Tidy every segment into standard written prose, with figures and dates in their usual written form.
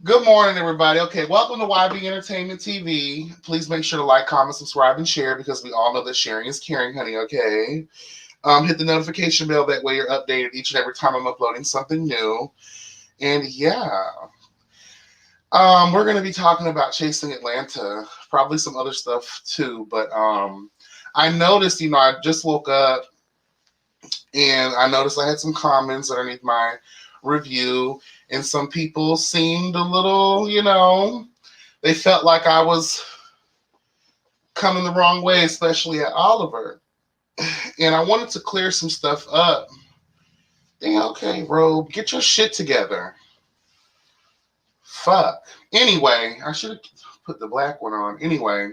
Good morning, everybody. Okay, welcome to YB Entertainment TV. Please make sure to like, comment, subscribe, and share because we all know that sharing is caring, honey. Okay. Hit the notification bell. That way you're updated each and every time I'm uploading something new. And yeah, we're going to be talking about Chasing Atlanta, probably some other stuff too. But I noticed, I just woke up and I noticed I had some comments underneath my review, and some people seemed a little, they felt like I was coming the wrong way, especially at Oliver. And I wanted to clear some stuff up. Damn, okay, Robe, get your shit together. Fuck. Anyway, I should have put the black one on. Anyway,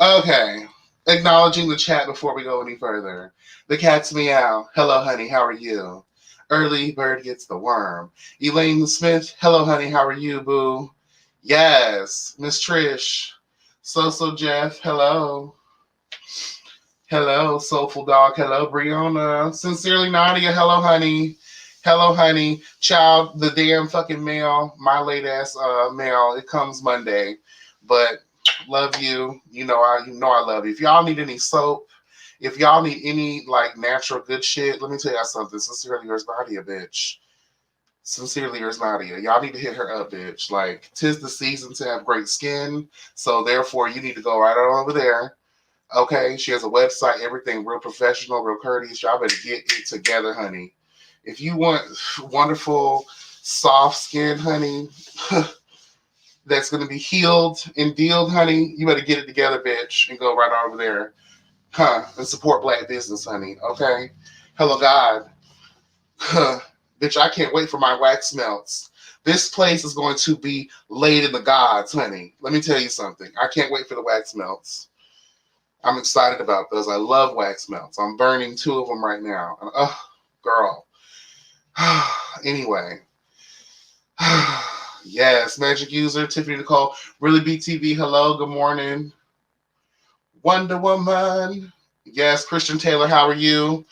okay. Acknowledging the chat before we go any further. The cat's meow. Hello, honey. How are you? Early bird gets the worm. Elaine Smith. Hello, honey. How are you, boo? Yes. Miss Trish. So Jeff. Hello. Hello, Soulful Dog. Hello, Brianna. Sincerely Nadia. Hello, honey. Hello, honey. Child, the damn fucking mail, my late ass mail. It comes Monday, but love you. You know I love you. If y'all need any soap, if y'all need any like natural good shit, let me tell y'all something. Sincerely yours, Nadia, bitch. Sincerely yours, Nadia. Y'all need to hit her up, bitch. Like, 'tis the season to have great skin, so therefore you need to go right on over there. Okay, she has a website, everything real professional, real courteous. Y'all better get it together, honey. If you want wonderful, soft skin, honey, that's going to be healed and dealed, honey, you better get it together, bitch, and go right over there, and support black business, honey. Okay? Hello, God. Bitch, I can't wait for my wax melts. This place is going to be laid in the gods, honey. Let me tell you something. I can't wait for the wax melts. I'm excited about those. I love wax melts. I'm burning 2 of them right now. Oh, girl. Anyway. Yes, magic user, Tiffany Nicole. Really BTV, hello, good morning. Wonder Woman. Yes, Christian Taylor, how are you?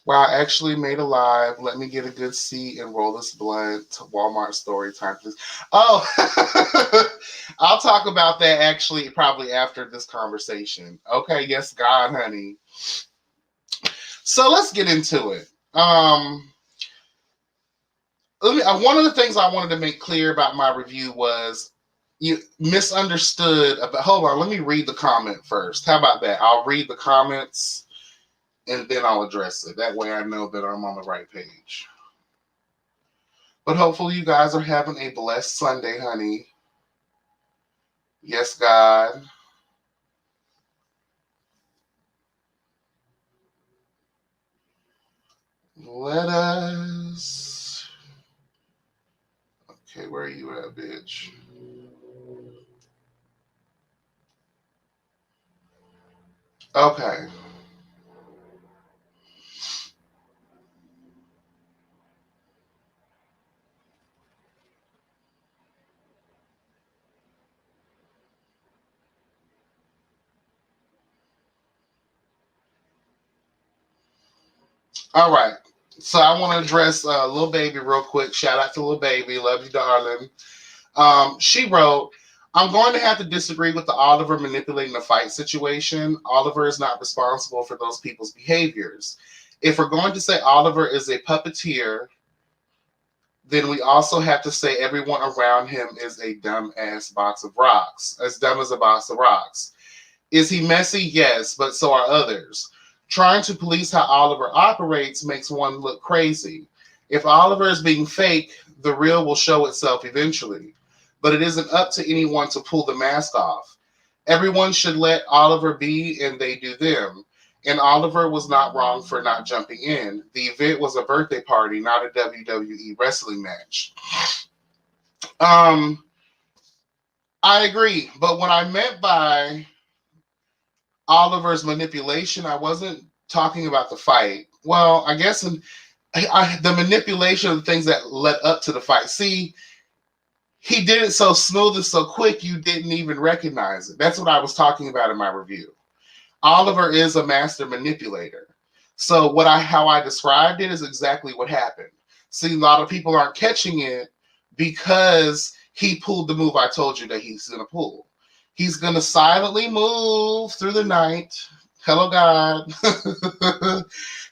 Wow, I actually made a live. Let me get a good seat and roll this blunt. Walmart story time, please. Oh, I'll talk about that actually probably after this conversation. Okay, yes, God, honey. So let's get into it. One of the things I wanted to make clear about my review was you misunderstood about. Hold on, let me read the comment first. How about that? I'll read the comments and then I'll address it. That way I know that I'm on the right page. But hopefully you guys are having a blessed Sunday, honey. Yes, God. Let us. Okay, where are you at, bitch? Okay. All right. So I want to address Lil Baby real quick. Shout out to Lil Baby. Love you, darling. She wrote, I'm going to have to disagree with the Oliver manipulating the fight situation. Oliver is not responsible for those people's behaviors. If we're going to say Oliver is a puppeteer, then we also have to say everyone around him is a dumb ass box of rocks, as dumb as a box of rocks. Is he messy? Yes, but so are others. Trying to police how Oliver operates makes one look crazy. If Oliver is being fake, the real will show itself eventually. But it isn't up to anyone to pull the mask off. Everyone should let Oliver be and they do them. And Oliver was not wrong for not jumping in. The event was a birthday party, not a WWE wrestling match. Um, I agree. But what I meant by Oliver's manipulation, I wasn't talking about the fight. Well, I guess the manipulation of the things that led up to the fight. See, he did it so smooth and so quick, you didn't even recognize it. That's what I was talking about in my review. Oliver is a master manipulator. So how I described it is exactly what happened. See, a lot of people aren't catching it because he pulled the move I told you that he's going to pull. He's going to silently move through the night. Hello, God.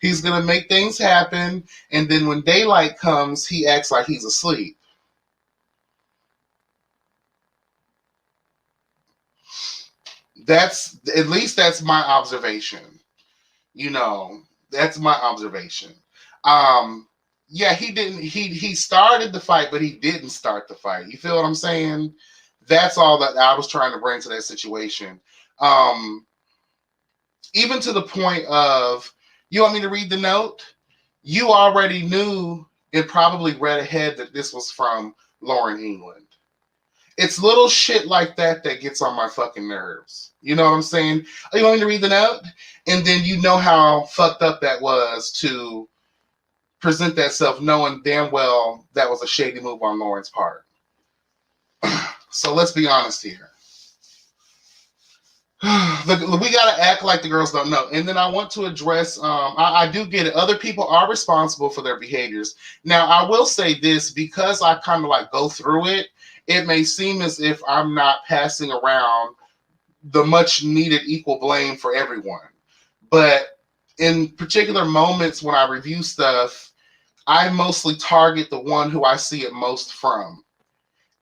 He's going to make things happen. And then when daylight comes, he acts like he's asleep. At least that's my observation. That's my observation. Yeah, he started the fight, but he didn't start the fight. You feel what I'm saying? That's all that I was trying to bring to that situation. Even to the point of, you want me to read the note? You already knew and probably read ahead that this was from Lauren England. It's little shit like that that gets on my fucking nerves. You know what I'm saying? Oh, you want me to read the note? And then you know how fucked up that was to present that self knowing damn well that was a shady move on Lauren's part. So let's be honest here. We got to act like the girls don't know. And then I want to address, I do get it. Other people are responsible for their behaviors. Now, I will say this, because I kind of like go through it, it may seem as if I'm not passing around the much needed equal blame for everyone. But in particular moments when I review stuff, I mostly target the one who I see it most from.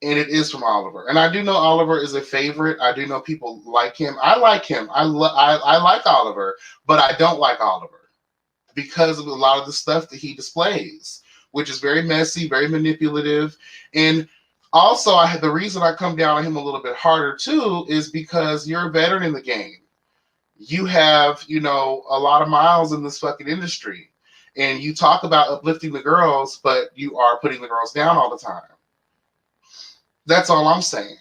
And it is from Oliver. And I do know Oliver is a favorite. I do know people like him. I like him. I like Oliver, but I don't like Oliver because of a lot of the stuff that he displays, which is very messy, very manipulative. And also, the reason I come down on him a little bit harder too is because you're a veteran in the game. You have, a lot of miles in this fucking industry. And you talk about uplifting the girls, but you are putting the girls down all the time. That's all I'm saying.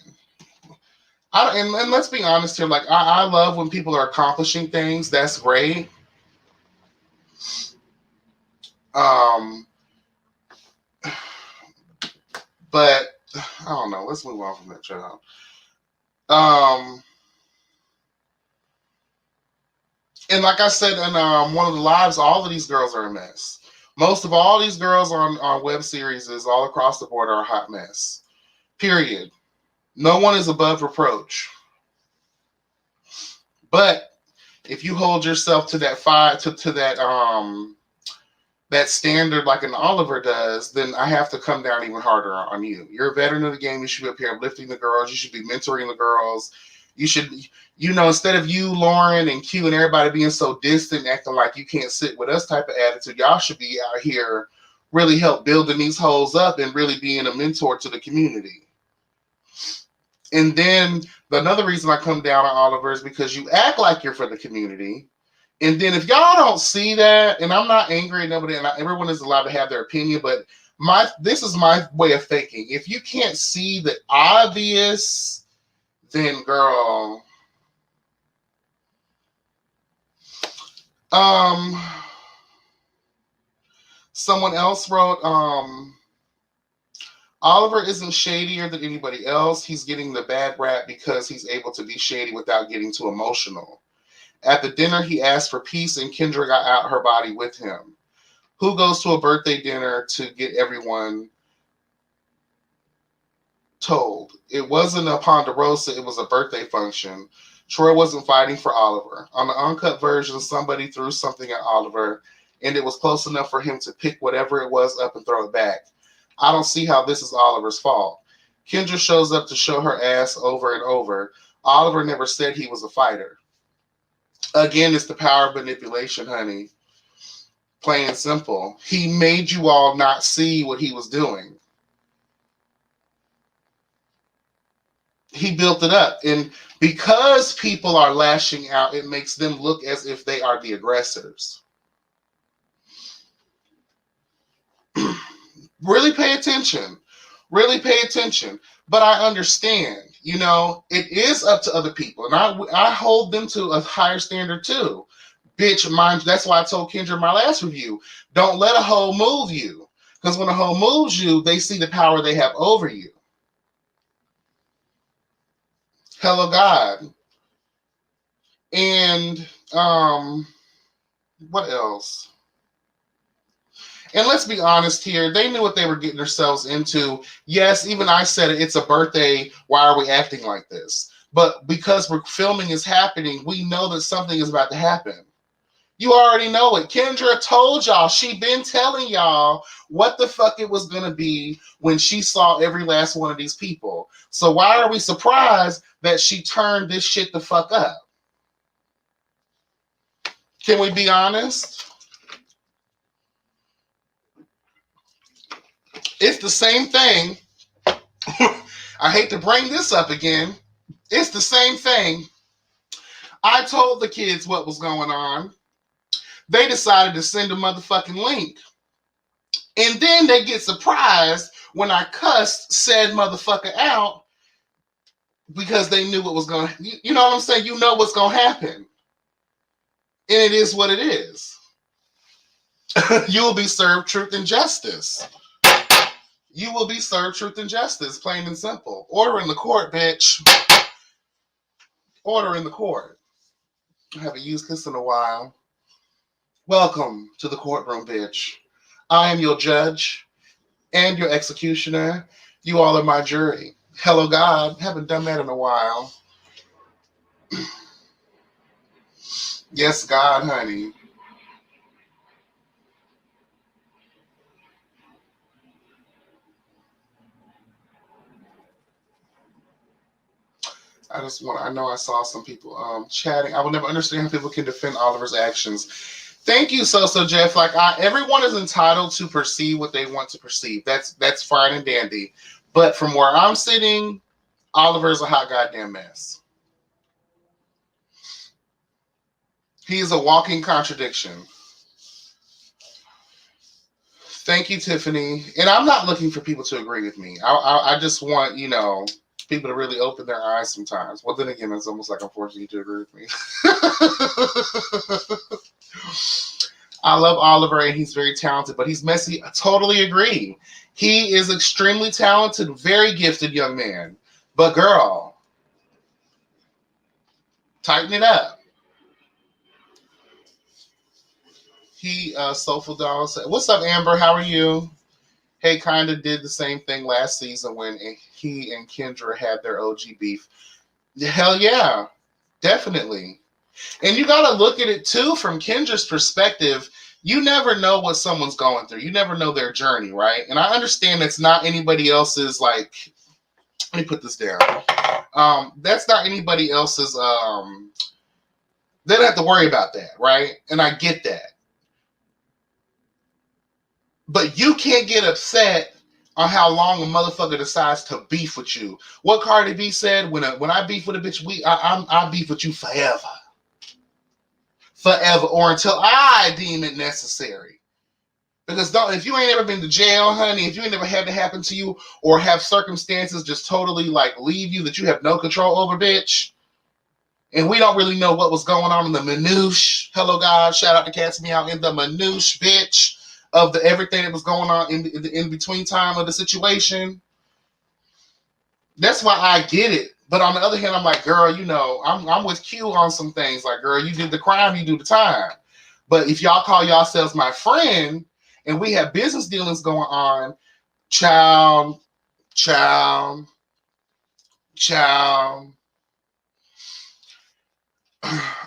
And let's be honest here. Like, I love when people are accomplishing things. That's great. But I don't know. Let's move on from that, child. And like I said in one of the lives, all of these girls are a mess. Most of all these girls on web series all across the board are a hot mess. Period. No one is above reproach. But if you hold yourself to that that standard like an Oliver does, then I have to come down even harder on you. You're a veteran of the game. You should be up here uplifting the girls. You should be mentoring the girls. You should, instead of you, Lauren, and Q, and everybody being so distant, acting like you can't sit with us type of attitude, y'all should be out here really help building these holes up and really being a mentor to the community. And then another reason I come down on Oliver is because you act like you're for the community. And then if y'all don't see that, and I'm not angry at nobody, and everyone is allowed to have their opinion, but this is my way of thinking. If you can't see the obvious, then girl, someone else wrote, Oliver isn't shadier than anybody else. He's getting the bad rap because he's able to be shady without getting too emotional. At the dinner, he asked for peace, and Kendra got out her body with him. Who goes to a birthday dinner to get everyone told? It wasn't a Ponderosa, it was a birthday function. Troy wasn't fighting for Oliver. On the uncut version, somebody threw something at Oliver, and it was close enough for him to pick whatever it was up and throw it back. I don't see how this is Oliver's fault. Kendra shows up to show her ass over and over. Oliver never said he was a fighter. Again, it's the power of manipulation, honey. Plain and simple. He made you all not see what he was doing. He built it up. And because people are lashing out, it makes them look as if they are the aggressors. Really pay attention. Really pay attention. But I understand, it is up to other people. And I hold them to a higher standard too. Bitch, that's why I told Kendra in my last review, don't let a hoe move you. Because when a hoe moves you, they see the power they have over you. Hello, God. And what else? And let's be honest here, they knew what they were getting themselves into. Yes, even I said it, it's a birthday. Why are we acting like this? But because we're filming is happening, we know that something is about to happen. You already know it. Kendra told y'all. She been telling y'all what the fuck it was going to be when she saw every last one of these people. So why are we surprised that she turned this shit the fuck up? Can we be honest? It's the same thing. I hate to bring this up again. It's the same thing. I told the kids what was going on. They decided to send a motherfucking link. And then they get surprised when I cussed said motherfucker out because they knew what was going to, you know what I'm saying? You know what's going to happen. And it is what it is. You will be served truth and justice. You will be served truth and justice, plain and simple. Order in the court, bitch. Order in the court. I haven't used this in a while. Welcome to the courtroom, bitch. I am your judge and your executioner. You all are my jury. Hello, God. Haven't done that in a while. Yes, God, honey. I know I saw some people chatting. I will never understand how people can defend Oliver's actions. Thank you, So Jeff. Like everyone is entitled to perceive what they want to perceive. That's fine and dandy. But from where I'm sitting, Oliver's a hot goddamn mess. He is a walking contradiction. Thank you, Tiffany. And I'm not looking for people to agree with me. I just want, people to really open their eyes sometimes. Well, then again, it's almost like I'm forcing you to agree with me. I love Oliver and he's very talented, but he's messy. I totally agree. He is extremely talented, very gifted young man. But girl, tighten it up. Soulful Doll said, "What's up, Amber? How are you?" Hey, kinda did the same thing last season when he and Kendra had their OG beef. Hell yeah, definitely. And you got to look at it too from Kendra's perspective. You never know what someone's going through. You never know their journey, right? And I understand it's not anybody else's, like, let me put this down. That's not anybody else's, they don't have to worry about that, right? And I get that. But you can't get upset on how long a motherfucker decides to beef with you. What Cardi B said, when I beef with a bitch, I beef with you forever. Forever, or until I deem it necessary. Because if you ain't ever been to jail, honey, if you ain't never had to happen to you, or have circumstances just totally like leave you that you have no control over, bitch, and we don't really know what was going on in the minutiae. Hello, God, shout out to Cats Me Out in the minutiae, bitch, of the everything that was going on in the in between time of the situation. That's why I get it. But on the other hand, I'm like, girl, I'm with Q on some things. Like, girl, you did the crime, you do the time. But if y'all call yourselves my friend and we have business dealings going on, child.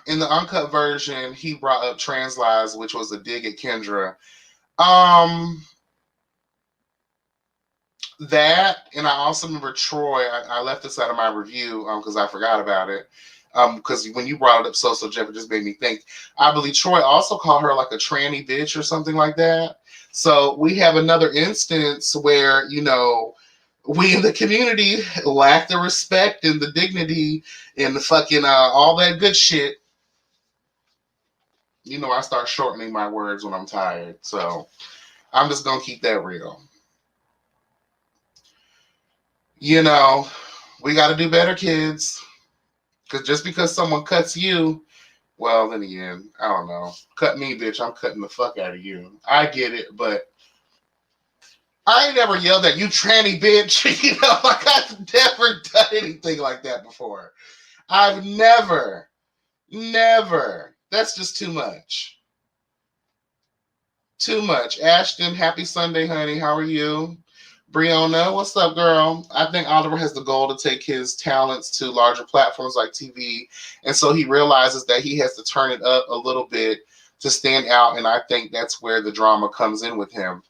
In the uncut version, he brought up trans lives, which was a dig at Kendra. That, and I also remember Troy. I left this out of my review because I forgot about it. Because when you brought it up, so Jeff, it just made me think. I believe Troy also called her like a tranny bitch or something like that. So we have another instance where we in the community lack the respect and the dignity and the fucking all that good shit. I start shortening my words when I'm tired, so I'm just gonna keep that real. We got to do better, kids. Because just because someone cuts you, well, then again, I don't know. Cut me, bitch. I'm cutting the fuck out of you. I get it, but I ain't never yelled at you, tranny bitch. Like I've never done anything like that before. I've never. That's just too much. Too much. Ashton, happy Sunday, honey. How are you? Brianna, what's up, girl? I think Oliver has the goal to take his talents to larger platforms like TV. And so he realizes that he has to turn it up a little bit to stand out. And I think that's where the drama comes in with him.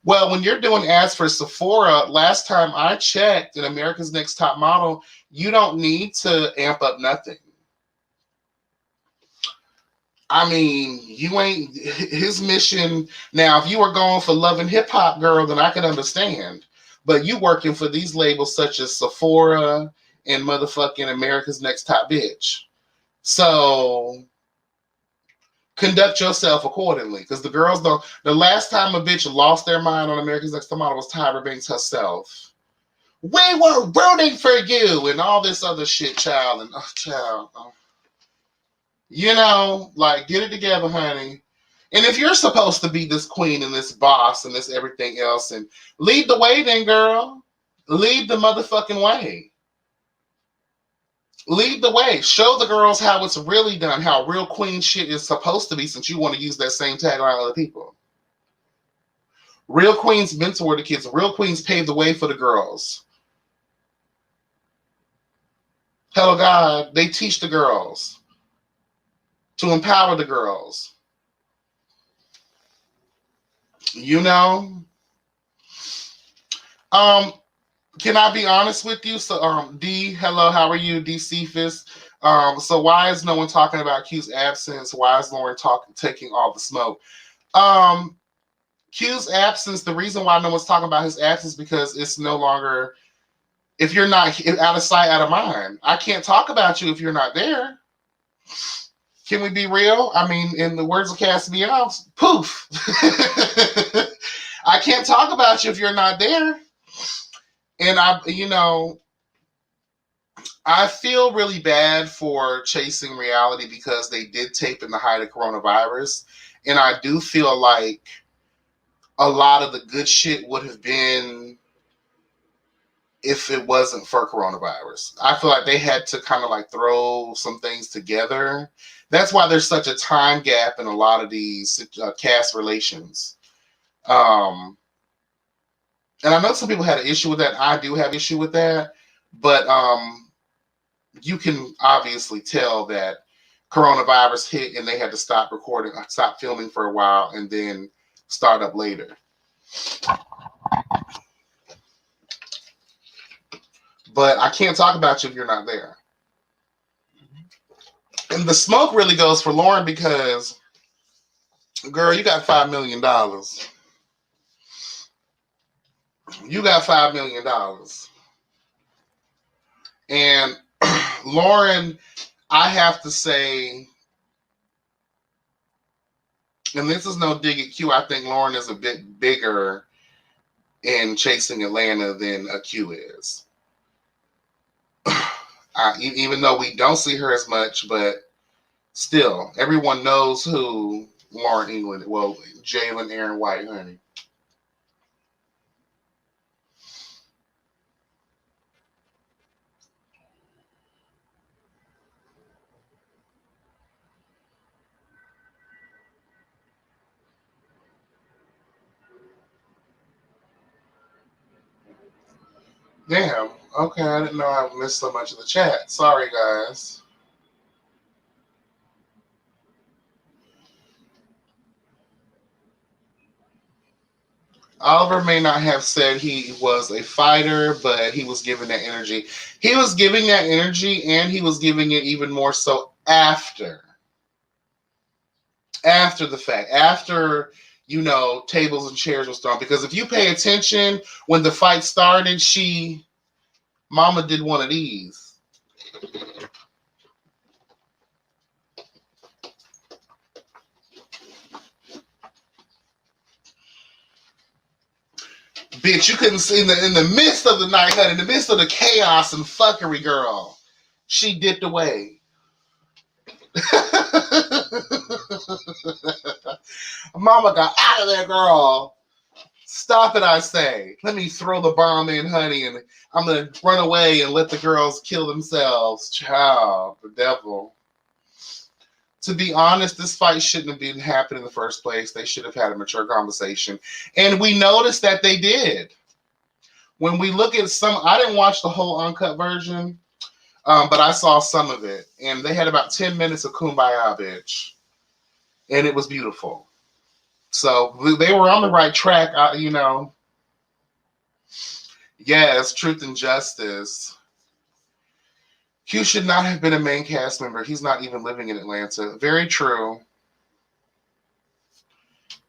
Well, when you're doing ads for Sephora, last time I checked in America's Next Top Model, you don't need to amp up nothing. I mean, you ain't his mission. Now, if you were going for Love and Hip Hop, girl, then I could understand. But you working for these labels such as Sephora and motherfucking America's Next Top Bitch. So conduct yourself accordingly. Because the girls don't. The last time a bitch lost their mind on America's Next Top Model was Tyra Banks herself. We were rooting for you and all this other shit, child. And child. You know, like, get it together, honey. And if you're supposed to be this queen and this boss and this everything else, and lead the way then, girl. Lead the motherfucking way. Lead the way. Show the girls how it's really done, how real queen shit is supposed to be, since you want to use that same tagline on other people. Real queens mentor the kids. Real queens pave the way for the girls. Hello, God. They teach the girls to empower the girls. You know? Can I be honest with you? So, D, hello, how are you? D Cephas. So why is no one talking about Q's absence? Why is Lauren taking all the smoke? Q's absence, the reason why no one's talking about his absence because it's no longer, if you're not out of sight, out of mind. I can't talk about you if you're not there. Can we be real? I mean, in the words of Cassidy House, poof. I can't talk about you if you're not there. And I feel really bad for Chasing Reality because they did tape in the height of coronavirus. And I do feel like a lot of the good shit would have been if it wasn't for coronavirus. I feel like they had to kind of like throw some things together. That's why there's such a time gap in a lot of these cast relations. And I know some people had an issue with that. I do have issue with that. But you can obviously tell that coronavirus hit and they had to stop recording, stop filming for a while, and then start up later. But I can't talk about you if you're not there. And the smoke really goes for Lauren because, girl, you got $5 million. You got $5 million. And Lauren, I have to say, and this is no dig at Q, I think Lauren is a bit bigger in Chasing Atlanta than a Q is. Even though we don't see her as much, but still, everyone knows who Lauren England, well, Jalen Aaron White, honey. Damn. Okay, I didn't know I missed so much of the chat. Sorry, guys. Oliver may not have said he was a fighter, but he was giving that energy. He was giving that energy, and he was giving it even more so after the fact. After, tables and chairs was thrown. Because if you pay attention, when the fight started, Mama did one of these. Bitch, you couldn't see in the midst of the night, in the midst of the chaos and fuckery, girl, she dipped away. Mama got out of there, girl. Stop it, I say. Let me throw the bomb in, honey, and I'm going to run away and let the girls kill themselves. Child, the devil. To be honest, this fight shouldn't have been happening in the first place. They should have had a mature conversation. And we noticed that they did. When we look at some, I didn't watch the whole uncut version, but I saw some of it. And they had about 10 minutes of Kumbaya, bitch. And it was beautiful. So they were on the right track, you know. Yes, truth and justice. Q should not have been a main cast member. He's not even living in Atlanta. Very true.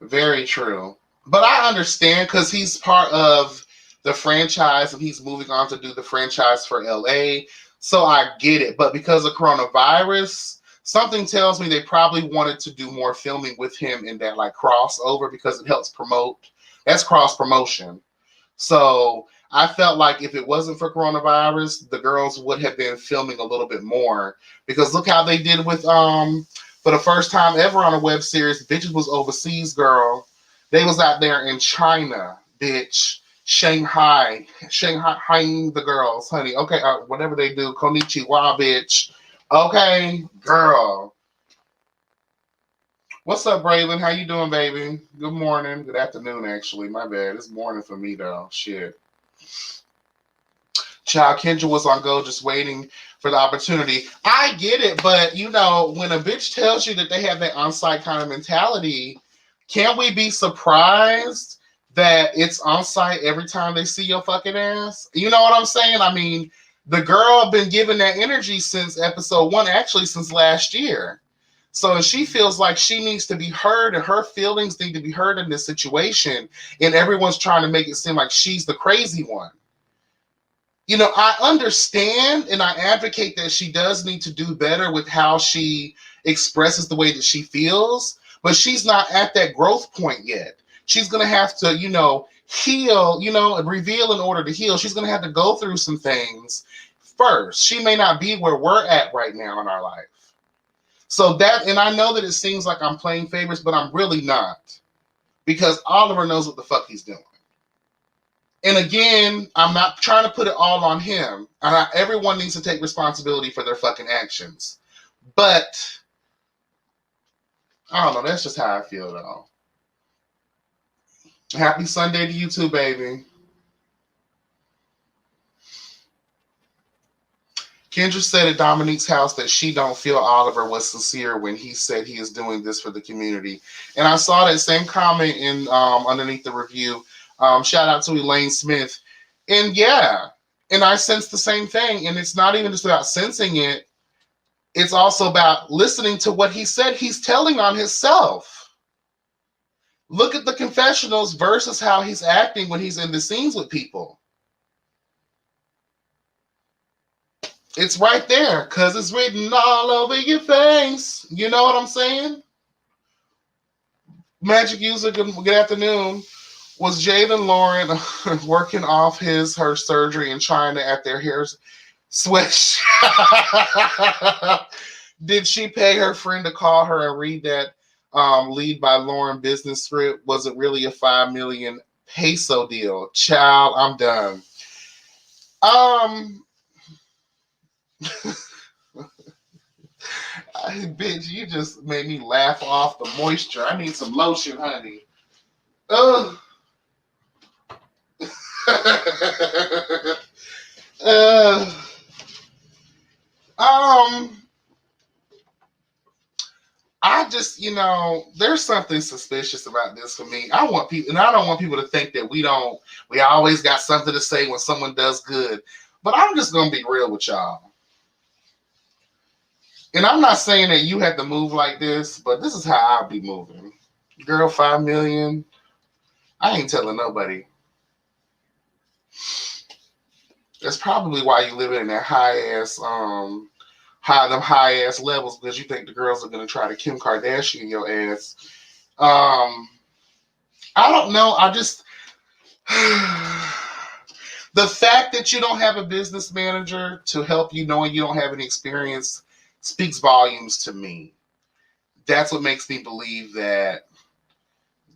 Very true. But I understand because he's part of the franchise and he's moving on to do the franchise for LA. So I get it. But because of coronavirus, something tells me they probably wanted to do more filming with him in that like crossover because it helps promote. That's cross promotion. So I felt like if it wasn't for coronavirus, the girls would have been filming a little bit more because look how they did with for the first time ever on a web series, bitches was overseas, girl. They was out there in China, bitch. Shanghai the girls, honey. Okay, whatever they do, konnichiwa, bitch. Okay, girl. What's up, Braylon? How you doing, baby? Good morning. Good afternoon, actually. My bad. It's morning for me, though. Shit. Child Kendra was on go just waiting for the opportunity. I get it, but, you know, when a bitch tells you that they have that on-site kind of mentality, can't we be surprised that it's on-site every time they see your fucking ass? You know what I'm saying? I mean, the girl been giving that energy since episode 1, actually since last year. So she feels like she needs to be heard and her feelings need to be heard in this situation. And everyone's trying to make it seem like she's the crazy one. You know, I understand and I advocate that she does need to do better with how she expresses the way that she feels, but she's not at that growth point yet. She's going to have to, you know, heal, you know, reveal in order to heal. She's going to have to go through some things first. She may not be where we're at right now in our life. So that, and I know that it seems like I'm playing favorites, but I'm really not. Because Oliver knows what the fuck he's doing. And again, I'm not trying to put it all on him. Everyone needs to take responsibility for their fucking actions. But, I don't know, that's just how I feel, though. Happy Sunday to you too, baby. Kendra said at Dominique's house that she don't feel Oliver was sincere when he said he is doing this for the community. And I saw that same comment in underneath the review. Shout out to Elaine Smith. And yeah, and I sense the same thing. And it's not even just about sensing it. It's also about listening to what he said. He's telling on himself. Look at the confessionals versus how he's acting when he's in the scenes with people. It's right there because it's written all over your face. You know what I'm saying? Magic user, good afternoon. Was Jaden Lauren working off her surgery in China at their hair switch? Did she pay her friend to call her and read that lead by Lauren business script? Was it really a 5 million peso deal? Child, I'm done. Bitch, you just made me laugh off the moisture. I need some lotion, honey. Ugh. I just, you know, there's something suspicious about this for me. I want people, and I don't want people to think that we always got something to say when someone does good. But I'm just gonna be real with y'all. And I'm not saying that you have to move like this, but this is how I'll be moving. Girl, 5 million. I ain't telling nobody. That's probably why you living in that high ass levels, because you think the girls are gonna try to Kim Kardashian your ass. I don't know. I just the fact that you don't have a business manager to help you, knowing you don't have any experience, speaks volumes to me. That's what makes me believe that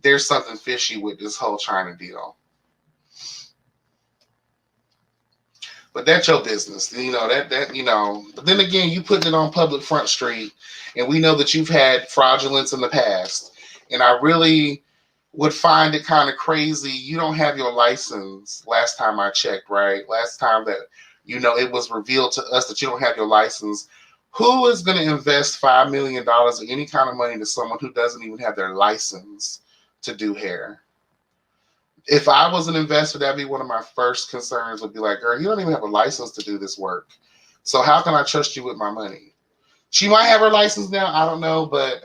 there's something fishy with this whole China deal. But that's your business. But then again, you putting it on public front street, and we know that you've had fraudulence in the past. And I really would find it kind of crazy. You don't have your license last time I checked, right? Last time that it was revealed to us that you don't have your license. Who is going to invest $5 million or any kind of money to someone who doesn't even have their license to do hair? If I was an investor, that'd be one of my first concerns. Would be like, girl, you don't even have a license to do this work. So how can I trust you with my money? She might have her license now. I don't know, but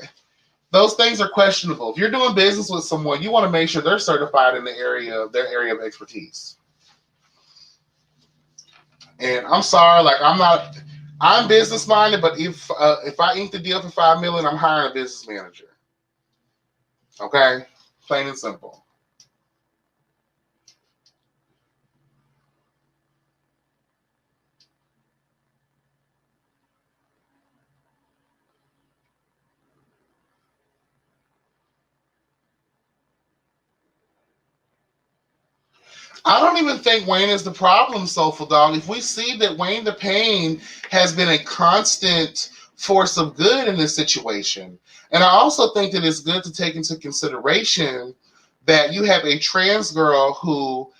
those things are questionable. If you're doing business with someone, you want to make sure they're certified in their area of expertise. And I'm sorry, like I'm business minded, but if I ink the deal for $5 million, I'm hiring a business manager. Okay, plain and simple. I don't even think Wayne is the problem, Soulful Dog. If we see that Wayne the Pain has been a constant force of good in this situation, and I also think that it's good to take into consideration that you have a trans girl who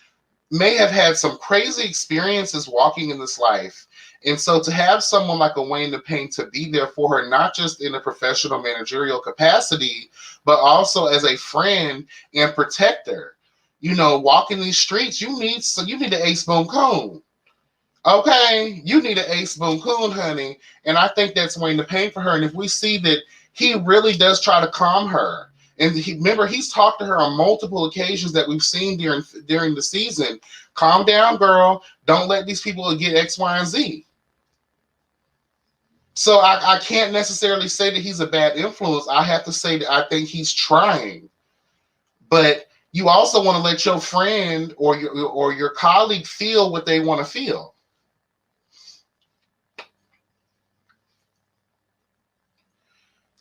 may have had some crazy experiences walking in this life. And so to have someone like a Wayne the Pain to be there for her, not just in a professional managerial capacity, but also as a friend and protector. Walking these streets, you need an ace boon coon. Okay, you need an ace boon coon, honey. And I think that's Wayne the Pain for her. And if we see that he really does try to calm her, and remember, he's talked to her on multiple occasions that we've seen during the season. Calm down, girl. Don't let these people get X, Y, and Z. So I can't necessarily say that he's a bad influence. I have to say that I think he's trying. But you also want to let your friend or your colleague feel what they want to feel.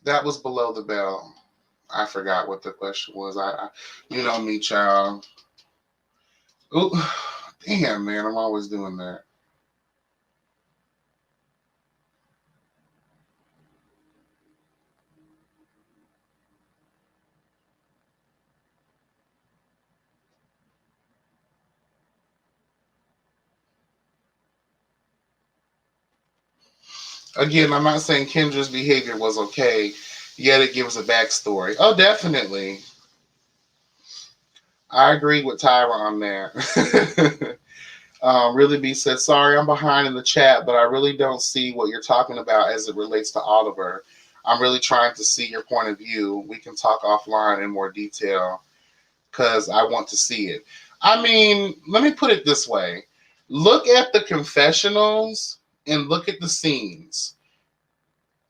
That was below the bell. I forgot what the question was. You know me, child. Ooh, damn, man, I'm always doing that. Again, I'm not saying Kendra's behavior was okay, yet it gives a backstory. Oh, definitely. I agree with Tyra on that. Really B said, sorry, I'm behind in the chat, but I really don't see what you're talking about as it relates to Oliver. I'm really trying to see your point of view. We can talk offline in more detail because I want to see it. I mean, let me put it this way. Look at the confessionals and look at the scenes.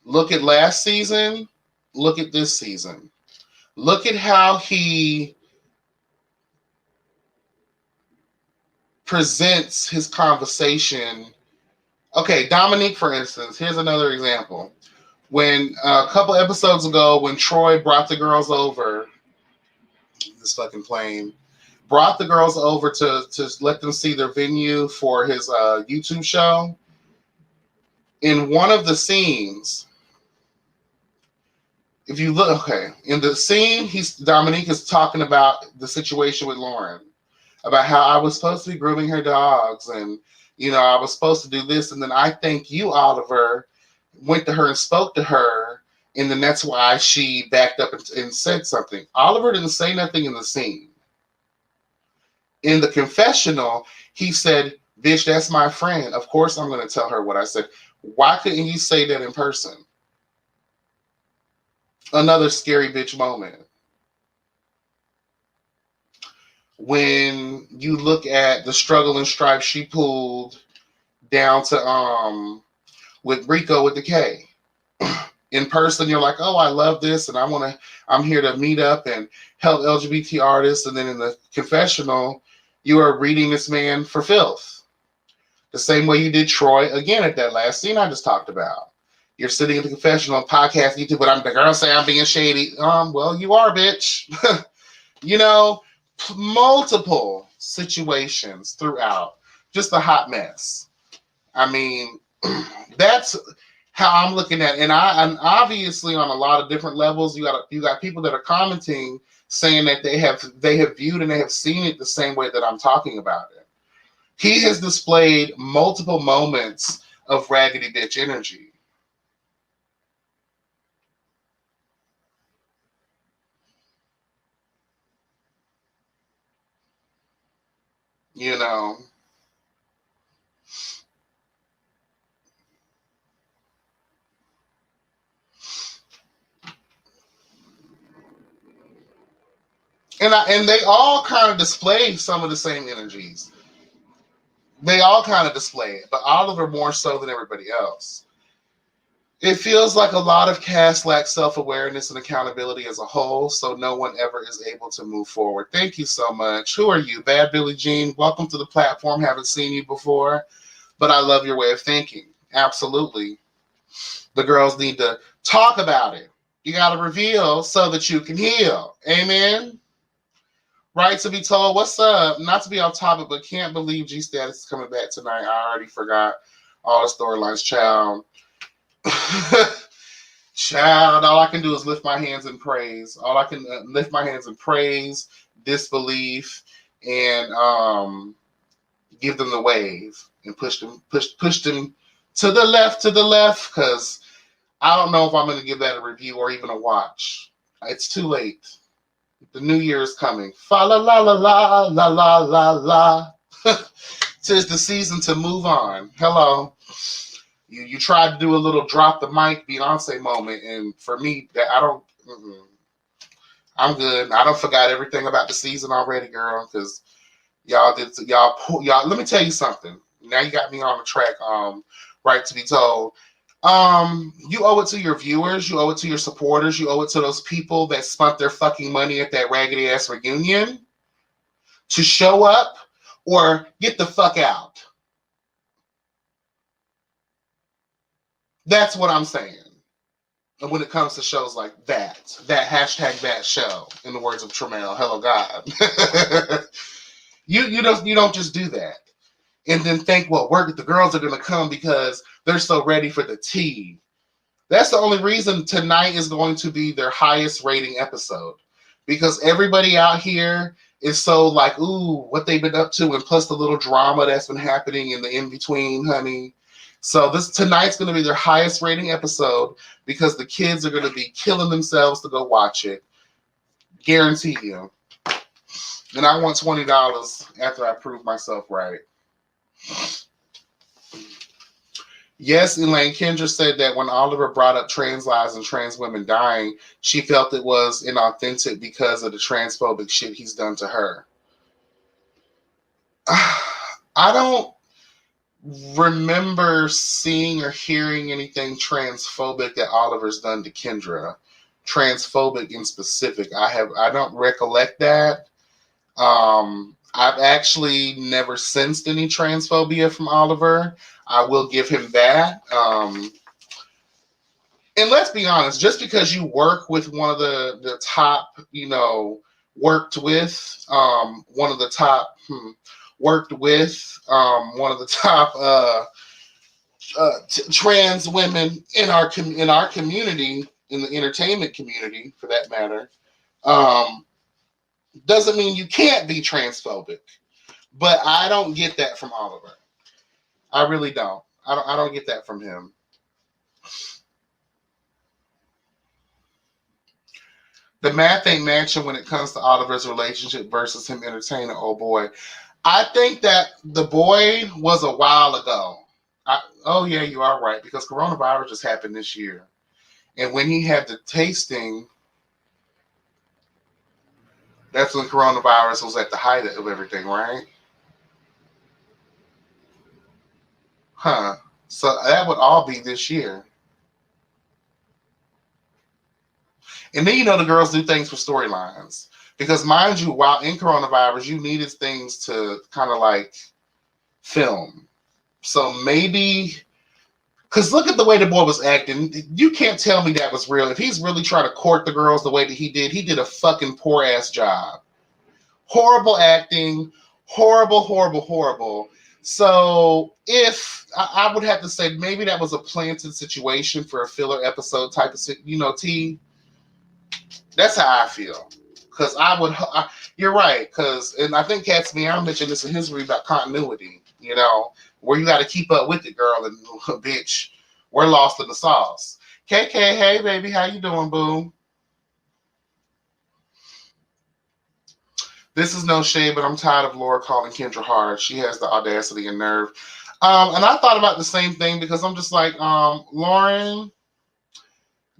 Look at last season. Look at this season. Look at how he presents his conversation. Okay, Dominique, for instance, here's another example. When a couple episodes ago, when Troy brought the girls over, this fucking plane, brought the girls over to let them see their venue for his YouTube show. In one of the scenes, if you look, okay, in the scene, Dominique is talking about the situation with Lauren, about how I was supposed to be grooming her dogs, and I was supposed to do this, and then I think you, Oliver, went to her and spoke to her, and then that's why she backed up and said something. Oliver didn't say nothing in the scene. In the confessional, he said, bitch, that's my friend. Of course I'm going to tell her what I said. Why couldn't you say that in person? Another scary bitch moment. When you look at the struggle and strife she pulled down to with Rico with the K. In person, you're like, oh, I love this, and I'm here to meet up and help LGBT artists. And then in the confessional, you are reading this man for filth. The same way you did Troy again at that last scene I just talked about. You're sitting in the confessional podcast, YouTube, but the girl say I'm being shady. Well, you are, bitch. Multiple situations throughout. Just a hot mess. I mean, that's how I'm looking at it. And obviously on a lot of different levels, you got people that are commenting saying that they have viewed and they have seen it the same way that I'm talking about it. He has displayed multiple moments of raggedy bitch energy. You know. And they all kind of display some of the same energies. They all kind of display it, but Oliver more so than everybody else. It feels like a lot of cast lack self-awareness and accountability as a whole, so no one ever is able to move forward. Thank you so much. Who are you? Bad Billie Jean, welcome to the platform. Haven't seen you before, but I love your way of thinking. Absolutely. The girls need to talk about it. You got to reveal so that you can heal. Amen? Right to be told, what's up? Not to be off topic, but can't believe G Status is coming back tonight. I already forgot all the storylines, child. Child, all I can do is lift my hands in praise. All I can lift my hands in praise, disbelief, and give them the wave and push them to the left, because I don't know if I'm going to give that a review or even a watch. It's too late. The new year is coming. Fa la la la la la la la la. 'Tis the season to move on. Hello. You tried to do a little drop the mic Beyonce moment, and for me, that I don't. I'm good. I don't forgot everything about the season already, girl. Because y'all. Let me tell you something. Now you got me on the track. Right to be told. You owe it to your viewers. You owe it to your supporters. You owe it to those people that spent their fucking money at that raggedy ass reunion to show up or get the fuck out. That's what I'm saying. And when it comes to shows like that hashtag that show, in the words of Tremel, hello God. you don't just do that and then think, well, the girls are gonna come because they're so ready for the tea. That's the only reason tonight is going to be their highest rating episode, because everybody out here is so like, ooh, what they've been up to, and plus the little drama that's been happening in the in-between, honey. So tonight's going to be their highest rating episode because the kids are going to be killing themselves to go watch it. Guarantee you. And I want $20 after I prove myself right. Yes, Elaine Kendra said that when Oliver brought up trans lives and trans women dying, she felt it was inauthentic because of the transphobic shit he's done to her. I don't remember seeing or hearing anything transphobic that Oliver's done to Kendra. Transphobic in specific. I don't recollect that. I've actually never sensed any transphobia from Oliver. I will give him that. And let's be honest, just because you work with one of the top, worked with one of the top trans women in our community, in the entertainment community for that matter, doesn't mean you can't be transphobic. But I don't get that from Oliver. I really don't. I don't get that from him. The math ain't matching when it comes to Oliver's relationship versus him entertaining old boy. I think that the boy was a while ago. Oh yeah, you are right, because coronavirus just happened this year. And when he had the tasting, that's when coronavirus was at the height of everything, right? Huh. So that would all be this year. And then, the girls do things for storylines. Because mind you, while in coronavirus, you needed things to kind of like film. So maybe, because look at the way the boy was acting. You can't tell me that was real. If he's really trying to court the girls the way that he did a fucking poor ass job. Horrible acting. Horrible, horrible, horrible. So if I would have to say maybe that was a planted situation for a filler episode type of, T. That's how I feel. Because you're right. Because, and I think Cats Meow mentioned this in his review about continuity, where you got to keep up with it, girl. And bitch, we're lost in the sauce. KK, hey, baby, how you doing, boo? This is no shade, but I'm tired of Laura calling Kendra hard. She has the audacity and nerve. And I thought about the same thing because I'm just like, Lauren,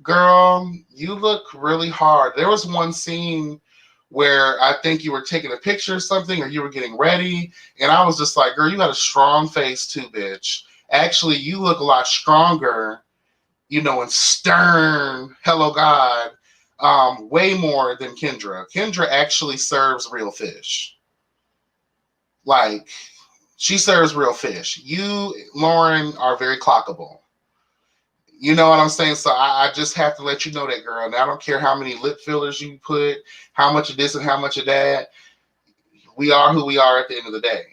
girl, you look really hard. There was one scene where I think you were taking a picture or something, or you were getting ready, and I was just like, girl, you got a strong face too, bitch. Actually, you look a lot stronger, and stern, hello God, way more than Kendra. Kendra actually serves real fish. Like, she serves real fish. You, Lauren, are very clockable. You know what I'm saying? So I just have to let you know that, girl. And I don't care how many lip fillers you put, how much of this and how much of that. We are who we are at the end of the day.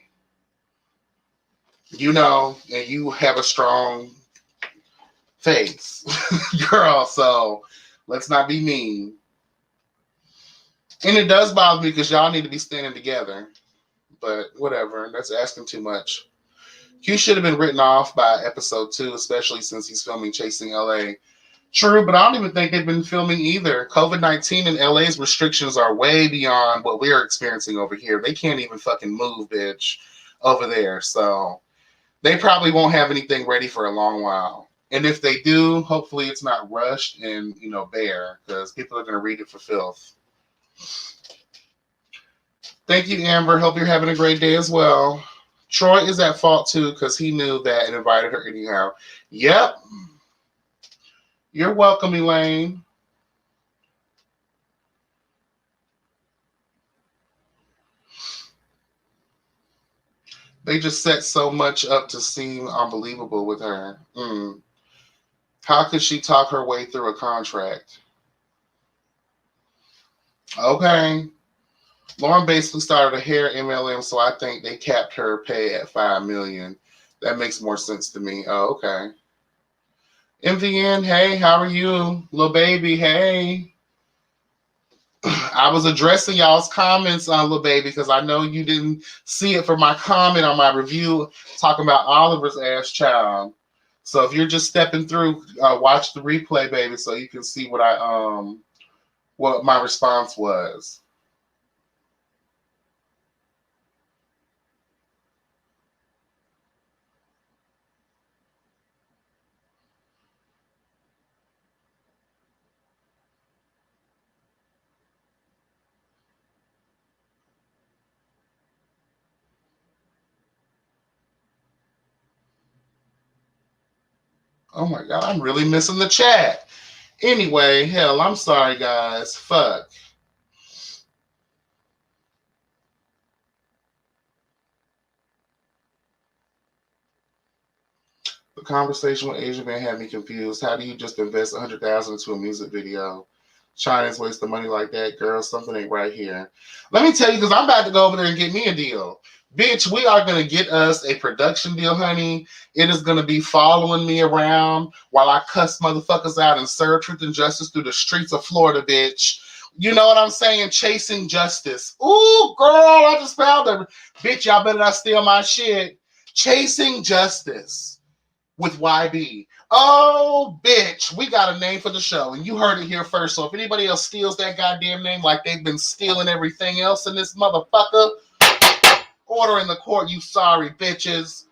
And you have a strong face, girl. So let's not be mean. And it does bother me because y'all need to be standing together. But whatever. That's asking too much. Q should have been written off by episode 2, especially since he's filming Chasing LA. True, but I don't even think they've been filming either. COVID-19 in LA's restrictions are way beyond what we're experiencing over here. They can't even fucking move, bitch, over there. So they probably won't have anything ready for a long while. And if they do, hopefully it's not rushed and, bare, because people are going to read it for filth. Thank you, Amber. Hope you're having a great day as well. Troy is at fault, too, because he knew that and invited her anyhow. Yep. You're welcome, Elaine. They just set so much up to seem unbelievable with her. How could she talk her way through a contract? Okay. Lauren basically started a hair MLM, so I think they capped her pay at $5 million. That makes more sense to me. Oh, okay. MVN, hey, how are you? Little baby, hey. I was addressing y'all's comments on Little Baby because I know you didn't see it for my comment on my review talking about Oliver's ass child. So if you're just stepping through, watch the replay, baby, so you can see what my response was. Oh my God, I'm really missing the chat. Anyway, hell, I'm sorry, guys. Fuck. The conversation with Asian Man had me confused. How do you just invest $100,000 into a music video? China's wasting money like that, girl. Something ain't right here. Let me tell you, because I'm about to go over there and get me a deal. Bitch, we are going to get us a production deal, honey. It is going to be following me around while I cuss motherfuckers out and serve truth and justice through the streets of Florida, bitch. You know what I'm saying? Chasing justice. Ooh, girl, I just found her. Bitch, y'all better not steal my shit. Chasing justice with YB. Oh, bitch, we got a name for the show, and you heard it here first. So if anybody else steals that goddamn name like they've been stealing everything else in this motherfucker, order in the court, you sorry bitches.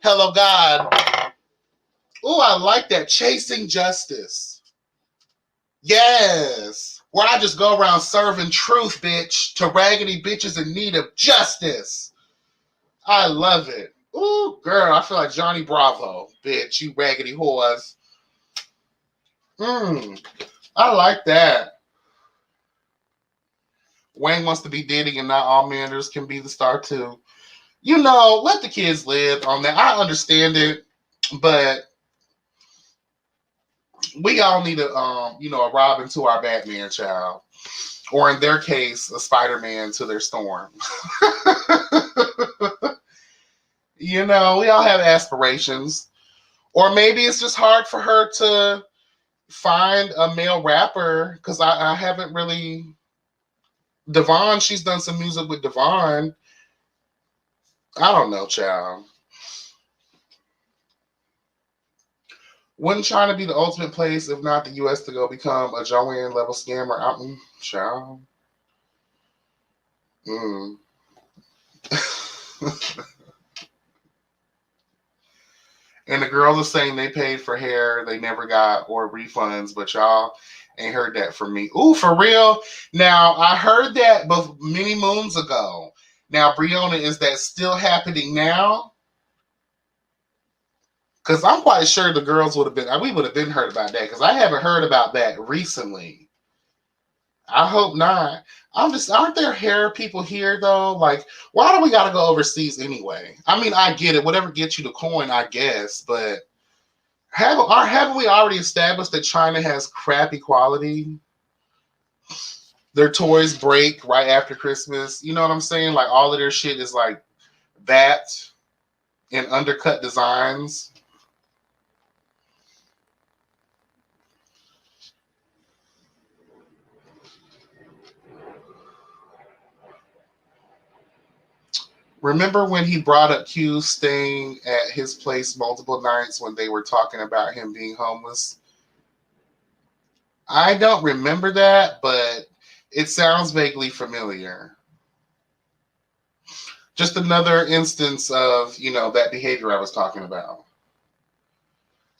Hello, God. Ooh, I like that. Chasing justice. Yes. Where I just go around serving truth, bitch, to raggedy bitches in need of justice. I love it. Ooh, girl, I feel like Johnny Bravo, bitch, you raggedy whores. I like that. Wayne wants to be Diddy and not all manders can be the star too. Let the kids live on that. I understand it, but we all need a Robin to our Batman child. Or in their case, a Spider-Man to their Storm. You know, we all have aspirations. Or maybe it's just hard for her to find a male rapper because I haven't really. Devon, she's done some music with Devon. I don't know, child. Wouldn't China be the ultimate place, if not the U.S., to go become a Joanne level scammer? Child. Mm. And the girls are saying they paid for hair they never got or refunds, but y'all ain't heard that from me. Ooh, for real? Now, I heard that many moons ago. Now, Brianna, is that still happening now? Because I'm quite sure the girls we would have been heard about that, because I haven't heard about that recently. I hope not. Aren't there hair people here though? Like, why do we gotta go overseas anyway? I mean, I get it. Whatever gets you the coin, I guess. But haven't we already established that China has crappy quality? Their toys break right after Christmas. You know what I'm saying? Like, all of their shit is like that and undercut designs. Remember when he brought up Q staying at his place multiple nights when they were talking about him being homeless? I don't remember that, but it sounds vaguely familiar. Just another instance of, that behavior I was talking about.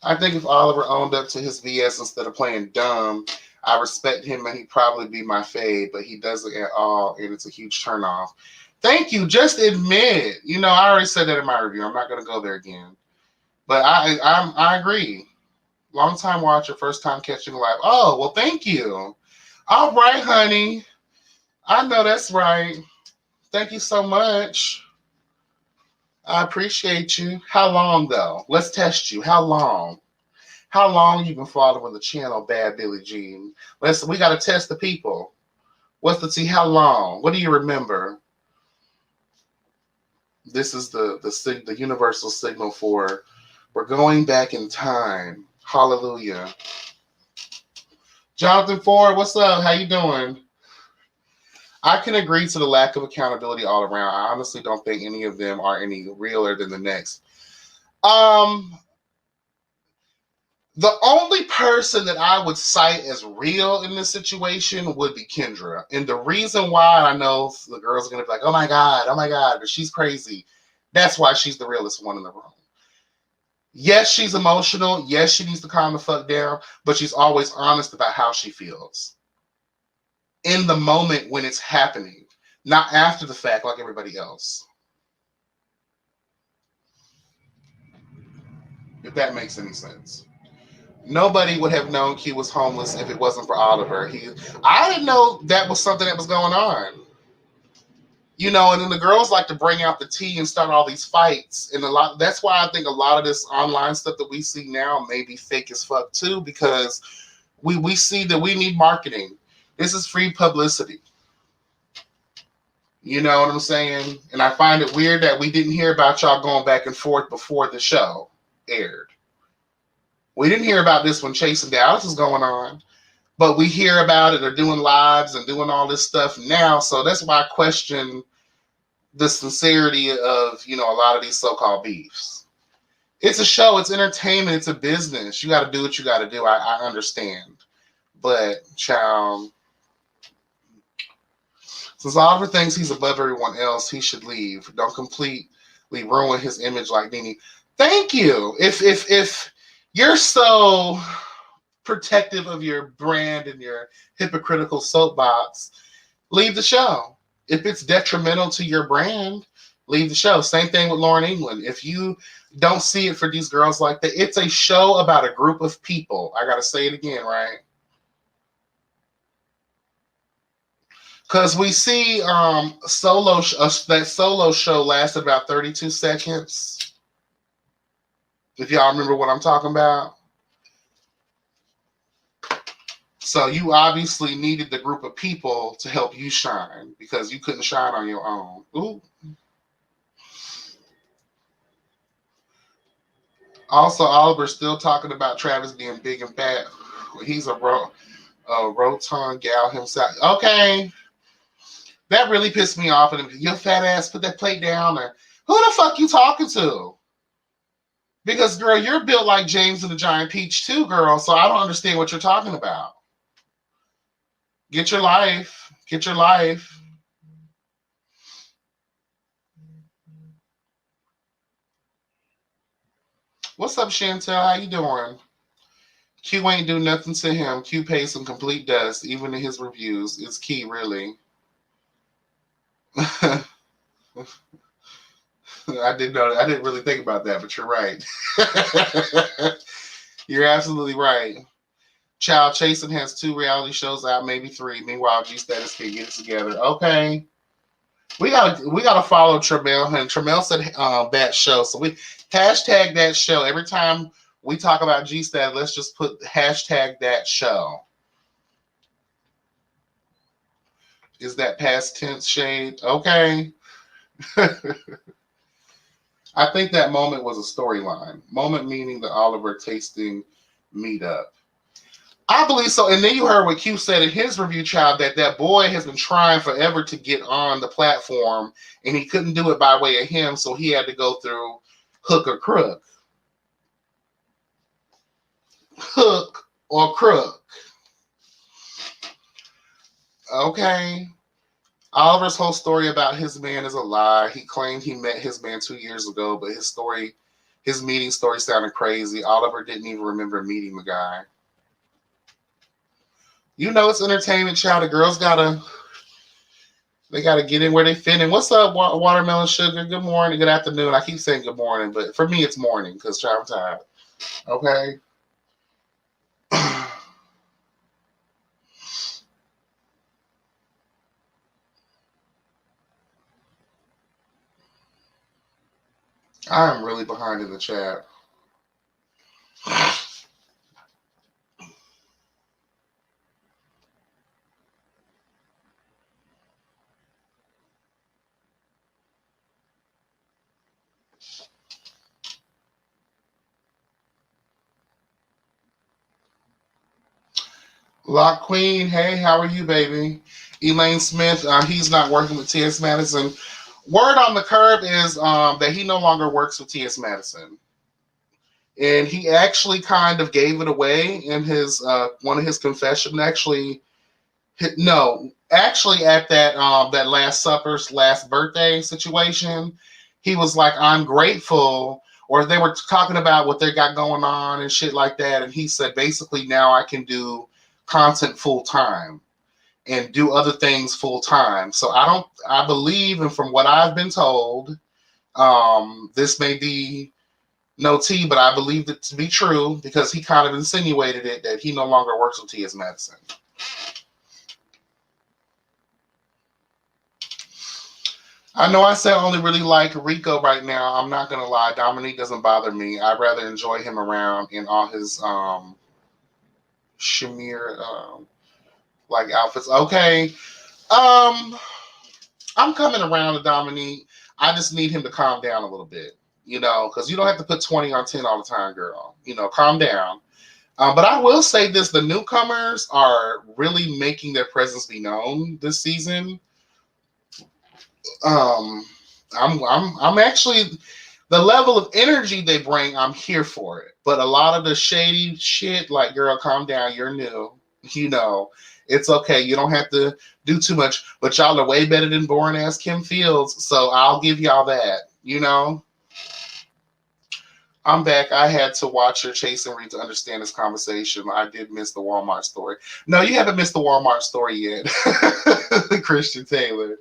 I think if Oliver owned up to his BS instead of playing dumb, I respect him and he'd probably be my fave, but he doesn't at all, and it's a huge turnoff. Thank you. Just admit. I already said that in my review. I'm not going to go there again. But I agree. Long time watcher, first time catching live. Oh, well, thank you. All right, honey. I know that's right. Thank you so much. I appreciate you. How long, though? Let's test you. How long? How long you been following the channel, Bad Billie Jean? We got to test the people. What's the T? How long? What do you remember? This is the universal signal for we're going back in time. Hallelujah. Jonathan Ford, what's up? How you doing? I can agree to the lack of accountability all around. I honestly don't think any of them are any realer than the next. The only person that I would cite as real in this situation would be Kendra. And the reason why, I know the girls are going to be like, oh my God, but she's crazy. That's why she's the realest one in the room. Yes, she's emotional. Yes, she needs to calm the fuck down, but she's always honest about how she feels in the moment when it's happening, not after the fact like everybody else. If that makes any sense. Nobody would have known Q was homeless if it wasn't for Oliver. I didn't know that was something that was going on. And then the girls like to bring out the tea and start all these fights. And that's why I think a lot of this online stuff that we see now may be fake as fuck too, because we see that we need marketing. This is free publicity. You know what I'm saying? And I find it weird that we didn't hear about y'all going back and forth before the show aired. We didn't hear about this when Chase and Dallas is going on, but we hear about it. They're doing lives and doing all this stuff now. So that's why I question the sincerity of, a lot of these so-called beefs. It's a show. It's entertainment. It's a business. You got to do what you got to do. I understand. But, child, since Oliver thinks he's above everyone else, he should leave. Don't completely ruin his image like Nene. Thank you. If you're so protective of your brand and your hypocritical soapbox, leave the show. If it's detrimental to your brand, leave the show. Same thing with Lauren England. If you don't see it for these girls like that, it's a show about a group of people. I got to say it again, right? Because we see that solo show lasted about 32 seconds. If y'all remember what I'm talking about. So you obviously needed the group of people to help you shine because you couldn't shine on your own. Ooh. Also, Oliver's still talking about Travis being big and fat. He's a rotund gal himself. Okay, that really pissed me off. And your fat ass, put that plate down. Or who the fuck you talking to? Because girl, you're built like James and the Giant Peach too, girl. So I don't understand what you're talking about. Get your life. Get your life. What's up, Chantel? How you doing? Q ain't do nothing to him. Q pays some complete dust, even in his reviews. It's Key, really. I didn't know. I didn't really think about that, but you're right. You're absolutely right. Child Chasing has 2 reality shows out, maybe 3. Meanwhile, G Status can get it together. Okay, we gotta follow Tremel. And Tremel said that show, so we hashtag that show every time we talk about G Status. Let's just put hashtag that show. Is that past tense shade? Okay. I think that moment was a storyline. Moment meaning the Oliver tasting meetup. I believe so. And then you heard what Q said in his review, child, that boy has been trying forever to get on the platform, and he couldn't do it by way of him, so he had to go through hook or crook. Hook or crook. Okay. Oliver's whole story about his man is a lie. He claimed he met his man 2 years ago, but his meeting story sounded crazy. Oliver didn't even remember meeting the guy. You know it's entertainment, child. The girls gotta get in where they fit in. What's up, Watermelon Sugar? Good morning, good afternoon. I keep saying good morning, but for me it's morning because I'm tired. Okay. I am really behind in the chat. Lock Queen, hey, how are you, baby? Elaine Smith, he's not working with T.S. Madison. Word on the curb is that he no longer works with T.S. Madison. And he actually kind of gave it away in his one of his confessions. Actually, no, actually at that Last Supper's last birthday situation, he was like, "I'm grateful," or they were talking about what they got going on and shit like that, and he said basically now I can do content full time and do other things full time. So I believe, and from what I've been told, this may be no tea, but I believe it to be true because he kind of insinuated it that he no longer works with T.S. Madison. I know I said I only really like Rico right now. I'm not gonna lie, Dominique doesn't bother me. I'd rather enjoy him around in all his Shamir like outfits. Okay. Um I'm coming around to Dominique. I just need him to calm down a little bit, because you don't have to put 20 on 10 all the time, girl. Calm down. But I will say this: the newcomers are really making their presence be known this season. Um, I'm actually the level of energy they bring. I'm here for it. But a lot of the shady shit, like, girl, calm down. You're new. You know, it's okay. You don't have to do too much. But y'all are way better than boring ass Kim Fields. So I'll give y'all that. I'm back. I had to watch her Chase and Read to understand this conversation. I did miss the Walmart story. No, you haven't missed the Walmart story yet, Christian Taylor.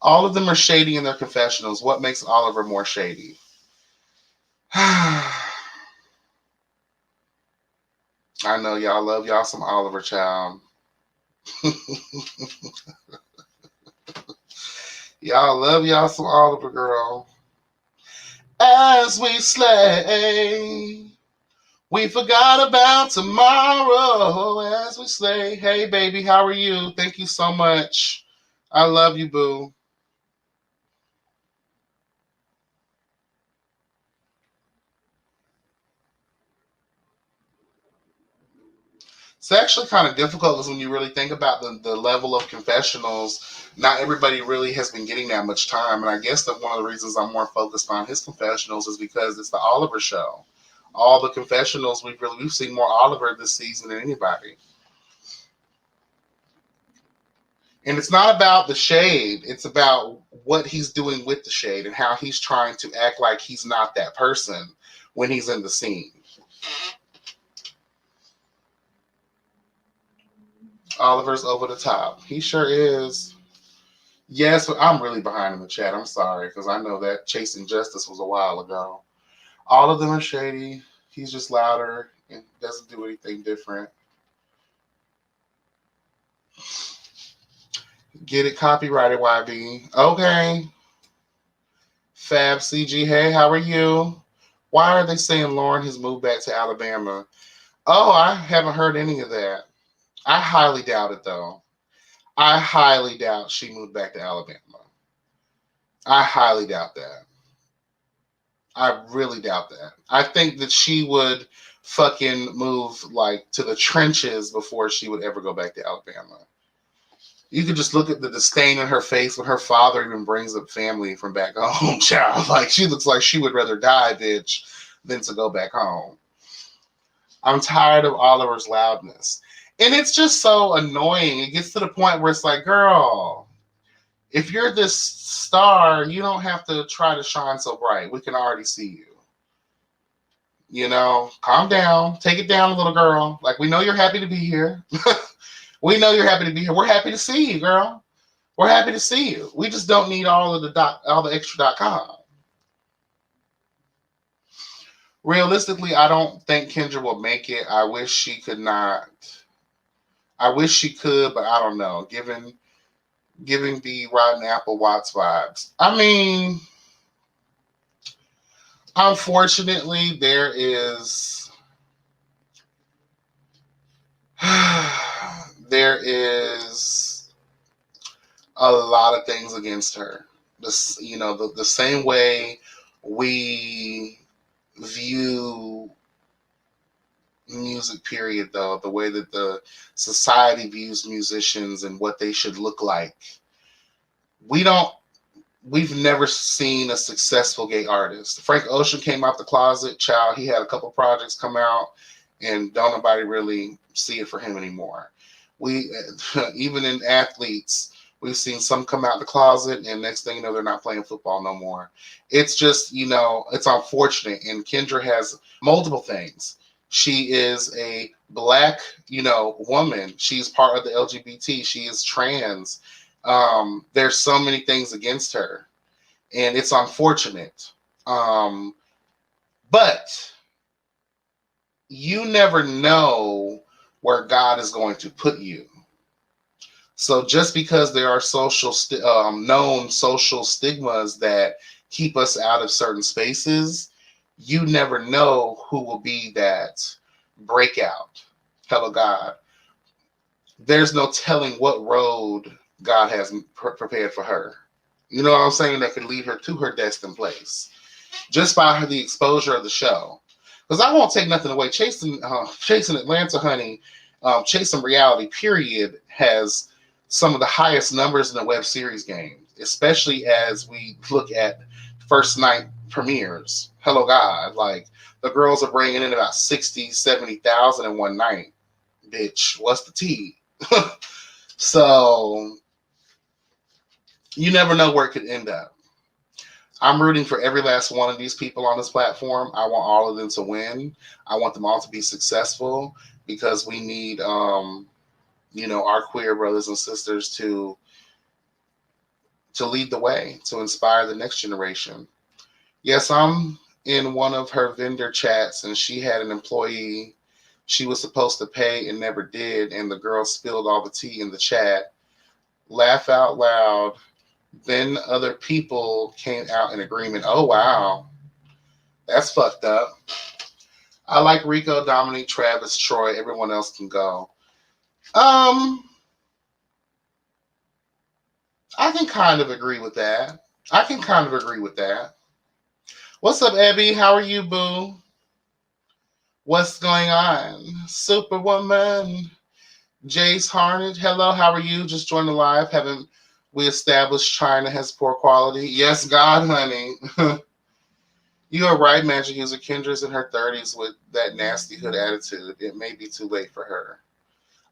All of them are shady in their confessionals. What makes Oliver more shady? I know y'all love y'all some Oliver, child. Y'all love y'all some Oliver, girl. As we slay, we forgot about tomorrow. As we slay. Hey, baby, how are you? Thank you so much. I love you, boo. It's actually kind of difficult because when you really think about the level of confessionals, not everybody really has been getting that much time. And I guess that one of the reasons I'm more focused on his confessionals is because it's the Oliver show. All the confessionals we've seen more Oliver this season than anybody. And it's not about the shade, it's about what he's doing with the shade and how he's trying to act like he's not that person when he's in the scene. Oliver's over the top. He sure is. Yes, but I'm really behind in the chat. I'm sorry, because I know that Chasing Justice was a while ago. All of them are shady. He's just louder and doesn't do anything different. Get it copyrighted, YB. Okay. Fab CG, hey, how are you? Why are they saying Lauren has moved back to Alabama? Oh, I haven't heard any of that. I highly doubt it, though. I highly doubt she moved back to Alabama. I highly doubt that. I really doubt that. I think that she would fucking move like to the trenches before she would ever go back to Alabama. You could just look at the disdain in her face when her father even brings up family from back home, child. Like, she looks like she would rather die, bitch, than to go back home. I'm tired of Oliver's loudness. And it's just so annoying. It gets to the point where it's like, girl, if you're this star, you don't have to try to shine so bright. We can already see you. You know, calm down. Take it down, little girl. Like, we know you're happy to be here. We know you're happy to be here. We're happy to see you, girl. We're happy to see you. We just don't need all the extra.com. Realistically, I don't think Kendra will make it. I wish she could not. I wish she could, but I don't know. Giving the Rotten Apple Watts vibes. I mean, unfortunately, there is there is a lot of things against her. This, you know, the same way we view music, period, though, the way that the society views musicians and what they should look like. We've never seen a successful gay artist. Frank Ocean came out the closet, child. He had a couple projects come out, and don't nobody really see it for him anymore. We even in athletes, we've seen some come out the closet, and next thing you know, they're not playing football no more. It's just, you know, it's unfortunate. And Kendra has multiple things. She is a black, you know, woman. She's part of the LGBT. She is trans. There's so many things against her, and it's unfortunate. But you never know where God is going to put you. So just because there are known social stigmas that keep us out of certain spaces, you never know who will be that breakout. Hello, God. There's no telling what road God has prepared for her. You know what I'm saying? That could lead her to her destined place just by the exposure of the show. Because I won't take nothing away. Chasing Atlanta, honey, Chasing Reality, period, has some of the highest numbers in the web series game, especially as we look at first night premieres. Hello, God. Like, the girls are bringing in about 60, 70,000 in one night. Bitch, what's the tea? So you never know where it could end up. I'm rooting for every last one of these people on this platform. I want all of them to win. I want them all to be successful because we need, you know, our queer brothers and sisters to lead the way, to inspire the next generation. Yes, I'm in one of her vendor chats, and she had an employee she was supposed to pay and never did, and the girl spilled all the tea in the chat. Laugh out loud. Then other people came out in agreement. Oh, wow. That's fucked up. I like Rico, Dominique, Travis, Troy. Everyone else can go. I can kind of agree with that. What's up, Abby? How are you, boo? What's going on? Superwoman. Jace Harnett. Hello, how are you? Just joined the live. Haven't we established China has poor quality? Yes, God, honey. You are right, Magic User. Kendra's in her 30s with that nasty hood attitude. It may be too late for her.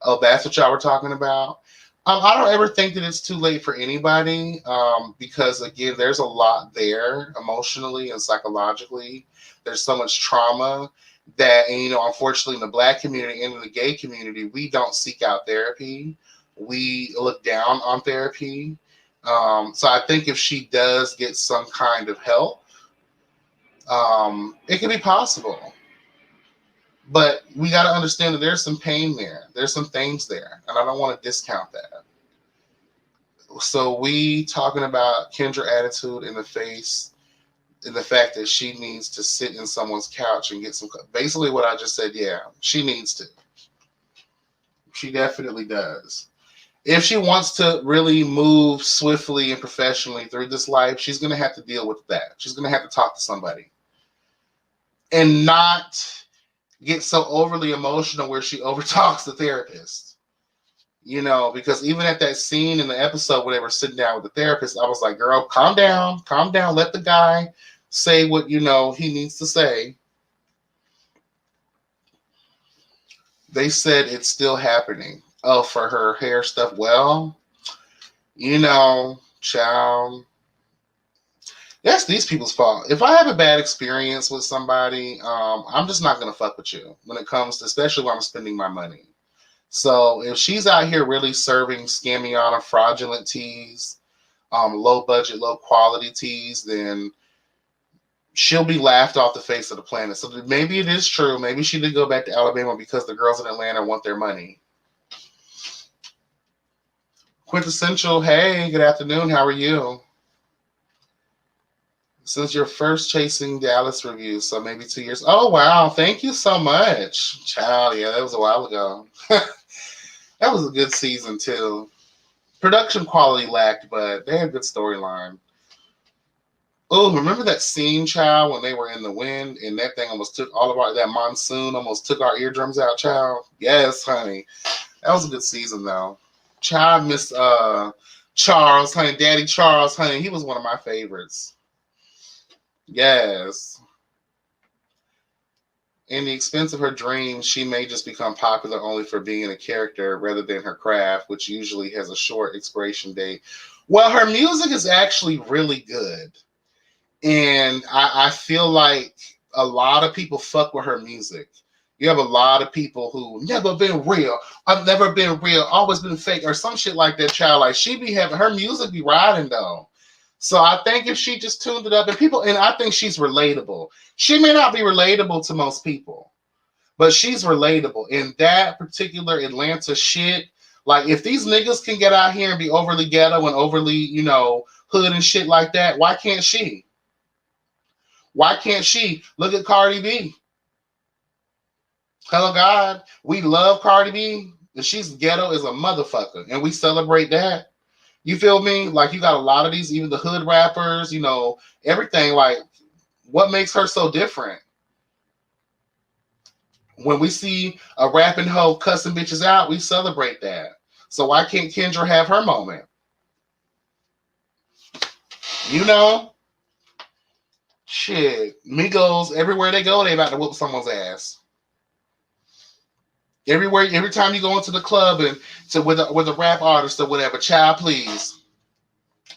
Oh, that's what y'all were talking about? I don't ever think that it's too late for anybody because, again, there's a lot there emotionally and psychologically. There's so much trauma that, and, unfortunately, in the Black community and in the gay community, we don't seek out therapy. We look down on therapy. So I think if she does get some kind of help, it can be possible. But we got to understand that there's some pain there. There's some things there. And I don't want to discount that. So we talking about Kendra attitude in the face, in the fact that she needs to sit in someone's couch and get some, basically what I just said, yeah, she needs to. She definitely does. If she wants to really move swiftly and professionally through this life, she's going to have to deal with that. She's going to have to talk to somebody. And not get so overly emotional where she overtalks the therapist. Because even at that scene in the episode where they were sitting down with the therapist, I was like, girl, calm down, let the guy say what he needs to say. They said it's still happening. Oh, for her hair stuff. Well, child, that's these people's fault. If I have a bad experience with somebody, I'm just not going to fuck with you when it comes to, especially when I'm spending my money. So if she's out here really serving scammiana, fraudulent teas, low budget, low quality teas, then she'll be laughed off the face of the planet. So maybe it is true. Maybe she did go back to Alabama because the girls in Atlanta want their money. Quintessential, hey, good afternoon. How are you? Since your first Chasing Dallas review, so maybe 2 years. Oh, wow. Thank you so much. Child, yeah, that was a while ago. That was a good season, too. Production quality lacked, but they had a good storyline. Oh, remember that scene, child, when they were in the wind and that thing almost took that monsoon almost took our eardrums out, child? Yes, honey. That was a good season, though. Child, Miss Charles, honey, Daddy Charles, honey, he was one of my favorites. Yes. In the expense of her dreams, she may just become popular only for being a character rather than her craft, which usually has a short expiration date. Well, her music is actually really good. And I feel like a lot of people fuck with her music. You have a lot of people who never been real. I've never been real, always been fake, or some shit like that, child. Like, she be having her music be riding, though. So I think if she just tuned it up, and I think she's relatable. She may not be relatable to most people, but she's relatable. In that particular Atlanta shit, like, if these niggas can get out here and be overly ghetto and overly, hood and shit like that, why can't she? Why can't she? Look at Cardi B. Hello, God. We love Cardi B, and she's ghetto as a motherfucker, and we celebrate that. You feel me? Like, you got a lot of these, even the hood rappers, everything. Like, what makes her so different? When we see a rapping hoe cussing bitches out, we celebrate that. So why can't Kendra have her moment? Shit. Migos, everywhere they go, they about to whoop someone's ass. Everywhere, every time you go into the club and with a rap artist or whatever, child, please.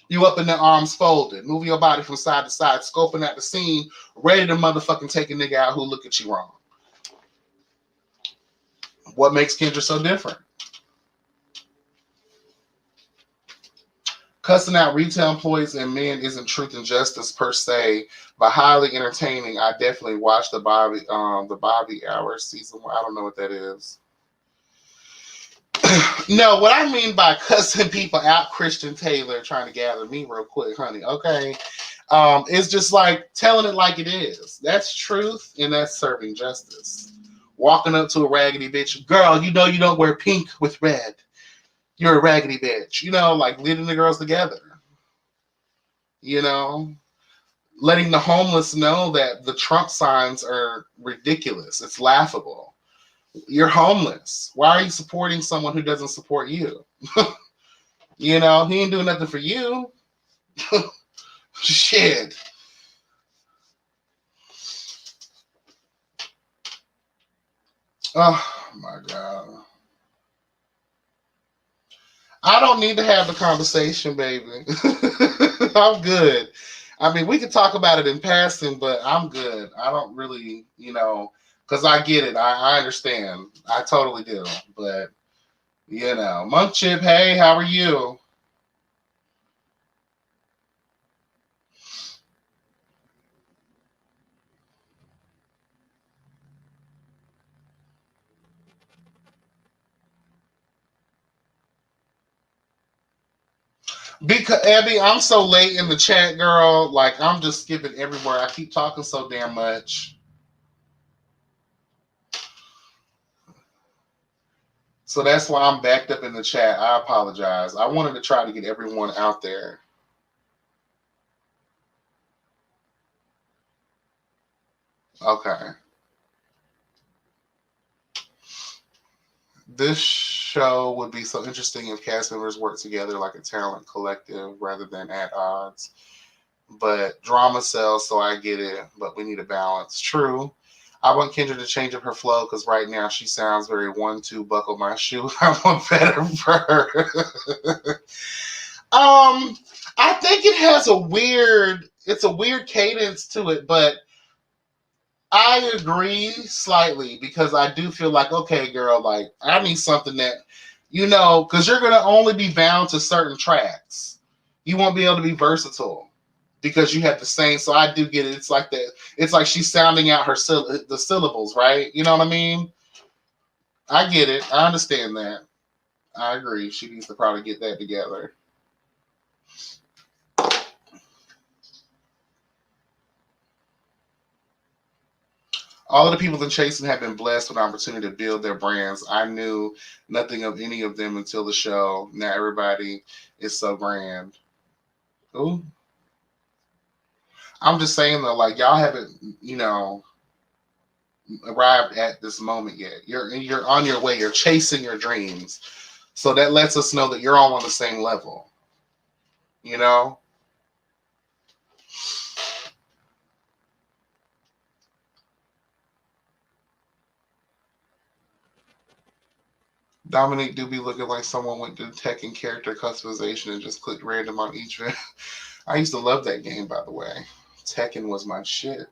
You up in the arms folded, moving your body from side to side, scoping at the scene, ready to motherfucking take a nigga out who look at you wrong. What makes Kendra so different? Cussing out retail employees and men isn't truth and justice per se, but highly entertaining. I definitely watched the Bobby Hour season 1. I don't know what that is. No, what I mean by cussing people out, Christian Taylor trying to gather me real quick, honey. Okay. It's just like telling it like it is. That's truth and that's serving justice. Walking up to a raggedy bitch, girl, you don't wear pink with red. You're a raggedy bitch. Like leading the girls together. letting the homeless know that the Trump signs are ridiculous. It's laughable. You're homeless. Why are you supporting someone who doesn't support you? You know, he ain't doing nothing for you. Shit. Oh my God. I don't need to have the conversation, baby. I'm good. I mean, we could talk about it in passing, but I'm good. I don't really, because I get it. I understand. I totally do. But, Monk Chip, hey, how are you? Because Abby, I'm so late in the chat, girl. Like I'm just skipping everywhere. I keep talking so damn much. So that's why I'm backed up in the chat. I apologize. I wanted to try to get everyone out there. Okay. This show would be so interesting if cast members worked together like a talent collective rather than at odds. But drama sells, so I get it. But we need a balance. True. I want Kendra to change up her flow because right now she sounds very 1-2 buckle my shoe. I want better for her. I think it has it's a weird cadence to it, but I agree slightly because I do feel like, okay, girl, like I need something that, because you're going to only be bound to certain tracks. You won't be able to be versatile because you have the same. So I do get it. It's like that. It's like she's sounding out the syllables, right? You know what I mean? I get it. I understand that. I agree. She needs to probably get that together. All of the people in Chasing have been blessed with an opportunity to build their brands. I knew nothing of any of them until the show. Now everybody is so grand. Ooh. I'm just saying though, like y'all haven't, arrived at this moment yet. You're on your way. You're chasing your dreams. So that lets us know that you're all on the same level. You know? Dominique do be looking like someone went to tech and character customization and just clicked random on each. I used to love that game, by the way. Tekken was my shit.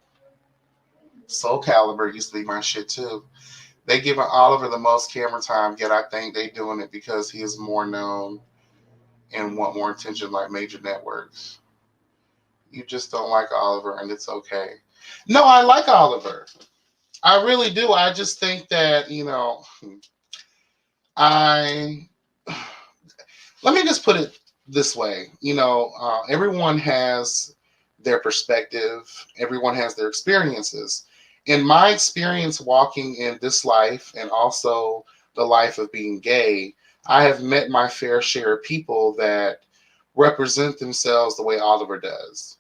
Soul Calibur used to be my shit too. They giving Oliver the most camera time, yet I think they doing it because he is more known and want more attention like major networks. You just don't like Oliver and it's okay. No, I like Oliver. I really do. I just think that, I let me just put it this way. Everyone has their perspective, everyone has their experiences. In my experience walking in this life and also the life of being gay, I have met my fair share of people that represent themselves the way Oliver does.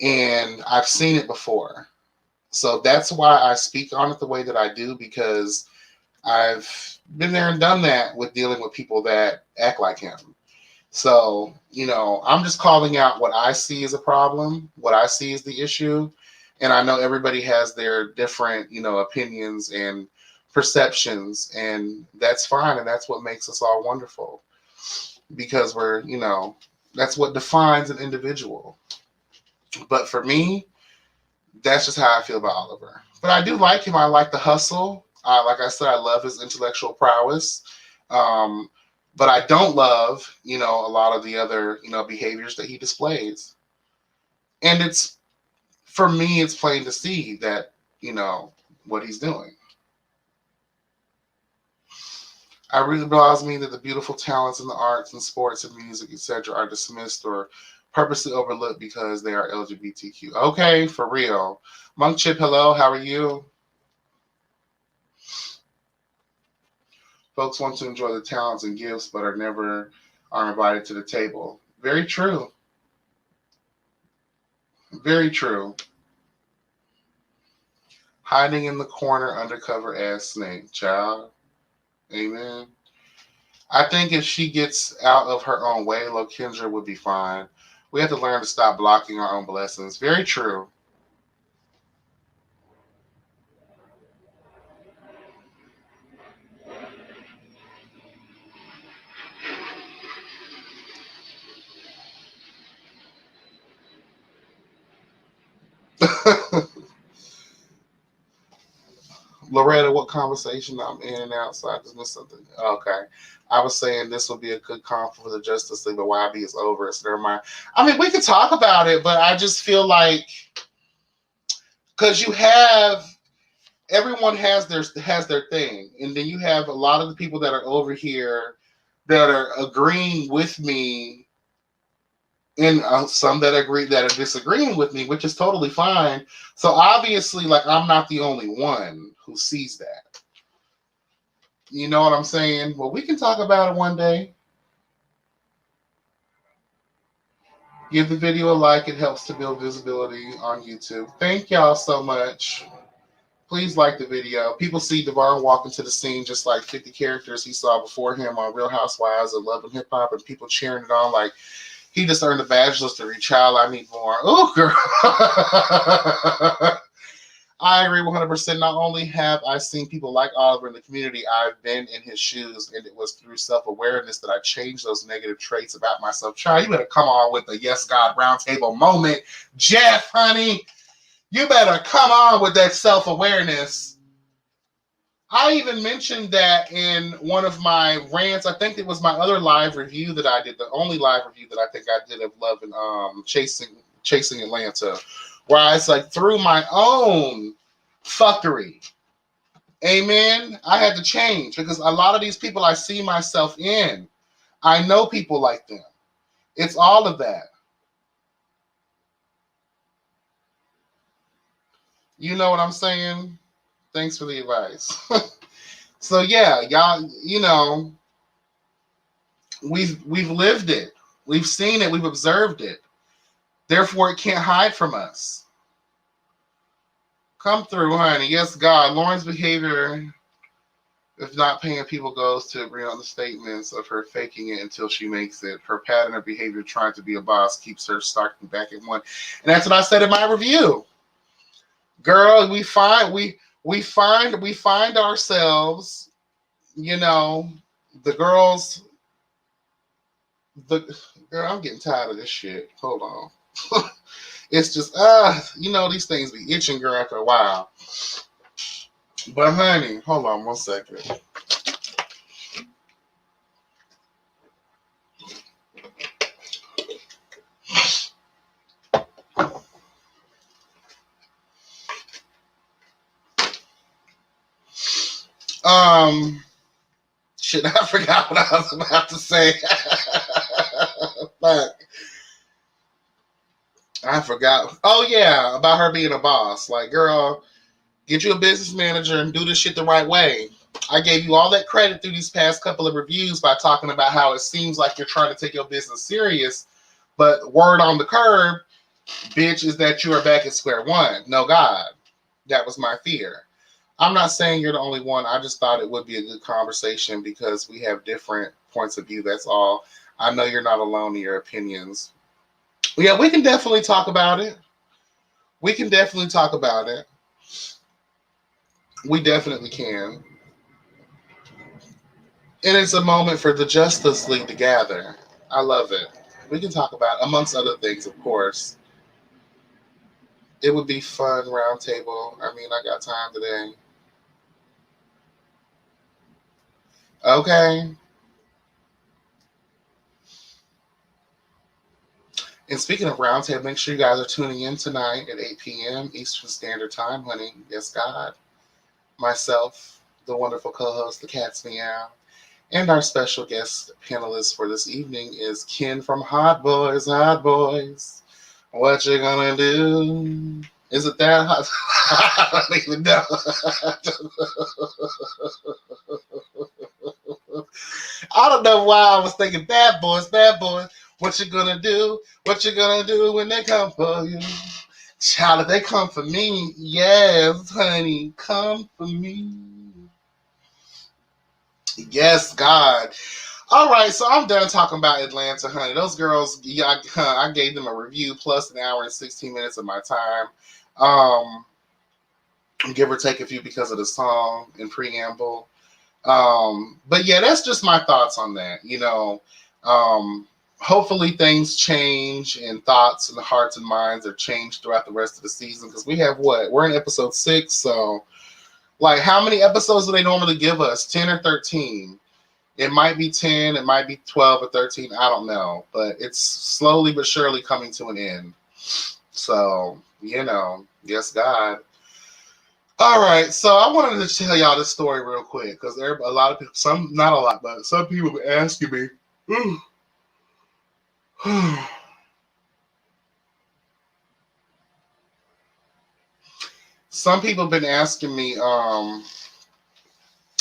And I've seen it before. So that's why I speak on it the way that I do, because I've been there and done that with dealing with people that act like him. So, I'm just calling out what I see as a problem, what I see as the issue. And I know everybody has their different, opinions and perceptions, and that's fine. And that's what makes us all wonderful because that's what defines an individual. But for me, that's just how I feel about Oliver. But I do like him. I like the hustle. Like I said, I love his intellectual prowess. Um, but I don't love, a lot of the other, behaviors that he displays. And for me, it's plain to see that, what he's doing. I really realize me that the beautiful talents in the arts and sports and music, etc., are dismissed or purposely overlooked because they are LGBTQ. Okay, for real. Monk Chip, hello, how are you? Folks want to enjoy the talents and gifts, but are invited to the table. Very true. Very true. Hiding in the corner, undercover ass snake, child. Amen. I think if she gets out of her own way, Kendra would be fine. We have to learn to stop blocking our own blessings. Very true. Loretta, what conversation I'm in and out, so I just missed something. Okay. I was saying this would be a good comp for the Justice League, but YB is over, so never mind. I mean, we could talk about it, but I just feel like because you have everyone has their thing, and then you have a lot of the people that are over here that are agreeing with me, and some that are disagreeing with me, which is totally fine. So obviously, like, I'm not the only one who sees that. You know what I'm saying? Well, we can talk about it one day. Give the video a like. It helps to build visibility on YouTube. Thank y'all so much. Please like the video. People see Devon walk into the scene just like 50 characters he saw before him on Real Housewives of Love and Hip Hop, and people cheering it on like he just earned a bachelor's degree. Child, I need more. Oh, girl. I agree 100%. Not only have I seen people like Oliver in the community, I've been in his shoes, and it was through self-awareness that I changed those negative traits about myself. Child, you better come on with the Yes God Roundtable moment. Jeff, honey, you better come on with that self-awareness. I even mentioned that in one of my rants. I think it was my other live review that I did, the only live review that I think I did of Love and Chasing Atlanta, where I was like, through my own fuckery, amen, I had to change because a lot of these people I see myself in. I know people like them. It's all of that. You know what I'm saying? Thanks for the advice. So yeah, y'all, you know, we've lived it. We've seen it. We've observed it. Therefore, it can't hide from us. Come through, honey. Yes, God. Lauren's behavior, if not paying people, goes to agree on the statements of her faking it until she makes it. Her pattern of behavior trying to be a boss keeps her starting back at one. And that's what I said in my review. Girl, we find ourselves, you know, the girls, girl, I'm getting tired of this shit. Hold on. It's just, you know, these things be itching, girl, after a while. But honey, hold on one second. Shit, I forgot what I was about to say. Fuck. I forgot. Oh yeah, about her being a boss. Like, girl, get you a business manager and do this shit the right way. I gave you all that credit through these past couple of reviews by talking about how it seems like you're trying to take your business serious, but word on the curb, bitch, is that you are back at square one. No, God, that was my fear. I'm not saying you're the only one. I just thought it would be a good conversation because we have different points of view. That's all. I know you're not alone in your opinions. Yeah, we can definitely talk about it. We can definitely talk about it. We definitely can. And it's a moment for the Justice League to gather. I love it. We can talk about, amongst other things, of course. It would be fun, roundtable. I mean, I got time today. Okay. And speaking of roundtable, make sure you guys are tuning in tonight at 8 p.m. Eastern Standard Time, honey. Yes, God. Myself, the wonderful co-host, the Cat's Meow, and our special guest panelist for this evening is Ken from Hot Boys. Hot Boys, what you gonna do? Is it that hot? I don't even know. I don't know why I was thinking bad boys, bad boys. What you gonna do? What you gonna do when they come for you? Child, if they come for me, yes, honey, come for me. Yes, God. All right, so I'm done talking about Atlanta, honey. Those girls, yeah, I gave them a review plus an hour and 16 minutes of my time. Give or take a few because of the song and preamble. But yeah, that's just my thoughts on that. Hopefully things change and thoughts and hearts and minds are changed throughout the rest of the season because we have what? We're in episode 6, so like how many episodes do they normally give us? 10 or 13? It might be 10, it might be 12 or 13, I don't know. But it's slowly but surely coming to an end. So, yes, God. All right, so I wanted to tell y'all this story real quick because there are a lot of people, not a lot, but some people have been asking me. Some people have been asking me,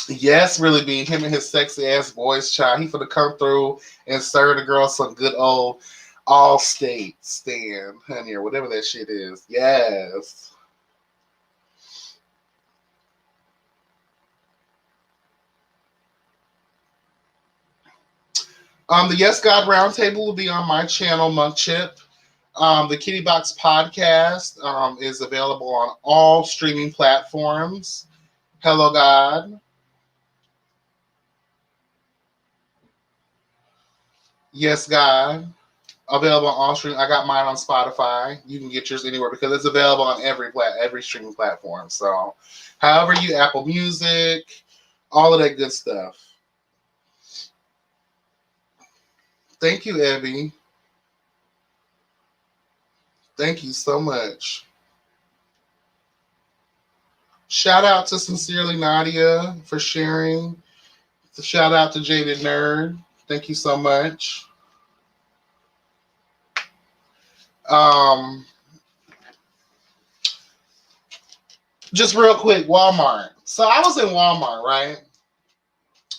yes, really being him and his sexy ass voice child. He finna come through and serve the girl some good old All-State stand, honey, or whatever that shit is. Yes. The Yes God Roundtable will be on my channel, Monk Chip. The Kitty Box podcast is available on all streaming platforms. Hello, God. Yes, God. Available on all streaming. I got mine on Spotify. You can get yours anywhere because it's available on every streaming platform. So, however you Apple Music, all of that good stuff. Thank you, Abby. Thank you so much. Shout out to Sincerely Nadia for sharing. Shout out to Jaded Nerd. Thank you so much. Just real quick, Walmart. So I was in Walmart, right?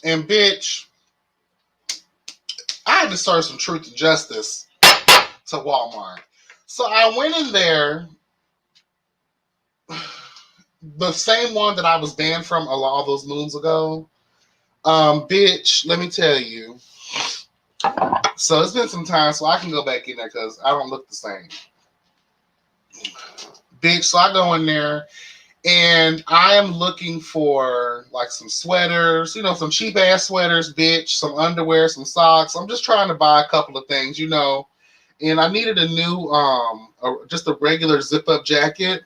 And bitch, I had to serve some truth and justice to Walmart. So I went in there, the same one that I was banned from all those moons ago. Bitch, let me tell you. So it's been some time, so I can go back in there because I don't look the same. Bitch, so I go in there and I am looking for like some sweaters, some cheap ass sweaters, bitch, some underwear, some socks. I'm just trying to buy a couple of things, and I needed a new, just a regular zip up jacket.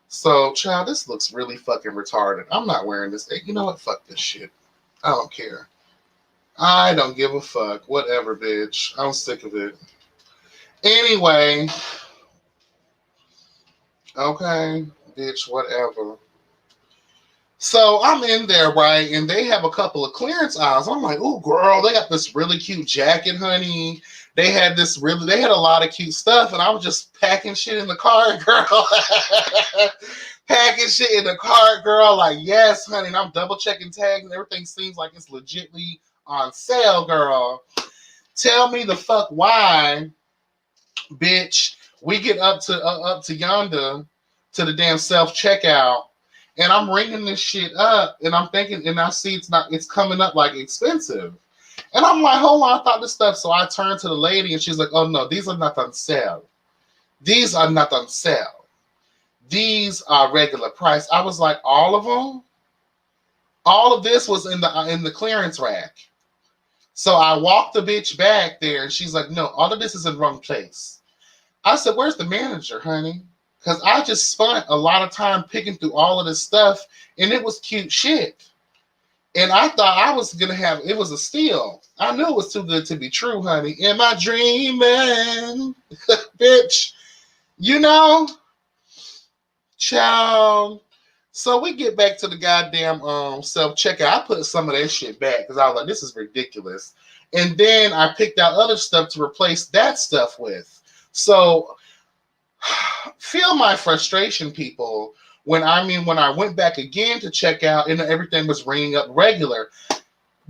So, child, this looks really fucking retarded. I'm not wearing this. Hey, you know what? Fuck this shit. I don't care. I don't give a fuck. Whatever, bitch. I'm sick of it. Anyway. Okay, bitch, whatever. So I'm in there, right? And they have a couple of clearance aisles. I'm like, oh, girl, they got this really cute jacket, honey. They had a lot of cute stuff. And I was just packing shit in the cart, girl. Packing shit in the cart, girl. Like, yes, honey. And I'm double checking tags and everything seems like it's legitly on sale, girl. Tell me the fuck why, bitch. We get up to yonder to the damn self-checkout. And I'm ringing this shit up, and I'm thinking, and I see it's coming up like expensive. And I'm like, hold on, I thought this stuff. So I turned to the lady, and she's like, oh no, these are not on sale. These are not on sale. These are regular price. I was like, all of them? All of this was in the clearance rack. So I walked the bitch back there, and she's like, no, all of this is in the wrong place. I said, where's the manager, honey? Because I just spent a lot of time picking through all of this stuff, and it was cute shit. And I thought I was going to it was a steal. I knew it was too good to be true, honey. Am I dreaming? Bitch, child. So we get back to the goddamn self-checkout. I put some of that shit back because I was like, this is ridiculous. And then I picked out other stuff to replace that stuff with. So feel my frustration, people, when I went back again to check out and everything was ringing up regular.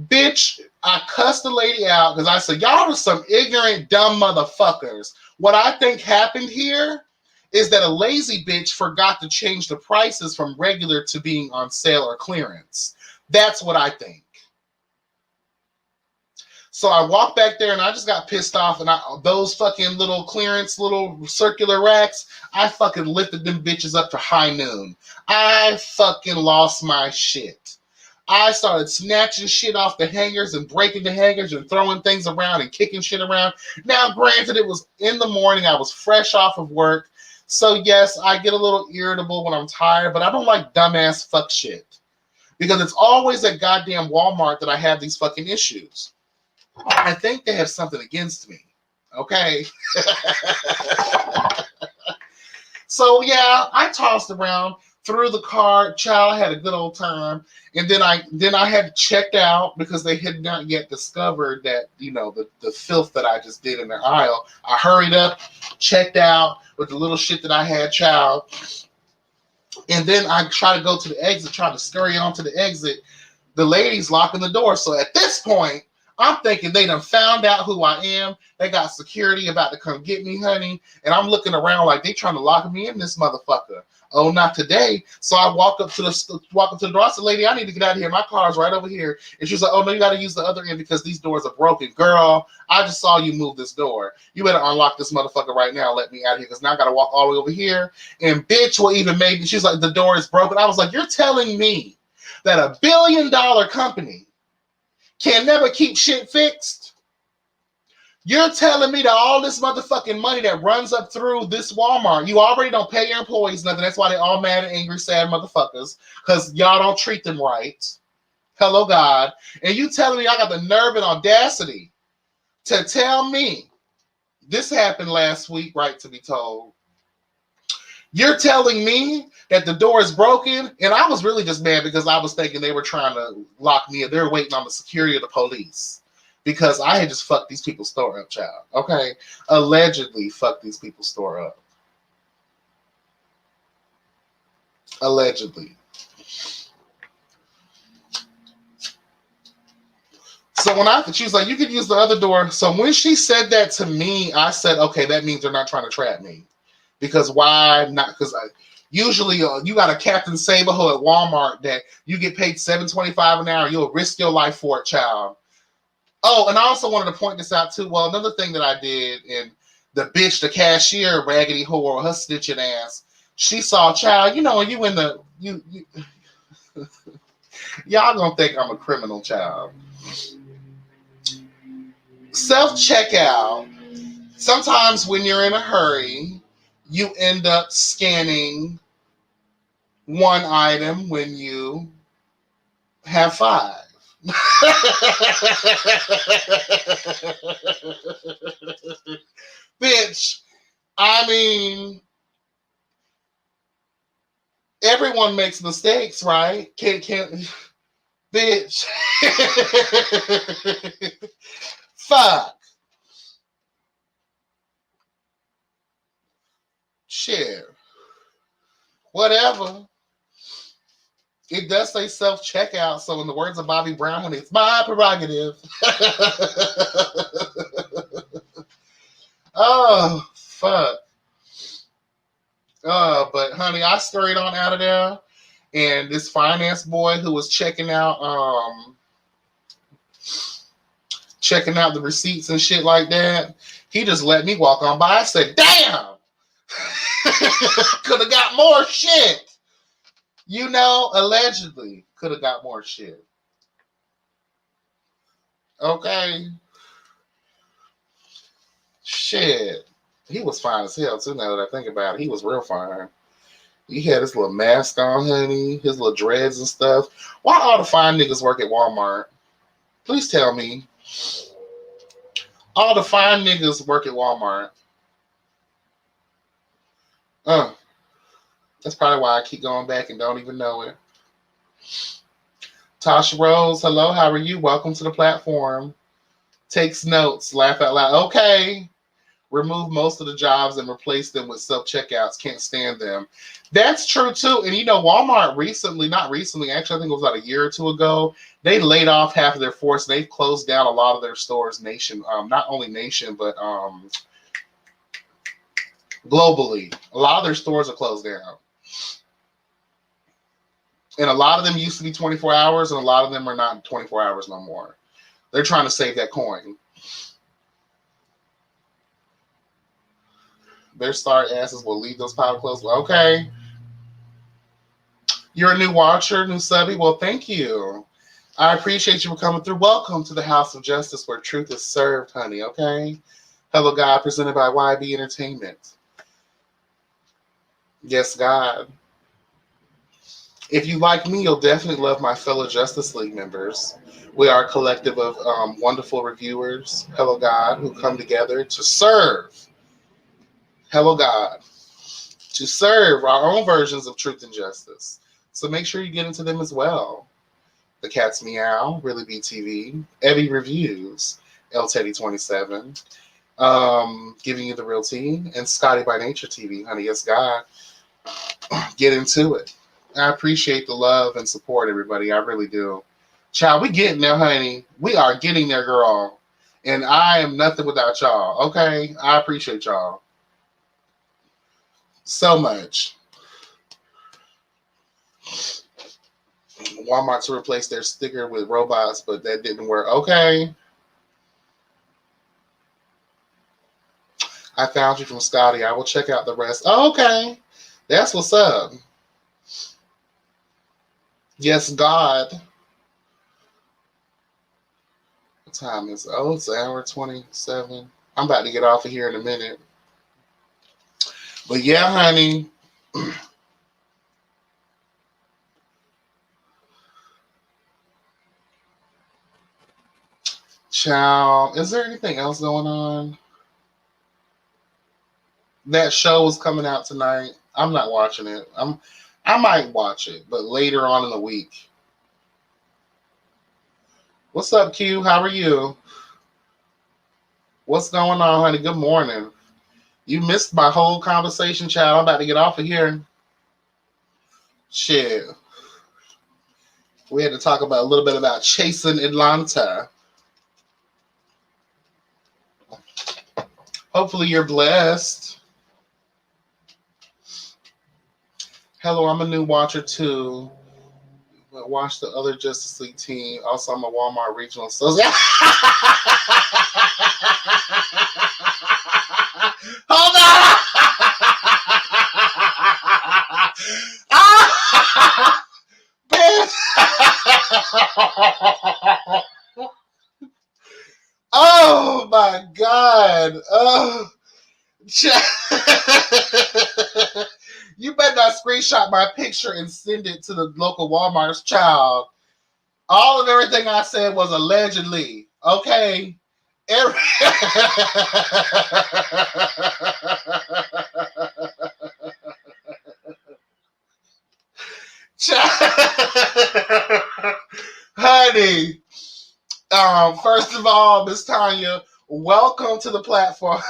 Bitch, I cussed the lady out because I said, y'all are some ignorant, dumb motherfuckers. What I think happened here is that a lazy bitch forgot to change the prices from regular to being on sale or clearance. That's what I think. So I walked back there and I just got pissed off, and those fucking little clearance, little circular racks, I fucking lifted them bitches up to high noon. I fucking lost my shit. I started snatching shit off the hangers and breaking the hangers and throwing things around and kicking shit around. Now, granted, it was in the morning. I was fresh off of work. So, yes, I get a little irritable when I'm tired, but I don't like dumbass fuck shit. Because it's always at goddamn Walmart that I have these fucking issues. I think they have something against me. Okay? So, yeah, I tossed around, threw the card, child, had a good old time. And then I had checked out because they had not yet discovered that, you know, the filth that I just did in the aisle. I hurried up, checked out with the little shit that I had, child. And then I try to go to the exit, try to scurry onto the exit. The lady's locking the door. So at this point, I'm thinking they done found out who I am. They got security about to come get me, honey. And I'm looking around like they trying to lock me in, this motherfucker. Oh, not today. So I walk up to the door. I said, lady, I need to get out of here. My car's right over here. And she's like, oh, no, you got to use the other end because these doors are broken. Girl, I just saw you move this door. You better unlock this motherfucker right now. Let me out of here because now I got to walk all the way over here. And bitch will even make me. She's like, the door is broken. I was like, you're telling me that a $1 billion company can never keep shit fixed? You're telling me that all this motherfucking money that runs up through this Walmart, you already don't pay your employees nothing. That's why they all mad and angry, sad motherfuckers, because y'all don't treat them right. Hello, God. And you telling me I got the nerve and audacity to tell me this happened last week, right, to be told. You're telling me that the door is broken? And I was really just mad because I was thinking they were trying to lock me in. They were waiting on the security of the police because I had just fucked these people's store up, child. Okay? Allegedly fucked these people's store up. Allegedly. So when she was like, you could use the other door. So when she said that to me, I said, okay, that means they're not trying to trap me. Because why not? Because usually you got a Captain Saberho at Walmart that you get paid $7.25 an hour. You'll risk your life for it, child. Oh, and I also wanted to point this out too. Well, another thing that I did, and the bitch, the cashier, raggedy whore, her snitching ass, she saw, child, you know, you in the y'all gonna think I'm a criminal, child. Self-checkout. Sometimes when you're in a hurry, you end up scanning one item when you have 5. Bitch, I mean, everyone makes mistakes, right? Can't, bitch. Fuck. Shit. Whatever. It does say self-checkout, so in the words of Bobby Brown, honey, it's my prerogative. Oh, fuck. But honey, I scurried on out of there, and this finance boy who was checking out the receipts and shit like that, he just let me walk on by. I said, damn! Could have got more shit. You know, allegedly could have got more shit. Okay. Shit. He was fine as hell, too, now that I think about it. He was real fine. He had his little mask on, honey, his little dreads and stuff. Why all the fine niggas work at Walmart? Please tell me. All the fine niggas work at Walmart. That's probably why I keep going back and don't even know it. Tasha Rose, hello, how are you? Welcome to the platform. Takes notes, laugh out loud. Okay. Remove most of the jobs and replace them with self-checkouts. Can't stand them. That's true, too. And, you know, Walmart not recently, actually, I think it was about a year or two ago, they laid off half of their force. They've closed down a lot of their stores not only nation, but globally. A lot of their stores are closed down. And a lot of them used to be 24 hours, and a lot of them are not 24 hours no more. They're trying to save that coin. Their star asses will leave those powder clothes. Okay. You're a new watcher, new subby. Well, thank you. I appreciate you for coming through. Welcome to the House of Justice where truth is served, honey. Okay. Hello, God, presented by YB Entertainment. Yes, God. If you like me, you'll definitely love my fellow Justice League members. We are a collective of wonderful reviewers, hello God, who come together to serve, hello God, to serve our own versions of truth and justice. So make sure you get into them as well. The Cat's Meow, Really BTV, Evie Reviews, El Teddy 27, Giving You the Real Tea, and Scotty by Nature TV, honey, yes God. Get into it. I appreciate the love and support, everybody. I really do. Child, we getting there, honey. We are getting there, girl. And I am nothing without y'all, okay? I appreciate y'all so much. Walmart to replace their sticker with robots, but that didn't work. Okay. I found you from Scotty. I will check out the rest. Oh, okay. That's what's up. Yes, God. What time is it? Oh, it's an hour 27. I'm about to get off of here in a minute. But yeah, honey. Child, is there anything else going on? That show is coming out tonight. I'm not watching it. I might watch it, but later on in the week. What's up, Q? How are you? What's going on, honey? Good morning. You missed my whole conversation, child. I'm about to get off of here. Shit. We had to talk about a little bit about chasing Atlanta. Hopefully you're blessed. Hello, I'm a new watcher too. Watch the other Justice League team. Also, I'm a Walmart regional associate. Hold on. Oh my God. Oh. You better not screenshot my picture and send it to the local Walmart's, child. All of everything I said was allegedly. Okay. Honey, first of all, Miss Tanya, welcome to the platform.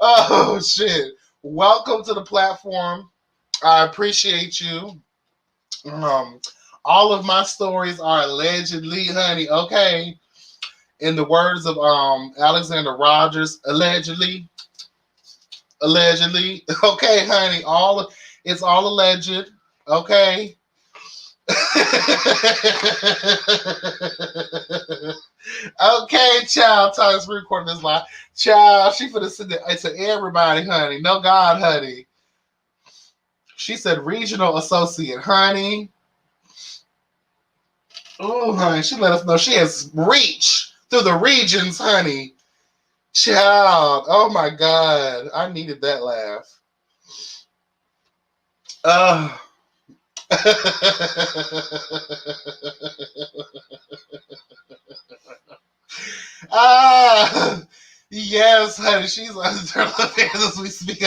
Oh shit! Welcome to the platform. I appreciate you. All of my stories are allegedly, honey. Okay, in the words of Alexander Rogers, allegedly. Okay, honey. It's all alleged. Okay. Okay, child. Times recording this live. Child, she finna send it to everybody, honey. No God, honey. She said regional associate, honey. Oh, honey. She let us know she has reach through the regions, honey. Child. Oh my God. I needed that laugh. Yes, honey. She's on the affairs as we speak.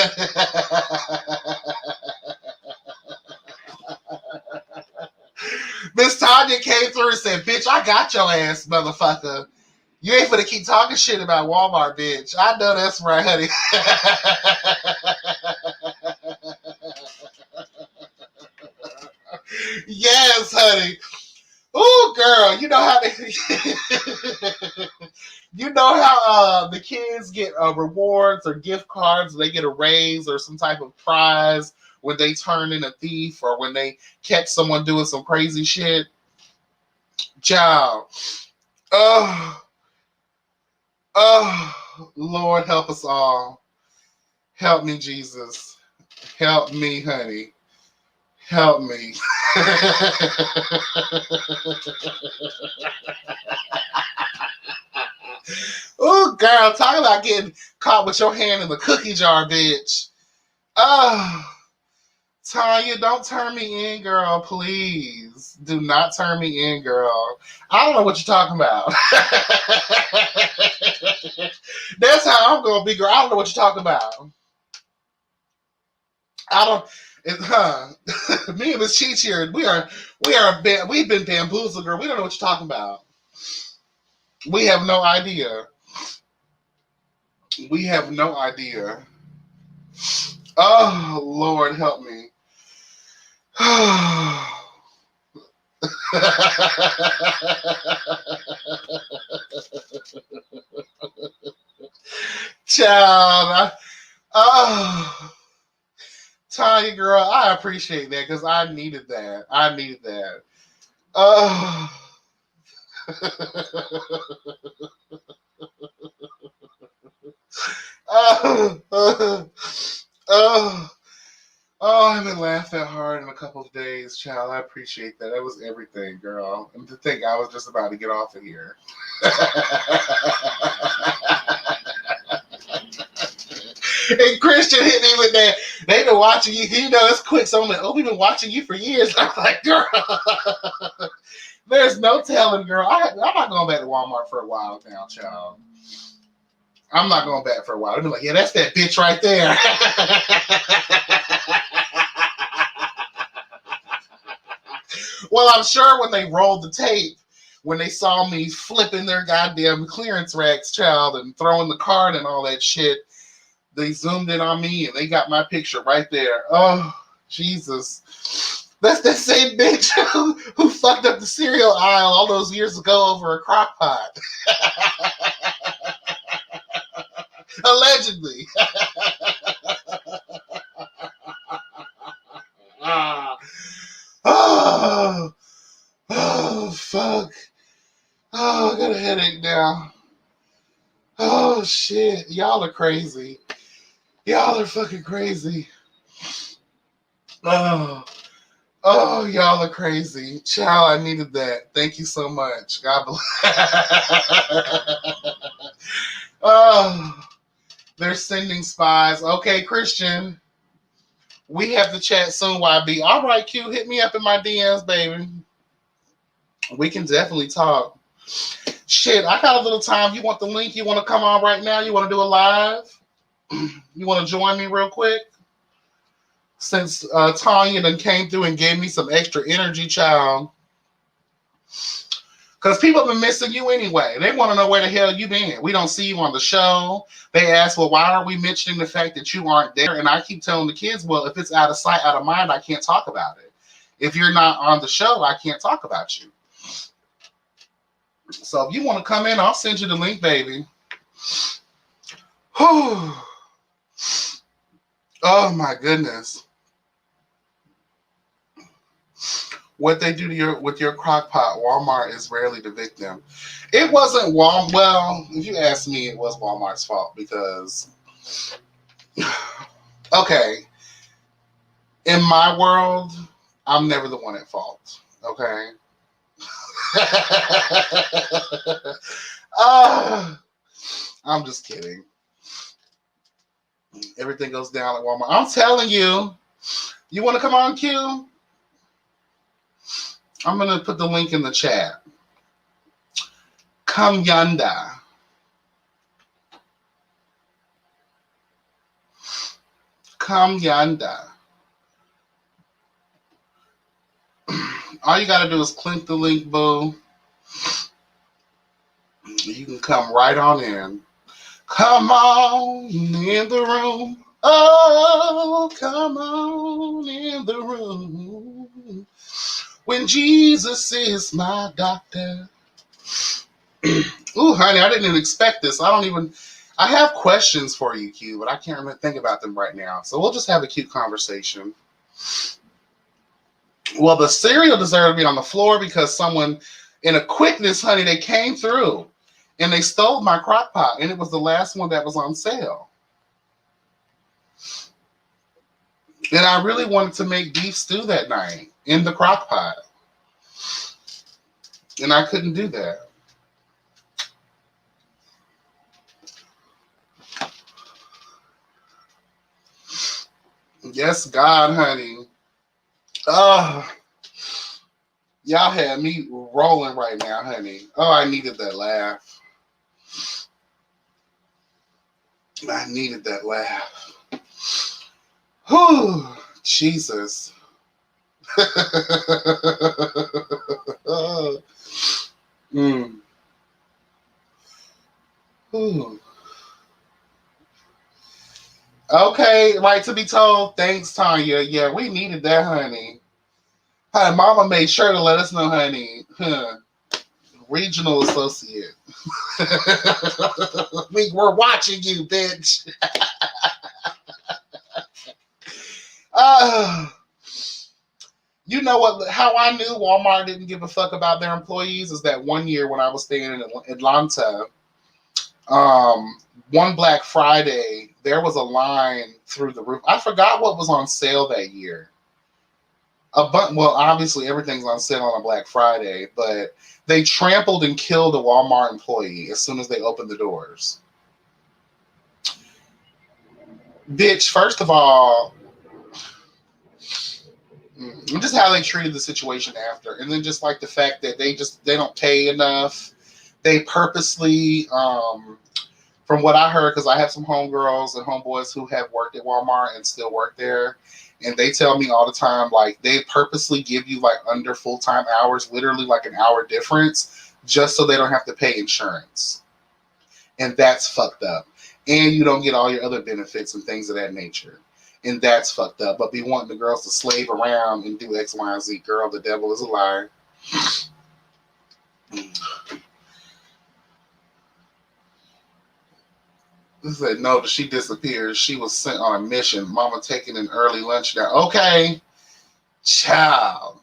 Miss Tanya came through and said, "Bitch, I got your ass, motherfucker. You ain't finna keep talking shit about Walmart, bitch. I know that's right, honey." Yes, honey. Ooh, girl, you know how to You know how the kids get rewards or gift cards, they get a raise or some type of prize when they turn in a thief or when they catch someone doing some crazy shit? Child. Oh, Lord, help us all. Help me, Jesus. Help me, honey. Help me. Oh, girl, talk about getting caught with your hand in the cookie jar, bitch. Oh, Tanya, don't turn me in, girl, please. Do not turn me in, girl. I don't know what you're talking about. That's how I'm going to be, girl. I don't know what you're talking about. I don't. Me and Miss Cheech here, we've been bamboozled, girl. We don't know what you're talking about. We have no idea. We have no idea. Oh, Lord, help me. Child, Tanya, girl, I appreciate that because I needed that. I needed that. Oh. I haven't laughed that hard in a couple of days, child. I appreciate that. That was everything, girl. And to think I was just about to get off of here. And Christian hit me with that. They've been watching you. You know, it's quick. So I'm like, we've been watching you for years. I'm like, girl, there's no telling, girl. I'm not going back to Walmart for a while now, child. I'm not going back for a while. I'll be like, yeah, that's that bitch right there. Well, I'm sure when they rolled the tape, when they saw me flipping their goddamn clearance racks, child, and throwing the card and all that shit, they zoomed in on me and they got my picture right there. Oh, Jesus. That's that same bitch who fucked up the cereal aisle all those years ago over a crock pot. Allegedly. Oh, fuck. Oh, I got a headache now. Oh, shit. Y'all are crazy. Y'all are fucking crazy. Oh, y'all are crazy. Child, I needed that. Thank you so much. God bless. Oh, they're sending spies. Okay, Christian. We have to chat soon, YB. All right, Q, hit me up in my DMs, baby. We can definitely talk. Shit, I got a little time. You want the link? You want to come on right now? You want to do a live? You want to join me real quick? Since Tanya done came through and gave me some extra energy, child. Because people have been missing you anyway. They want to know where the hell you been. We don't see you on the show. They ask, well, why are we mentioning the fact that you aren't there? And I keep telling the kids, well, if it's out of sight, out of mind, I can't talk about it. If you're not on the show, I can't talk about you. So if you want to come in, I'll send you the link, baby. Whew. Oh, my goodness. What they do to with your crock pot, Walmart is rarely the victim. It wasn't Walmart. Well, if you ask me, it was Walmart's fault because, okay, in my world, I'm never the one at fault. Okay. I'm just kidding. Everything goes down at Walmart. I'm telling you. You want to come on, Q? I'm going to put the link in the chat. Come yonder. Come yonder. All you got to do is click the link, boo. You can come right on in. Come on in the room. Oh, come on in the room. When Jesus is my doctor. Ooh, honey, I didn't even expect this. I have questions for you, Q, but I can't really think about them right now. So we'll just have a cute conversation. Well, the cereal deserved to be on the floor because someone, in a quickness, honey, they came through and they stole my crock pot, and it was the last one that was on sale. And I really wanted to make beef stew that night in the crock pot, and I couldn't do that. Yes, God, honey. Oh, y'all had me rolling right now, honey. Oh, I needed that laugh. I needed that laugh. Whew, Jesus. mm. Whew. Okay, right to be told. Thanks, Tanya. Yeah, we needed that, honey. Hi, Mama made sure to let us know, honey. Huh. Regional associate. We're watching you, bitch. uh, you know what? How I knew Walmart didn't give a fuck about their employees is that one year when I was staying in Atlanta, one Black Friday, there was a line through the roof. I forgot what was on sale that year. Well, obviously everything's on sale on a Black Friday, but they trampled and killed a Walmart employee as soon as they opened the doors. Bitch, first of all, just how they treated the situation after, and then just like the fact that they don't pay enough. They purposely, from what I heard, because I have some homegirls and homeboys who have worked at Walmart and still work there, and they tell me all the time, like, they purposely give you like under full-time hours, literally like an hour difference, just so they don't have to pay insurance. And that's fucked up. And you don't get all your other benefits and things of that nature. And that's fucked up. But be wanting the girls to slave around and do X, Y, and Z. Girl, the devil is a liar. This said, no, she disappeared. She was sent on a mission. Mama taking an early lunch now. Okay. Child.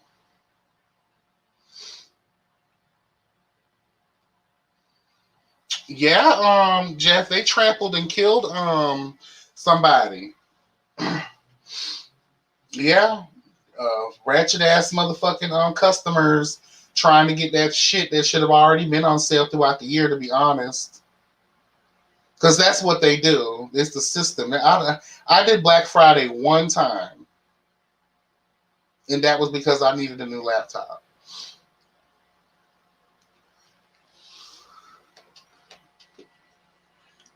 Yeah, Jeff, they trampled and killed somebody. Yeah. Ratchet ass motherfucking customers trying to get that shit that should have already been on sale throughout the year, to be honest. Because that's what they do. It's the system. I did Black Friday one time, and that was because I needed a new laptop.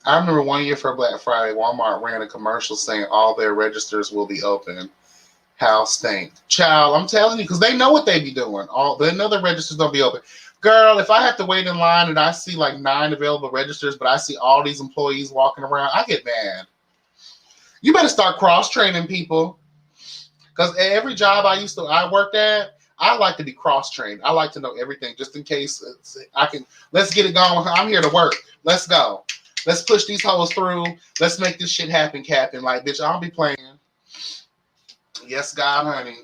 I remember one year for Black Friday, Walmart ran a commercial saying all their registers will be open. How stank. Child, I'm telling you, because they know what they be doing. They know the registers don't be open. Girl, if I have to wait in line and I see like 9 available registers, but I see all these employees walking around, I get mad. You better start cross-training people. Because every job I worked at, I like to be cross-trained. I like to know everything just in case let's get it going. I'm here to work. Let's go. Let's push these hoes through. Let's make this shit happen, Captain. Like, bitch, I don't be playing. Yes, God, honey.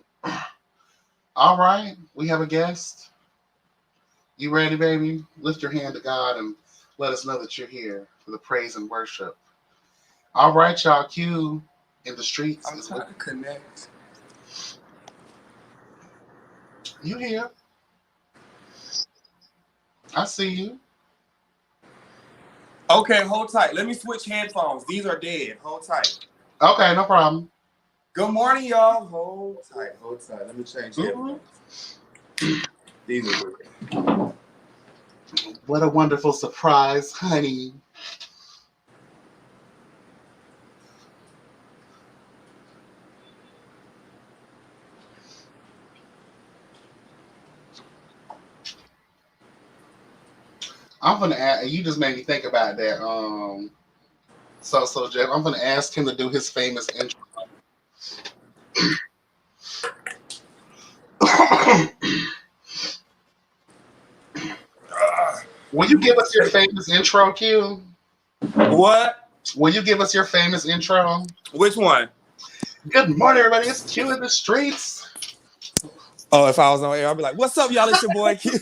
All right. We have a guest. You ready, baby? Lift your hand to God and let us know that you're here for the praise and worship. All right, y'all. Q in the streets. I'm trying to connect. You here? I see you. Okay, hold tight. Let me switch headphones. These are dead. Hold tight. Okay, no problem. Good morning, y'all. Hold tight. Hold tight. Let me change headphones. These are good. What a wonderful surprise, honey. I'm gonna ask. You just made me think about that. So Jeff, I'm gonna ask him to do his famous intro. Will you give us your famous intro, Q? What? Will you give us your famous intro? Which one? Good morning, everybody. It's Q in the streets. Oh, if I was on air, I'd be like, "What's up, y'all? It's your boy Q." So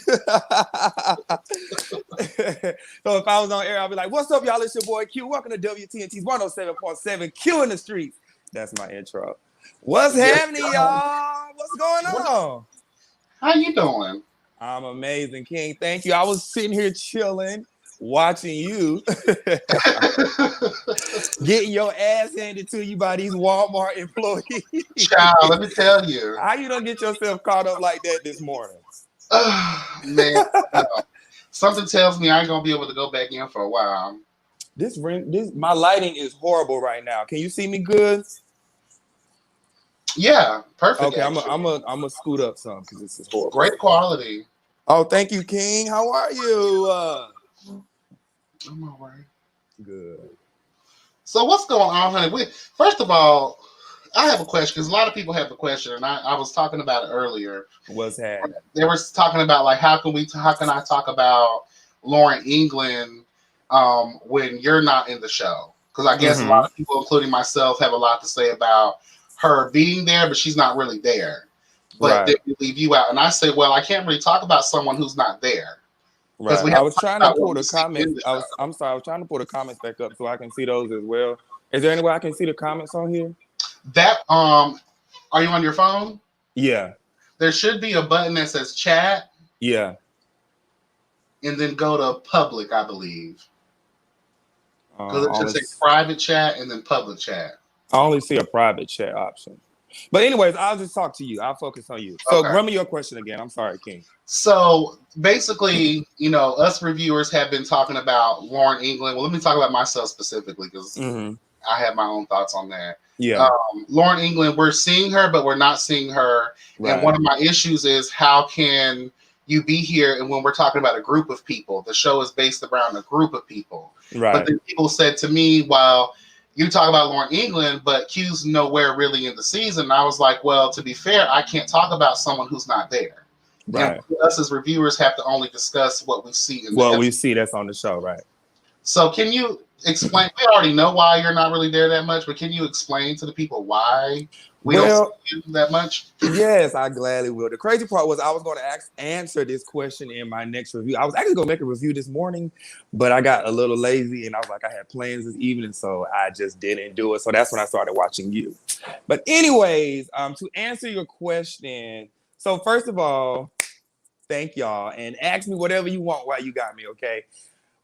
if I was on air, I'd be like, "What's up, y'all? It's your boy Q. Welcome to WTNT's 107.7 Q in the streets." That's my intro. What's happening, y'all? What's going on? How you doing? I'm amazing, King. Thank you. I was sitting here chilling, watching you, getting your ass handed to you by these Walmart employees. Child, let me tell you. How you don't get yourself caught up like that this morning? Man, no. Something tells me I ain't gonna be able to go back in for a while. My lighting is horrible right now. Can you see me good? Yeah, perfect. Okay, I'm actually. a scoot up some because this is horrible. Great quality. Oh, thank you, King. How are you? I'm all right. Good. So what's going on, honey? First of all, I have a question because a lot of people have a question, and I was talking about it earlier. What's happening? They were talking about like how can I talk about Lauren England when you're not in the show? Because I guess a lot of people, including myself, have a lot to say about her being there, but she's not really there. But Right. they leave you out, and I say, well, I can't really talk about someone who's not there. Right. We I have was to talk trying to about pull what the we see in comments. the show. I'm sorry. I was trying to pull the comments back up so I can see those as well. Is there any way I can see the comments on here? That are you on your phone? Yeah. There should be a button that says chat. Yeah. And then go to public, I believe. Because it should say I private chat and then public chat. only see a private chat option. But anyways, I'll just talk to you. I'll focus on you. So Okay. run me your question again. I'm sorry, King. So basically, us reviewers have been talking about Lauren England. Well, let me talk about myself specifically because I have my own thoughts on that. Yeah. Lauren England, we're seeing her, but we're not seeing her. Right. And one of my issues is how can you be here and when we're talking about a group of people? The show is based around a group of people. Right. But then people said to me, well, you talk about Lauren England, but Q's nowhere really in the season. And I was like, well, to be fair, I can't talk about someone who's not there. Right. And us as reviewers have to only discuss what we see in what we see that's on the show, right? So can you explain? We already know why you're not really there that much, but can you explain to the people why we don't see you that much? Yes, I gladly will. The crazy part was I was going to answer this question in my next review. I was actually going to make a review this morning, but I got a little lazy and I was like, I had plans this evening, so I just didn't do it. So that's when I started watching you. But anyways, to answer your question, so first of all, thank y'all and ask me whatever you want while you got me, okay?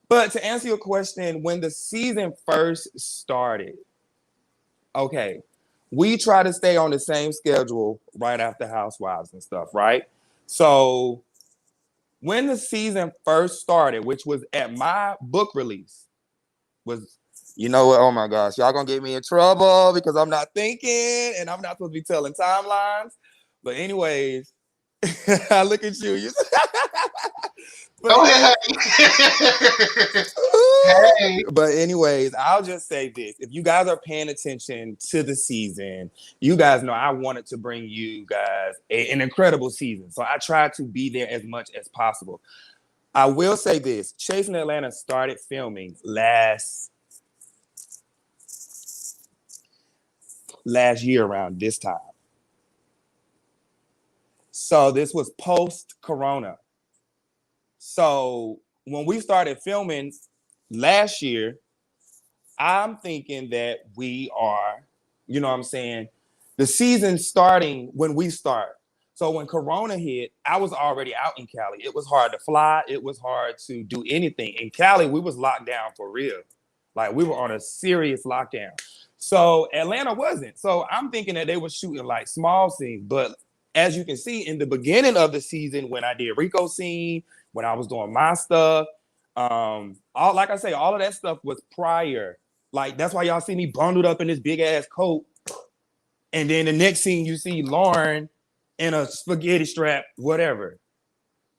But to answer your question, when the season first started, okay, we try to stay on the same schedule right after Housewives and stuff, right? So when the season first started, which was at my book release, was, you know what? Oh my gosh, y'all gonna get me in trouble because I'm not thinking and I'm not supposed to be telling timelines. But anyways, I look at you. Go ahead. Hey. But anyways, I'll just say this. If you guys are paying attention to the season, you guys know I wanted to bring you guys an incredible season. So I tried to be there as much as possible. I will say this. Chasing Atlanta started filming last year around this time. So this was post-corona. So when we started filming last year, I'm thinking that we are, you know what I'm saying, the season starting when we start. So when Corona hit, I was already out in Cali. It was hard to fly. It was hard to do anything. In Cali, we was locked down for real. Like we were on a serious lockdown. So Atlanta wasn't. So I'm thinking that they were shooting like small scenes. But as you can see in the beginning of the season, when I did Rico scene, when I was doing my stuff, like I say, all of that stuff was prior. Like that's why y'all see me bundled up in this big ass coat. And then the next scene you see Lauren in a spaghetti strap, whatever.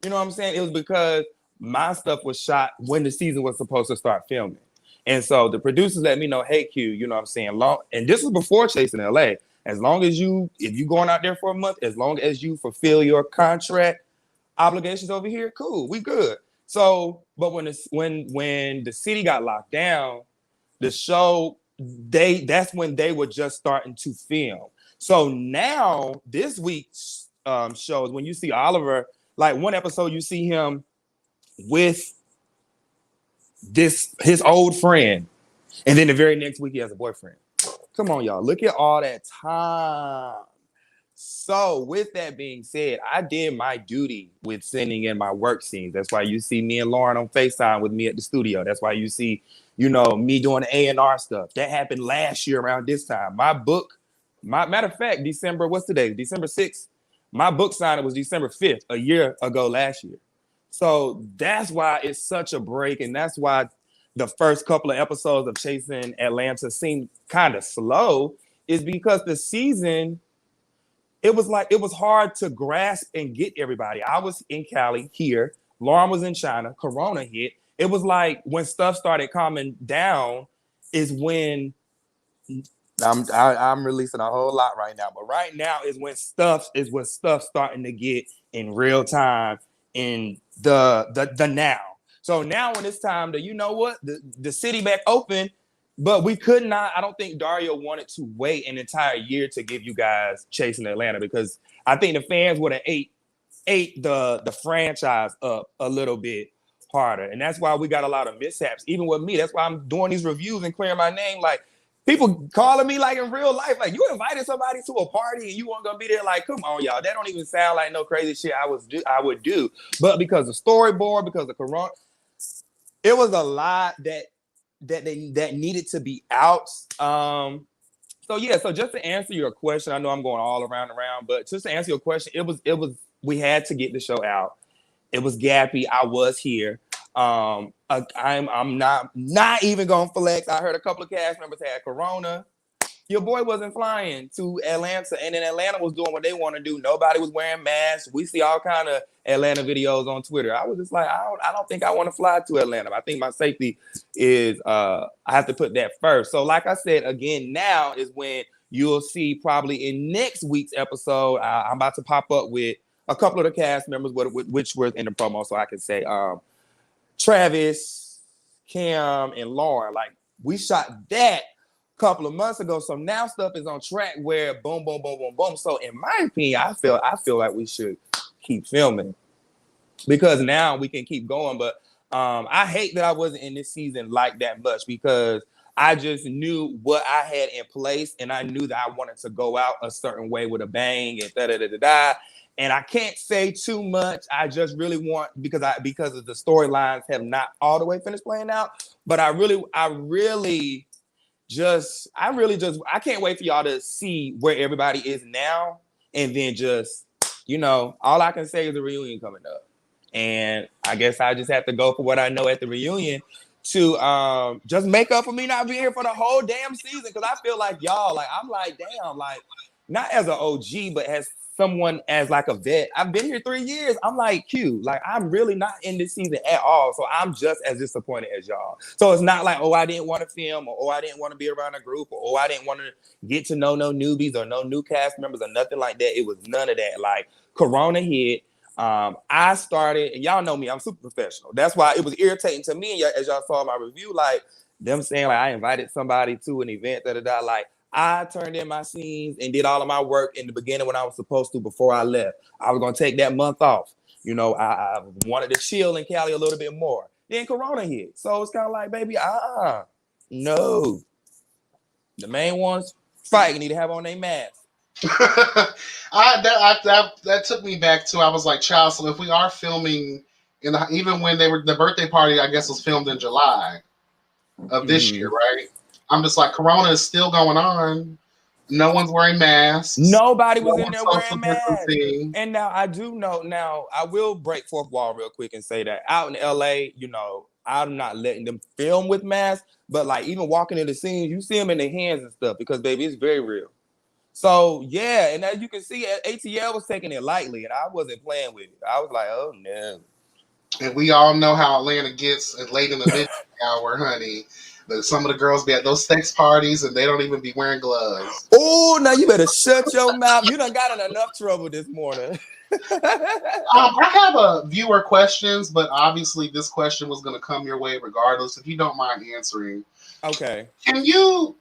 You know what I'm saying? It was because my stuff was shot when the season was supposed to start filming. And so the producers let me know, hey Q, you know what I'm saying? And this was before Chasing LA. As long as if you going out there for a month, as long as you fulfill your contract obligations over here, cool, we good. So, but when the city got locked down, the show that's when they were just starting to film. So now this week's shows, when you see Oliver, like one episode you see him with his old friend, and then the very next week he has a boyfriend. Come on, y'all, look at all that time. So with that being said, I did my duty with sending in my work scenes. That's why you see me and Lauren on FaceTime with me at the studio. That's why you see, me doing A&R stuff. That happened last year around this time. My book, matter of fact, what's today? December 6th. My book signing was December 5th, a year ago last year. So that's why it's such a break. And that's why the first couple of episodes of Chasing Atlanta seemed kind of slow, is because the season, it was hard to grasp and get everybody. I was in Cali here. Lauren was in China. Corona hit. It was like when stuff started calming down is when I'm releasing a whole lot right now. But right now is when stuff starting to get in real time in the now. So now when it's time to, the city back open, but we could not. I don't think Dario wanted to wait an entire year to give you guys Chasing Atlanta, because I think the fans would have ate the franchise up a little bit harder. And that's why we got a lot of mishaps, even with me. That's why I'm doing these reviews and clearing my name. Like, people calling me like in real life, like, you invited somebody to a party and you weren't gonna be there. Like, come on, y'all. That don't even sound like no crazy shit I would do. But because of storyboard, because of Corona, it was a lot that needed to be out. So just to answer your question, I know I'm going all around, but just to answer your question, it was we had to get the show out. It was gappy. I was here. I'm not even gonna flex. I heard a couple of cast members had Corona. Your boy wasn't flying to Atlanta, and then Atlanta was doing what they want to do. Nobody was wearing masks. We see all kind of Atlanta videos on Twitter. I was just like, I don't think I want to fly to Atlanta. I think my safety is, I have to put that first. So like I said, again, now is when you'll see probably in next week's episode, I'm about to pop up with a couple of the cast members, which were in the promo, so I can say Travis, Cam, and Lauren. Like, we shot that couple of months ago, so now stuff is on track where boom, boom, boom, boom, boom. So in my opinion, I feel like we should keep filming, because now we can keep going. But I hate that I wasn't in this season like that much, because I just knew what I had in place, and I knew that I wanted to go out a certain way with a bang and da-da-da-da-da. And I can't say too much. I just really want, because of the storylines have not all the way finished playing out. But I can't wait for y'all to see where everybody is now. And then just, all I can say is the reunion coming up. And I guess I just have to go for what I know at the reunion to just make up for me not being here for the whole damn season. Because I feel like y'all, like, I'm like, damn, like, not as an OG, but as someone, as like a vet. I've been here 3 years. I'm like, Q, like, I'm really not in this season at all. So I'm just as disappointed as y'all. So it's not like, oh, I didn't want to film, or oh, I didn't want to be around a group, or oh, I didn't want to get to know no newbies or no new cast members or nothing like that. It was none of that. Like, Corona hit. I started, and y'all know me, I'm super professional. That's why it was irritating to me, as y'all saw my review, like them saying like I invited somebody to an event, like, I turned in my scenes and did all of my work in the beginning when I was supposed to before I left. I was going to take that month off. I wanted to chill in Cali a little bit more. Then Corona hit. So it's kind of like, baby, no. The main ones fighting need to have on their mask. That took me back to, I was like, child, so if we are filming, even when the birthday party, I guess, was filmed in July of this year, right? I'm just like, Corona is still going on. No one's wearing masks. Nobody was in there wearing masks. And now I do know. Now I will break fourth wall real quick and say that out in LA, I'm not letting them film with masks. But like, even walking in the scenes, you see them in their hands and stuff, because baby, it's very real. So yeah, and as you can see, ATL was taking it lightly, and I wasn't playing with it. I was like, oh no. And we all know how Atlanta gets late in the midnight hour, honey. But some of the girls be at those sex parties and they don't even be wearing gloves. Oh, now you better shut your mouth. You done got in enough trouble this morning. I have a viewer questions, but obviously this question was going to come your way regardless. If you don't mind answering, Okay. can you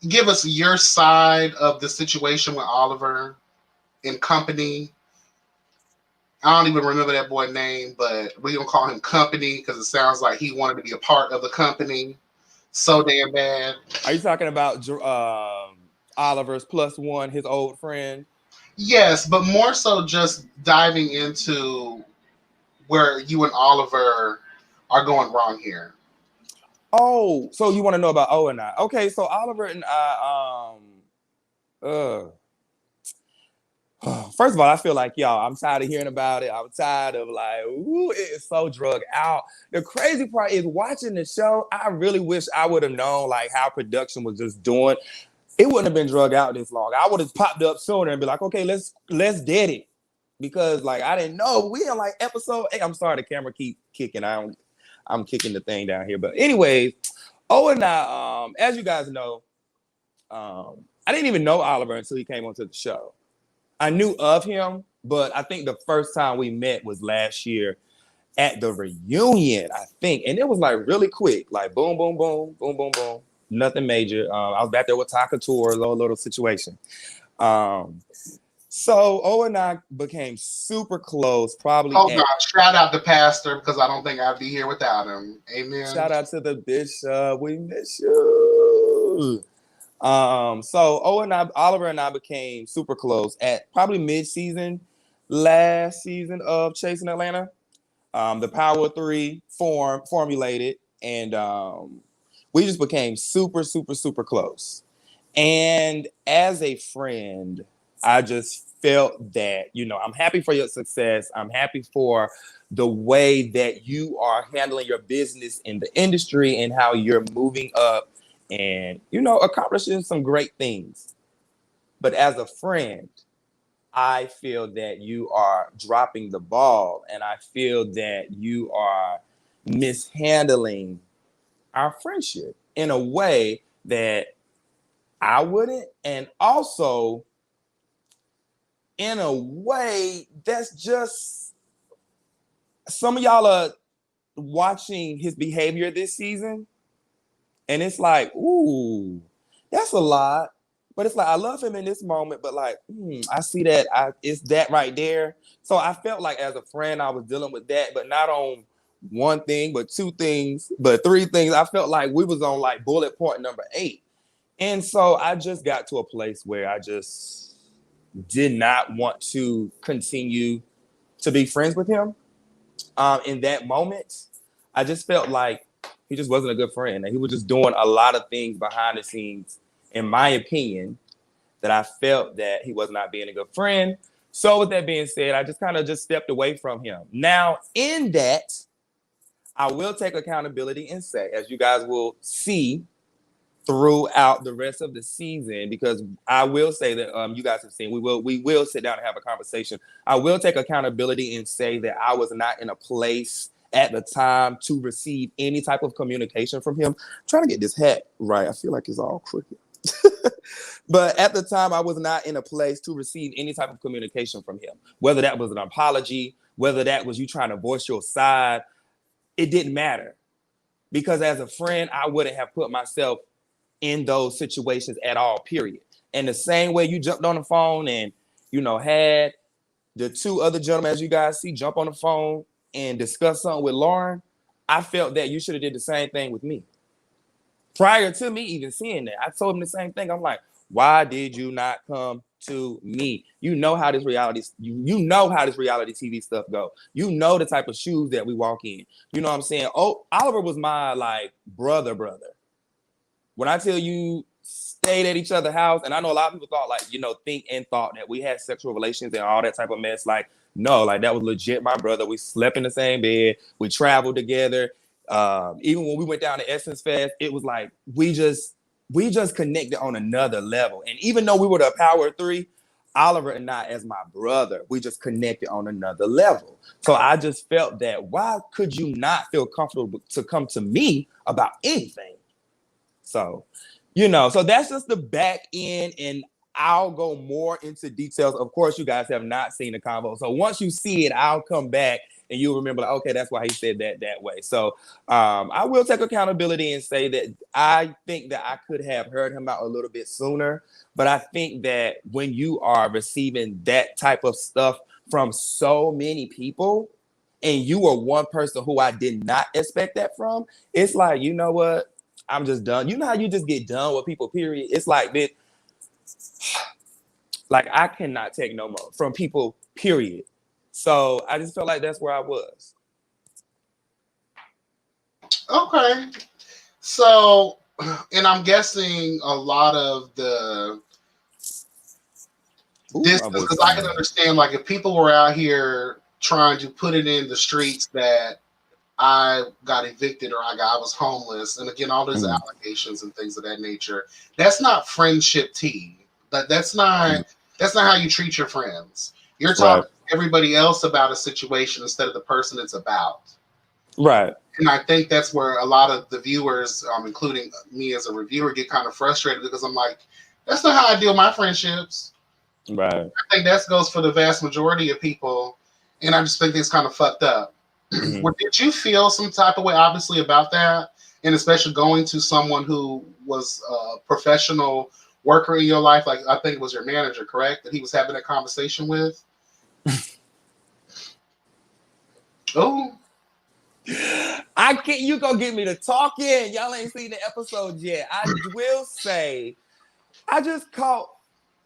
give us your side of the situation with Oliver and company? I don't even remember that boy's name, but we're gonna call him Company because it sounds like he wanted to be a part of the company so damn bad. Are you talking about Oliver's plus one, his old friend? Yes, but more so just diving into where you and Oliver are going wrong here. Oh, so you want to know about O and I? Okay, so Oliver and I, first of all, I feel like y'all, I'm tired of hearing about it. I'm tired of like, ooh, it is so drug out. The crazy part is watching the show. I really wish I would have known like how production was just doing. It wouldn't have been drug out this long. I would have popped up sooner and be like, okay, let's dead it. Because like I didn't know we in like episode 8. I'm sorry, the camera keep kicking. I'm kicking the thing down here. But anyways, oh and I, as you guys know, I didn't even know Oliver until he came onto the show. I knew of him, but I think the first time we met was last year at the reunion, I think. And it was like really quick, like boom, boom, boom, boom, boom, boom. Nothing major. I was back there with Taka Tour, a little situation. Um, so O and I became super close, probably Hold at on, shout out the pastor because I don't think I'd be here without him. Amen. shout out to the bishop. We miss you. So Oliver and I became super close at probably mid-season last season of Chasing Atlanta. The Power of Three formulated, and we just became super, super, super close. And as a friend, I just felt that, I'm happy for your success. I'm happy for the way that you are handling your business in the industry and how you're moving up and, accomplishing some great things. But as a friend, I feel that you are dropping the ball and I feel that you are mishandling our friendship in a way that I wouldn't. And also, in a way that's just some of y'all are watching his behavior this season, and it's like, ooh, that's a lot. But it's like I love him in this moment, but like, I see that it's that right there. So I felt like as a friend, I was dealing with that, but not on one thing, but two things, but three things. I felt like we was on like bullet point number 8. And so I just got to a place where I just did not want to continue to be friends with him. In that moment, I just felt like he just wasn't a good friend. And he was just doing a lot of things behind the scenes, in my opinion, that I felt that he was not being a good friend. So with that being said, I just kind of just stepped away from him. Now, in that, I will take accountability and say, as you guys will see throughout the rest of the season, because I will say that you guys have seen, we will sit down and have a conversation. I will take accountability and say that I was not in a place at the time to receive any type of communication from him. I'm trying to get this hat right. I feel like it's all crooked. But at the time, I was not in a place to receive any type of communication from him, whether that was an apology, whether that was you trying to voice your side. It didn't matter, because as a friend, I wouldn't have put myself in those situations at all, period. And the same way you jumped on the phone and, had the two other gentlemen, as you guys see, jump on the phone and discuss something with Lauren, I felt that you should have did the same thing with me. Prior to me even seeing that, I told him the same thing. I'm like, why did you not come to me? You know how this reality, you know how this reality TV stuff go. You know the type of shoes that we walk in. You know what I'm saying? Oh, Oliver was my like brother. When I tell you stayed at each other's house, and I know a lot of people thought like, thought that we had sexual relations and all that type of mess. Like, no, like that was legit my brother. We slept in the same bed. We traveled together. Even when we went down to Essence Fest, it was like we just connected on another level. And even though we were the Power of Three, Oliver and I, as my brother, we just connected on another level. So I just felt that why could you not feel comfortable to come to me about anything? So, so that's just the back end. And I'll go more into details. Of course, you guys have not seen the convo. So once you see it, I'll come back and you'll remember, like, okay, that's why he said that way. So I will take accountability and say that I think that I could have heard him out a little bit sooner. But I think that when you are receiving that type of stuff from so many people, and you are one person who I did not expect that from, it's like, you know what? I'm just done. You know how you just get done with people, period? It's like, bitch, like I cannot take no more from people, period. So I just felt like that's where I was. Okay. So, and I'm guessing a lot of the distance, because I can understand, like, if people were out here trying to put it in the streets that I got evicted or I was homeless, and again, all those allegations and things of that nature, that's not friendship tea. That's not how you treat your friends. You're talking to everybody else about a situation instead of the person it's about. Right. And I think that's where a lot of the viewers, including me as a reviewer, get kind of frustrated, because I'm like, that's not how I deal with my friendships. Right. I think that goes for the vast majority of people, and I just think it's kind of fucked up. Well, did you feel some type of way, obviously, about that, and especially going to someone who was a professional worker in your life, like I think it was your manager, correct? That he was having a conversation with. Oh, I can't. You gonna get me to talking? Y'all ain't seen the episode yet. I will say, I just caught.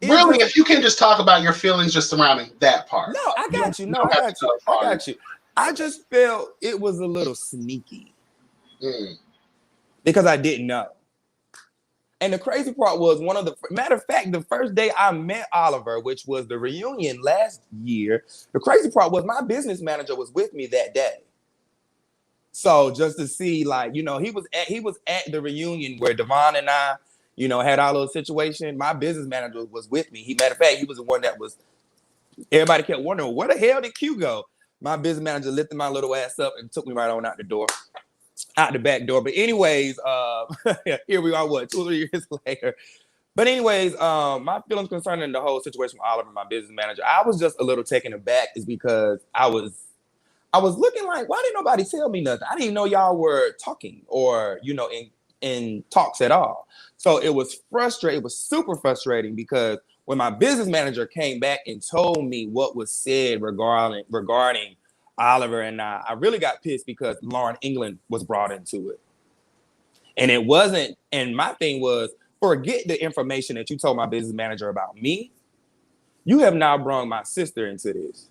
Really, if you can just talk about your feelings just surrounding that part. No, I got you. No, I got you. I got you. I just felt it was a little sneaky because I didn't know. And the crazy part was, matter of fact, the first day I met Oliver, which was the reunion last year, the crazy part was my business manager was with me that day. So just to see, like, you know, he was at the reunion where Devon and I, you know, had our little situation. My business manager was with me. Matter of fact, he was the one that was, everybody kept wondering, where the hell did Q go? My business manager lifted my little ass up and took me right on out the back door. But anyways, here we are, 2 or 3 years later. But anyways, my feelings concerning the whole situation with Oliver, my business manager, I was just a little taken aback, is because I was looking like, why didn't nobody tell me nothing? I didn't even know y'all were talking or, you know, in talks at all. So it was frustrating. It was super frustrating, because when my business manager came back and told me what was said regarding Oliver and I really got pissed, because Lauren England was brought into it. And it wasn't, and my thing was, forget the information that you told my business manager about me. You have now brought my sister into this.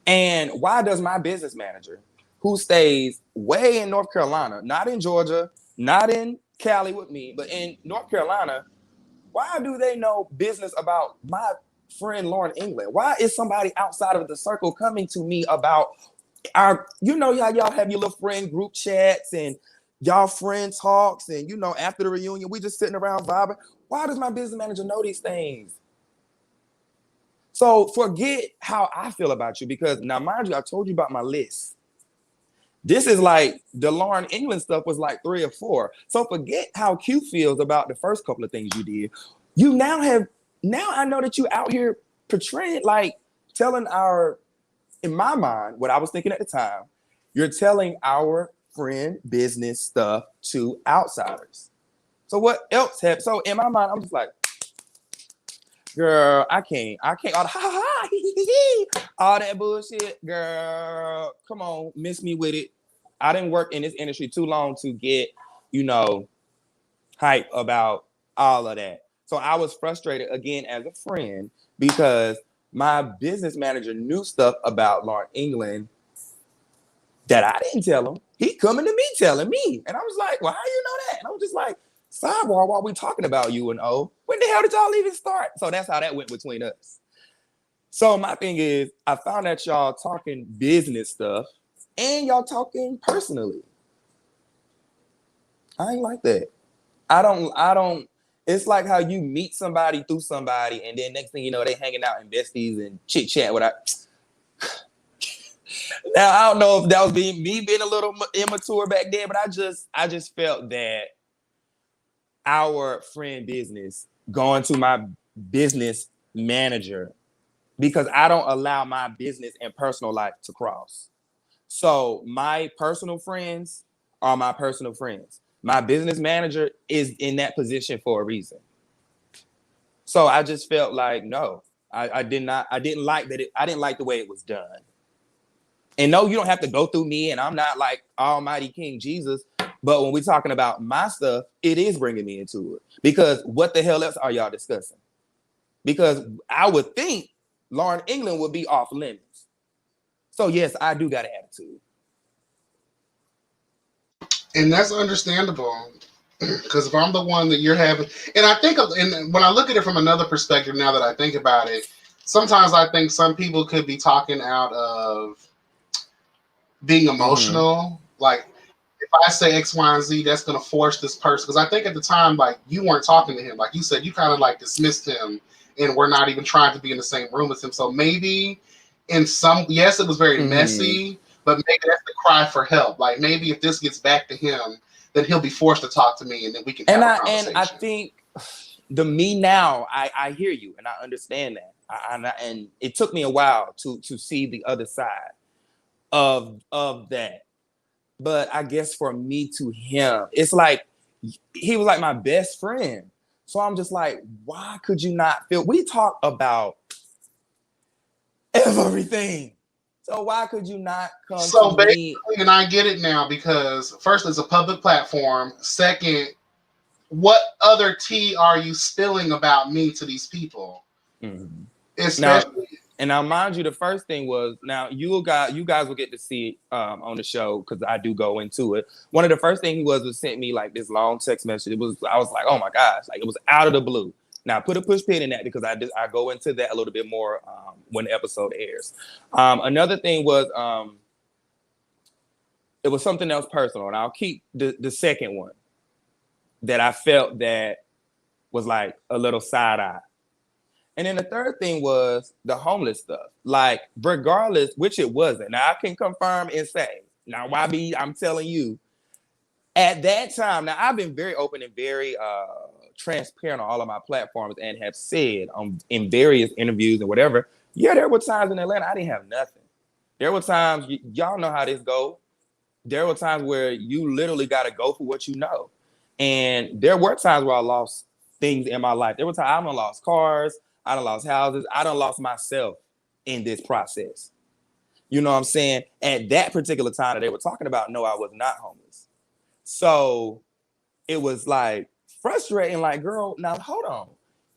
And why does my business manager, who stays way in North Carolina, not in Georgia, not in Cali with me, but in North Carolina, why do they know business about my friend Lauren England? Why is somebody outside of the circle coming to me about our, you know, y'all have your little friend group chats and y'all friend talks, and, you know, after the reunion, we just sitting around vibing. Why does my business manager know these things? So forget how I feel about you, because now, mind you, I told you about my list. This is like the Lauren England stuff was like 3 or 4. So forget how Q feels about the first couple of things you did. You now I know that you out here portraying, like, telling in my mind, what I was thinking at the time, you're telling our friend business stuff to outsiders. So what else so in my mind, I'm just like, girl, I can't all that bullshit, girl. Come on, miss me with it. I didn't work in this industry too long to get, you know, hype about all of that. So I was frustrated again as a friend, because my business manager knew stuff about Lauren England that I didn't tell him. He coming to me telling me. And I was like, well, how you know that? And I was just like, sidebar, while we talking about you and O, when the hell did y'all even start? So that's how that went between us. So my thing is, I found that y'all talking business stuff and y'all talking personally. I ain't like that. I don't, it's like how you meet somebody through somebody, and then next thing you know, they hanging out in besties and chit chat Now, I don't know if that was me being a little immature back then, but I just felt that our friend business going to my business manager because I don't allow my business and personal life to cross. So my personal friends are my personal friends. My business manager is in that position for a reason. So I just felt like, no, I didn't like that. I didn't like the way it was done. And no, you don't have to go through me, and I'm not like Almighty King Jesus. But when we're talking about my stuff, it is bringing me into it. Because what the hell else are y'all discussing? Because I would think Lauren England would be off limits. So yes, I do got an attitude. And that's understandable. Because if I'm the one that you're having, and I think, and when I look at it from another perspective, now that I think about it, sometimes I think some people could be talking out of being emotional. Like, if I say X, Y, and Z, that's going to force this person. Because I think at the time, like, you weren't talking to him. Like you said, you kind of like dismissed him, and we're not even trying to be in the same room as him. So maybe in some, yes, it was very messy, but maybe that's the cry for help. Like, maybe if this gets back to him, then he'll be forced to talk to me, and then we can have a conversation. And I think the me now, I hear you, and I understand that. And it took me a while to see the other side of that. But I guess for me to him, it's like he was like my best friend. So I'm just like, why could you not feel? We talk about everything. So why could you not come so to basically, me? and I get it now, because first, it's a public platform. Second, what other tea are you spilling about me to these people? Mm-hmm. Especially now, mind you, the first thing was, now you guys will get to see it on the show because I do go into it. One of the first things he was sent me like this long text message. I was like, oh my gosh, like it was out of the blue. Now put a push pin in that because I go into that a little bit more when the episode airs. Another thing was it was something else personal, and I'll keep the second one that I felt that was like a little side eye. And then the third thing was the homeless stuff. Like, regardless, which it wasn't. Now, I can confirm and say, now, YB, I'm telling you, at that time, now, I've been very open and very transparent on all of my platforms and have said in various interviews and whatever, yeah, there were times in Atlanta I didn't have nothing. There were times, y'all know how this goes. There were times where you literally got to go for what you know. And there were times where I lost things in my life. There were times I lost cars. I done lost houses. I done lost myself in this process. You know what I'm saying? At that particular time that they were talking about, no, I was not homeless. So it was like frustrating, like, girl, now hold on.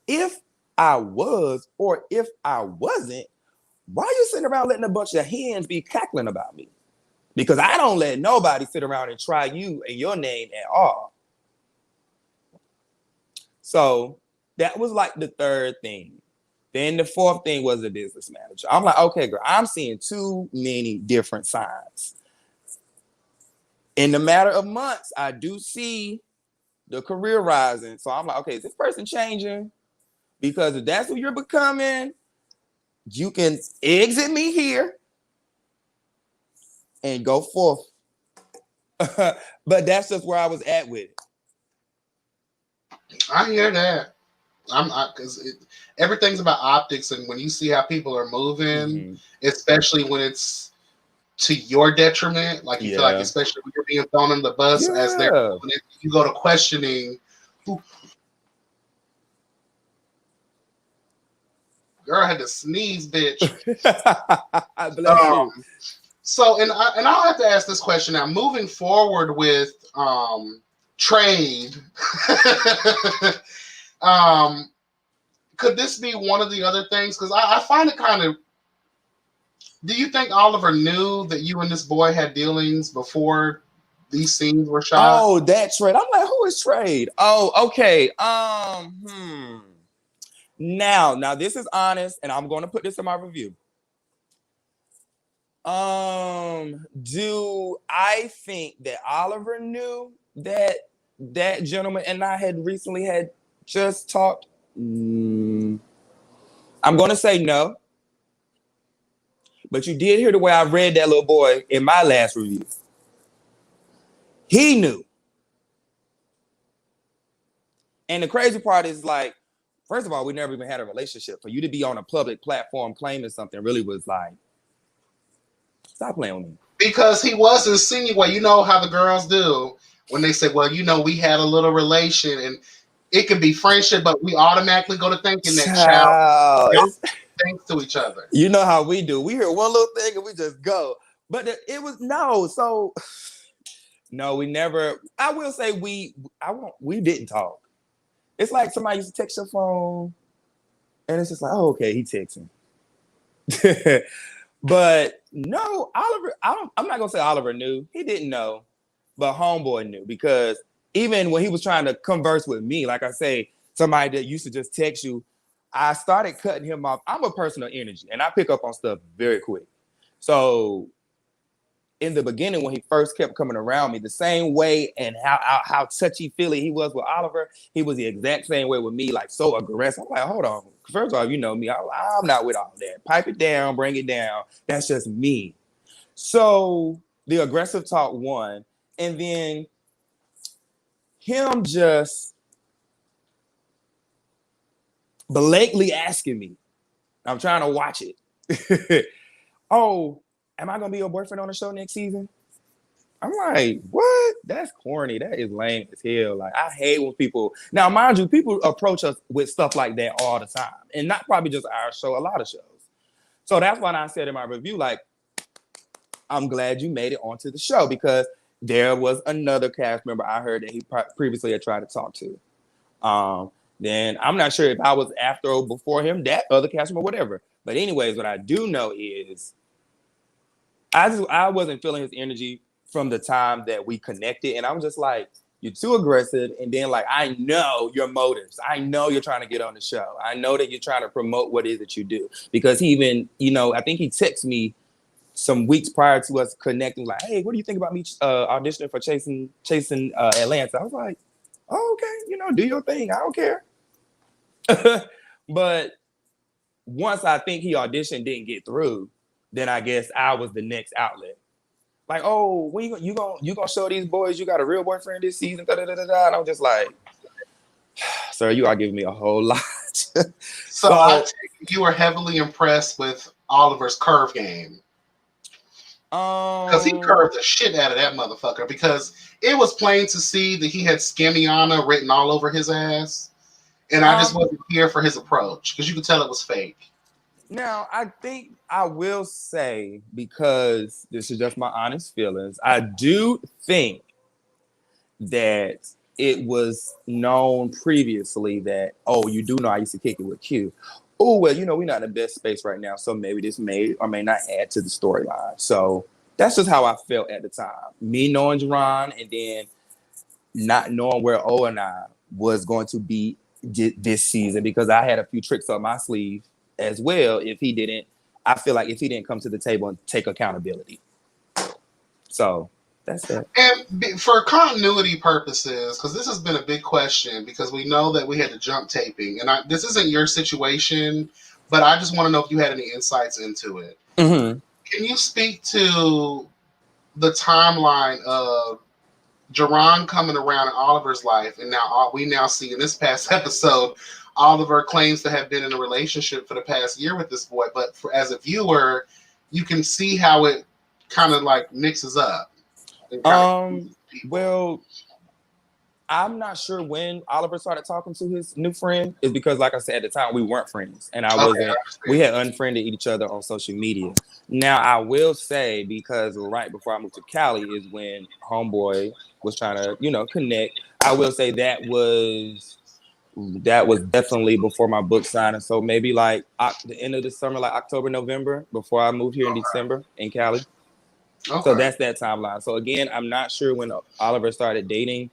If I was or if I wasn't, why are you sitting around letting a bunch of hens be cackling about me? Because I don't let nobody sit around and try you and your name at all. So that was like the third thing. Then the fourth thing was the business manager. I'm like, okay, girl, I'm seeing too many different signs. In the matter of months, I do see the career rising. So I'm like, okay, is this person changing? Because if that's who you're becoming, you can exit me here and go forth. But that's just where I was at with it. I hear that. Because everything's about optics, and when you see how people are moving, especially when it's to your detriment, like you feel like, especially when you're being thrown on the bus as they're doing it, you go to questioning. Girl, I had to sneeze, bitch. Bless you. So, and I'll have to ask this question now. Moving forward with trade, could this be one of the other things? Because I find it kind of. Do you think Oliver knew that you and this boy had dealings before these scenes were shot? Oh, that Trade. I'm like, who is Trade? Oh, okay. Now this is honest, and I'm going to put this in my review. Do I think that Oliver knew that that gentleman and I had recently had just talked? I'm going to say no. But you did hear the way I read that little boy in my last review. He knew. And the crazy part is like, first of all, we never even had a relationship. For you to be on a public platform claiming something really was like, stop playing with me. Because he was insinuating, you know how the girls do when they say, well, you know, we had a little relation and it could be friendship, but we automatically go to thinking that thanks to each other. You know how we do. We hear one little thing and we just go. But it was no. So no, we never. I will say we didn't talk. It's like somebody used to text your phone, and it's just like, oh, okay, he texting. But no, Oliver. I'm not gonna say Oliver knew. He didn't know, but homeboy knew, because even when he was trying to converse with me, like I say, somebody that used to just text you, I started cutting him off. I'm a person of energy, and I pick up on stuff very quick. So in the beginning, when he first kept coming around me, the same way and how touchy-feely he was with Oliver, he was the exact same way with me, like so aggressive. I'm like, hold on. First of all, you know me. I'm not with all that. Pipe it down, bring it down. That's just me. So the aggressive talk won. And then him just blatantly asking me, I'm trying to watch it. Oh, am I gonna be your boyfriend on the show next season? I'm like, what? That's corny. That is lame as hell. Like, I hate when people, now mind you, people approach us with stuff like that all the time, and not probably just our show, a lot of shows. So that's why I said in my review, like, I'm glad you made it onto the show, because there was another cast member I heard that he previously had tried to talk to. Then I'm not sure if I was after or before him, that other cast member, whatever. But anyways, what I do know is I wasn't feeling his energy from the time that we connected, and I'm just like, you're too aggressive. And then like, I know your motives. I know you're trying to get on the show. I know that you're trying to promote what it is that you do, because he even, you know, I think he texted me some weeks prior to us connecting, like, hey, what do you think about me auditioning for Chasing Atlanta? I was like, oh, okay, you know, do your thing. I don't care. But once I think he auditioned, didn't get through, then I guess I was the next outlet. Like, oh, when you gonna show these boys you got a real boyfriend this season? Da, da, da, da, da. And I'm just like, sir, you are giving me a whole lot. So I take you were heavily impressed with Oliver's curve game. Because he curved the shit out of that motherfucker, because it was plain to see that he had Scamiana written all over his ass. And I just wasn't here for his approach, because you could tell it was fake. Now, I think I will say, because this is just my honest feelings, I do think that it was known previously that, oh, you do know I used to kick it with Q. Oh, well, you know, we're not in the best space right now, so maybe this may or may not add to the storyline. So that's just how I felt at the time. Me knowing Jerron, and then not knowing where O and I was going to be this season, because I had a few tricks up my sleeve as well. I feel like if he didn't come to the table and take accountability. So that's that. And for continuity purposes, because this has been a big question, because we know that we had to jump taping, and this isn't your situation, but I just want to know if you had any insights into it. Mm-hmm. Can you speak to the timeline of Jerron coming around in Oliver's life, and now we now see in this past episode, Oliver claims to have been in a relationship for the past year with this boy, but as a viewer, you can see how it kind of like mixes up. Well, I'm not sure when Oliver started talking to his new friend. Is because, like I said, at the time we weren't friends, and we had unfriended each other on social media. Now, I will say, because right before I moved to Cali is when homeboy was trying to, you know, connect. I will say that was definitely before my book signing. So maybe like the end of the summer, like October, November, before I moved here in December in Cali. Okay. So that's that timeline. So again, I'm not sure when Oliver started dating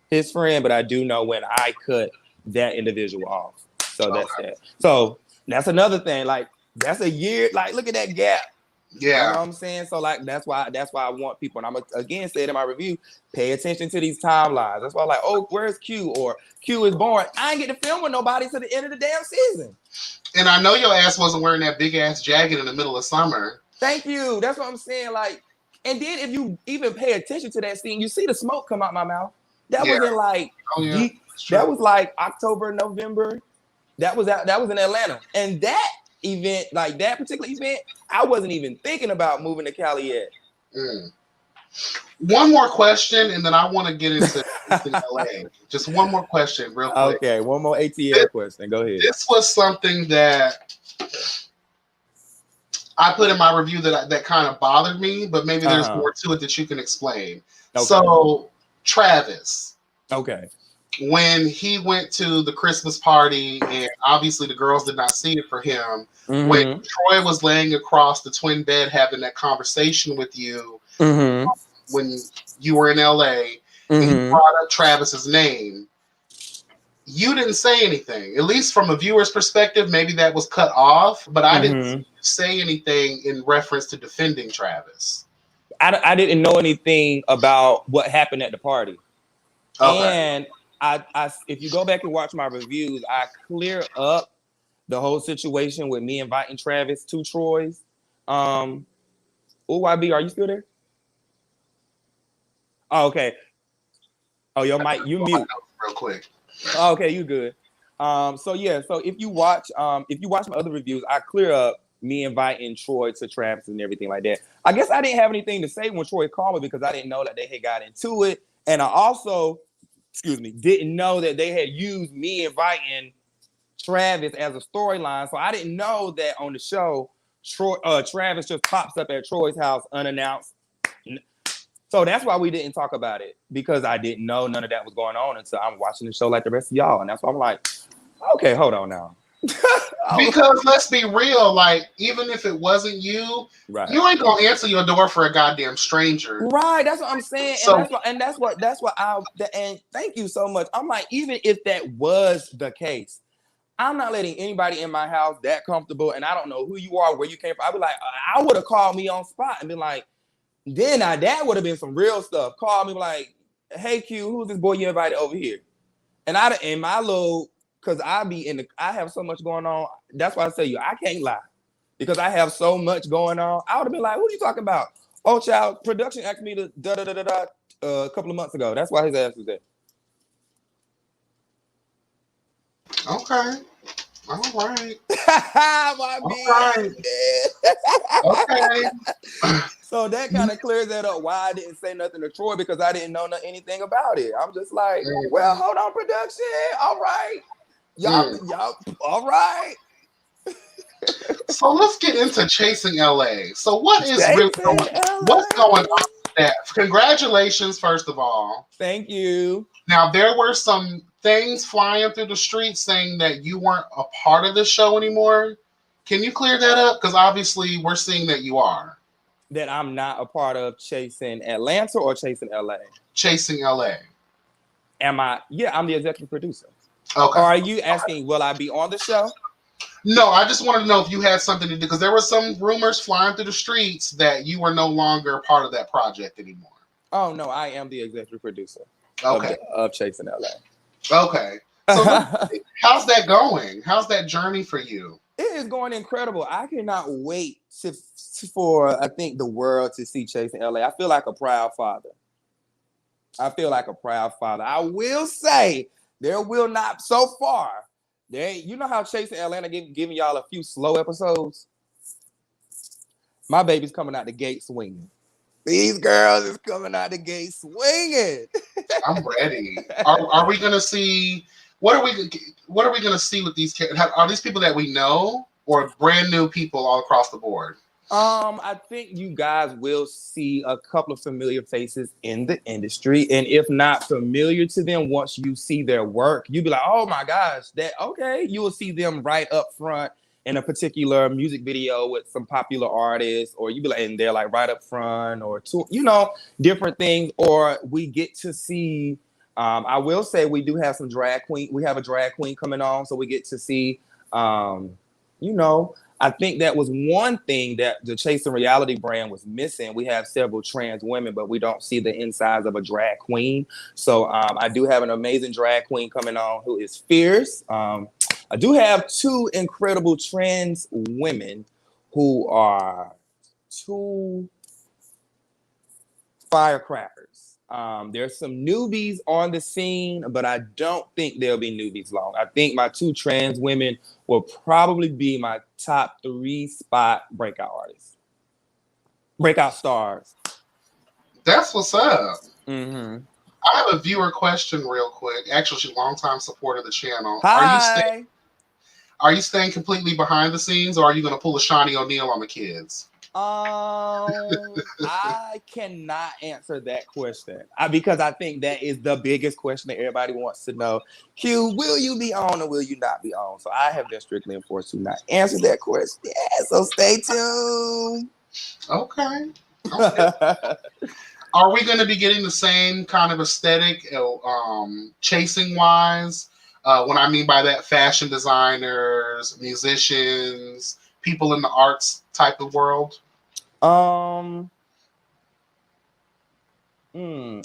his friend, but I do know when I cut that individual off. So that's that. So that's another thing. Like, that's a year. Like, look at that gap. Yeah. You know what I'm saying? So like, that's why I want people, and I'm again say it in my review, pay attention to these timelines. That's why I'm like, oh, where's Q? Or Q is born. I ain't get to film with nobody to the end of the damn season. And I know your ass wasn't wearing that big ass jacket in the middle of summer. Thank you. That's what I'm saying. Like, and then if you even pay attention to that scene, you see the smoke come out my mouth. That wasn't like That was like October, November. That was in Atlanta. And that event, like that particular event, I wasn't even thinking about moving to Cali yet. One more question, and then I want to get into LA. Just one more question, real quick. Okay, one more ATL question. Go ahead. This was something that I put in my review that kind of bothered me, but maybe there's more to it that you can explain. Okay. So, Travis. Okay. When he went to the Christmas party, and obviously the girls did not see it for him, when Troy was laying across the twin bed having that conversation with you when you were in LA, and he brought up Travis's name, you didn't say anything. At least from a viewer's perspective, maybe that was cut off, but I didn't say anything in reference to defending Travis. I didn't know anything about what happened at the party. Okay. And I if you go back and watch my reviews, I clear up the whole situation with me inviting Travis to Troy's. YB, are you still there? Oh, okay. Oh, your mic, you mute real quick. Oh, okay, you good. So yeah, so if you watch my other reviews, I clear up me inviting Troy to Travis and everything like that. I guess I didn't have anything to say when Troy called me because I didn't know that they had got into it, and I also, didn't know that they had used me inviting Travis as a storyline. So I didn't know that on the show, Travis just pops up at Troy's house unannounced. So that's why we didn't talk about it, because I didn't know none of that was going on until I'm watching the show like the rest of y'all. And that's why I'm like, okay, hold on now. Because let's be real, like, even if it wasn't you, you ain't gonna answer your door for a goddamn stranger. Right, that's what I'm saying. So, and that's what and thank you so much. I'm like, even if that was the case, I'm not letting anybody in my house that comfortable, and I don't know who you are, where you came from. I'd be like, I would have called me on spot and been like, then that would have been some real stuff. Call me like, hey Q, who's this boy you invited over here? And because I have so much going on. That's why I tell you, I can't lie. Because I have so much going on. I would have been like, what are you talking about? Oh, child, production asked me to a couple of months ago. That's why his ass was there. Okay. All right. Okay. So that kind of clears that up. Why I didn't say nothing to Troy, because I didn't know anything about it. I'm just like, well, hold on, production. All right. Y'all, all right. So let's get into Chasing LA. So what's going on with that? Congratulations, first of all. Thank you. Now, there were some things flying through the streets saying that you weren't a part of the show anymore. Can you clear that up? Because obviously we're seeing that you are. That I'm not a part of Chasing Atlanta or Chasing LA? Chasing LA. Am I? Yeah, I'm the executive producer. Okay. Or are you asking, will I be on the show? No, I just wanted to know if you had something to do, because there were some rumors flying through the streets that you were no longer part of that project anymore. Oh, no, I am the executive producer of Chasing LA. Okay. So how's that going? How's that journey for you? It is going incredible. I cannot wait for, I think, the world to see Chasing LA. I feel like a proud father. I will say, there will not, so far, you know how Chasing Atlanta giving y'all a few slow episodes? My baby's coming out the gate swinging. These girls is coming out the gate swinging. I'm ready. Are we gonna see? What are we gonna see with these? Are these people that we know, or brand new people all across the board? I think you guys will see a couple of familiar faces in the industry, and if not familiar to them, once you see their work, you'll be like, "Oh my gosh, you will see them right up front in a particular music video with some popular artists, or you be like, and they're like right up front, or different things. Or we get to see. I will say we do have some drag queen. We have a drag queen coming on, so we get to see. I think that was one thing that the Chasing Reality brand was missing. We have several trans women, but we don't see the insides of a drag queen. So I do have an amazing drag queen coming on who is fierce. I do have two incredible trans women who are two firecrackers. There's some newbies on the scene, but I don't think there'll be newbies long. I think my 2 trans women will probably be my top 3 spot breakout artists, breakout stars. That's what's up. Mm-hmm. I have a viewer question real quick. Actually, she's a longtime supporter of the channel. Hi. Are you staying completely behind the scenes, or are you going to pull a Shawnee O'Neal on the kids? I cannot answer that question because I think that is the biggest question that everybody wants to know. Q, will you be on or will you not be on? So I have been strictly enforced to not answer that question. So stay tuned. Okay. Are we going to be getting the same kind of aesthetic, chasing wise? What I mean by that, fashion designers, musicians, people in the arts type of world.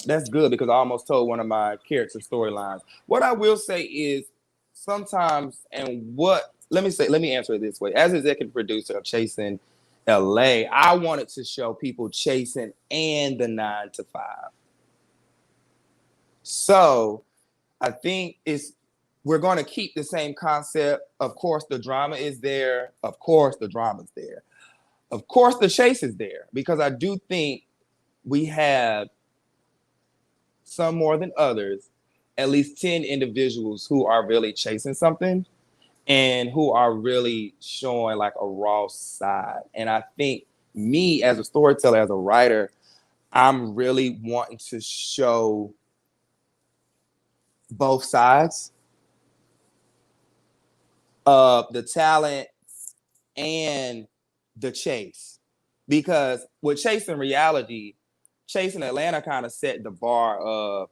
That's good because I almost told one of my character storylines. What I will say is sometimes, let me answer it this way. As executive producer of Chasing LA, I wanted to show people chasing and the 9 to 5. So I think we're going to keep the same concept. Of course, the drama is there. Of course, the drama's there. Of course, the chase is there because I do think we have some more than others, at least 10 individuals who are really chasing something and who are really showing like a raw side. And I think me as a storyteller, as a writer, I'm really wanting to show both sides of the talent and the chase. Because with Chasing Reality, Chasing Atlanta kind of set the bar of,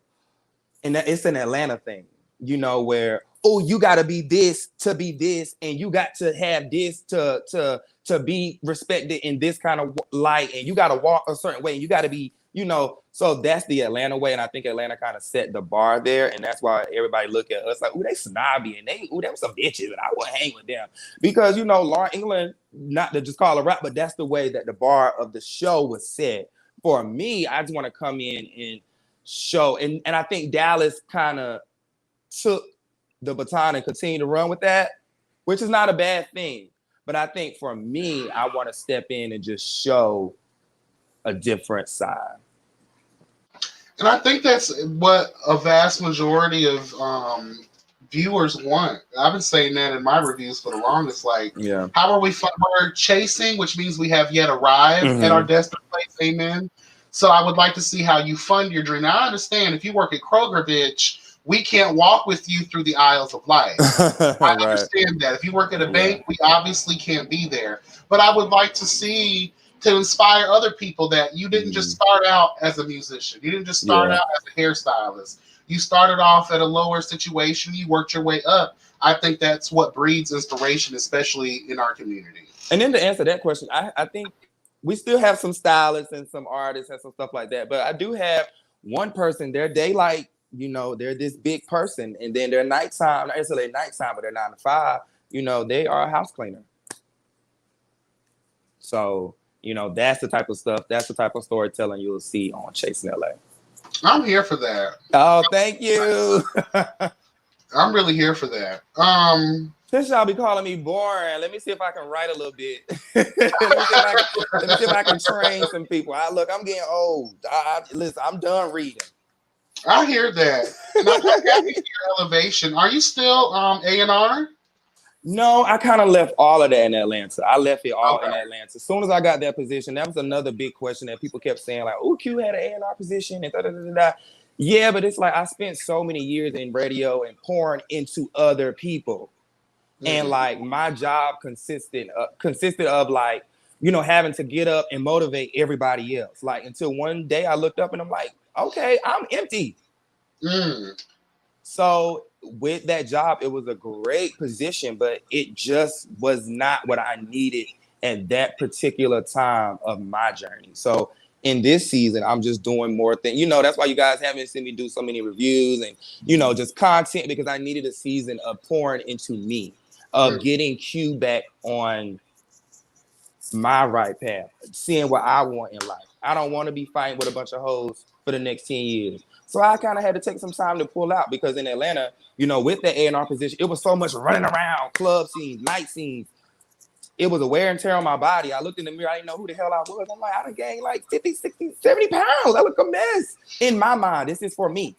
and it's an Atlanta thing, where, oh, you got to be this to be this, and you got to have this to be respected in this kind of light, and you got to walk a certain way, and you got to be, so that's the Atlanta way, and I think Atlanta kind of set the bar there, and that's why everybody look at us like, oh, they snobby, and they were some bitches, and I wouldn't hang with them, because, Lauren England, not to just call her rap, but that's the way that the bar of the show was set. For me, I just want to come in and show, and I think Dallas kind of took the baton and continued to run with that, which is not a bad thing. But I think for me, I want to step in and just show a different side. And I think that's what a vast majority of viewers want. I've been saying that in my reviews for the longest. Like, how are we? We're chasing, which means we have yet arrived at our destined place. Amen. So I would like to see how you fund your dream. Now, I understand if you work at Kroger, bitch, we can't walk with you through the aisles of life. I understand that. If you work at a bank, we obviously can't be there. But I would like to see, to inspire other people, that you didn't just start out as a musician. You didn't just start out as a hairstylist. You started off at a lower situation. You worked your way up. I think that's what breeds inspiration, especially in our community. And then to answer that question, I think we still have some stylists and some artists and some stuff like that. But I do have one person, they're daylight, they're this big person. And then their nighttime, not necessarily nighttime, but they're 9 to 5, they are a house cleaner. So, that's the type of stuff, that's the type of storytelling you'll see on Chasing LA. I'm here for that. Oh, thank you. I'm really here for that. Since y'all be calling me boring, let me see if I can write a little bit. let me see if I can train some people. I'm getting old. Listen, I'm done reading. I hear that. And I got your elevation. Are you still A&R? No, I kind of left all of that in Atlanta. I left it all in Atlanta. As soon as I got that position, that was another big question that people kept saying, like, oh, Q had an A&R position and da-da-da-da-da. Yeah, but it's like I spent so many years in radio and pouring into other people. And like my job consisted of like, having to get up and motivate everybody else. Like until one day I looked up and I'm like, okay, I'm empty. So with that job, it was a great position, but it just was not what I needed at that particular time of my journey. So in this season, I'm just doing more things. That's why you guys haven't seen me do so many reviews and, just content, because I needed a season of pouring into me, of getting Q back on my right path, seeing what I want in life. I don't want to be fighting with a bunch of hoes for the next 10 years. So I kind of had to take some time to pull out because in Atlanta, you know, with the A&R position, it was so much running around, club scenes, night scenes. It was a wear and tear on my body. I looked in the mirror. I didn't know who the hell I was. I'm like, I done gained like 50, 60, 70 pounds. I look a mess. In my mind, this is for me.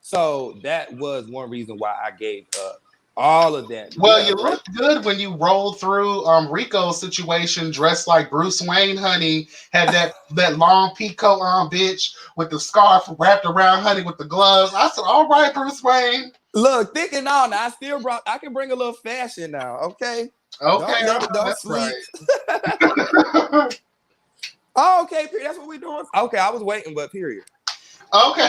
So that was one reason why I gave up all of that. Well, you looked good when you rolled through Rico's situation dressed like Bruce Wayne, honey. Had that long peacoat on, bitch, with the scarf wrapped around, honey, with the gloves. I said, all right, Bruce Wayne. Look, thinking on, I can bring a little fashion now, okay? Okay, don't sleep. Right. Oh, okay, period. That's what we're doing. Okay, I was waiting, but period. Okay.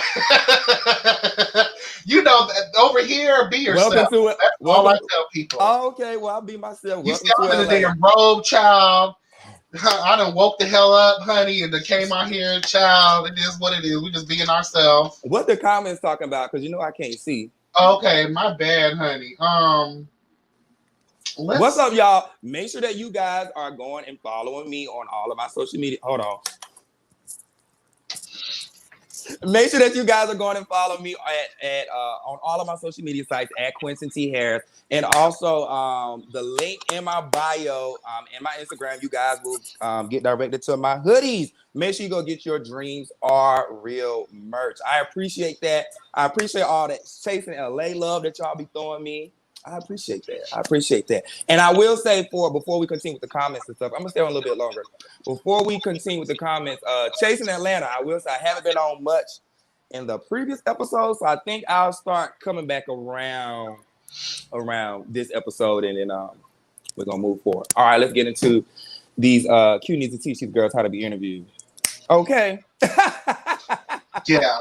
You know, over here, be yourself. Welcome to it. That's all I tell people. Okay, well, I'll be myself. You still in the damn robe, child. I done woke the hell up, honey, and then came out here, child. It is what it is. We just being ourselves. What the comments talking about? Because you know I can't see. Okay, my bad, honey. What's up, y'all? Make sure that you guys are going and following me on all of my social media. Hold on. Make sure that you guys are going and follow me at on all of my social media sites at Quentin T. Harris. And also the link in my bio and my Instagram, you guys will get directed to my hoodies. Make sure you go get your Dreams Are Real merch. I appreciate that. I appreciate all that chasing LA love that y'all be throwing me. I appreciate that. And I will say before we continue with the comments and stuff, I'm gonna stay on a little bit longer. Before we continue with the comments, Chasing Atlanta, I will say I haven't been on much in the previous episodes, so I think I'll start coming back around this episode, and then we're gonna move forward. All right, let's get into these Q needs to teach these girls how to be interviewed. Okay. Yeah,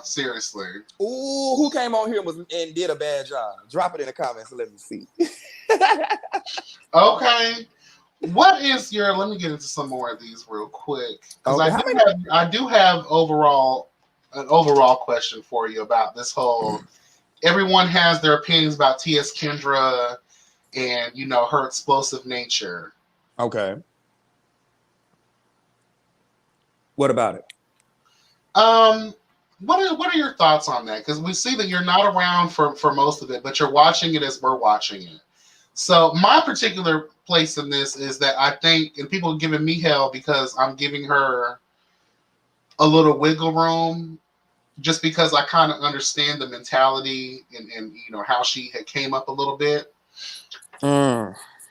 seriously. Ooh, who came on here and did a bad job? Drop it in the comments and let me see. Okay. Let me get into some more of these real quick. Because I do have an overall question for you about this whole, everyone has their opinions about T.S. Kendra and, you know, her explosive nature. Okay. What about it? What are your thoughts on that? Because we see that you're not around for most of it, but you're watching it as we're watching it. So my particular place in this is that I think, and people are giving me hell because I'm giving her a little wiggle room, just because I kind of understand the mentality and you know how she had came up a little bit.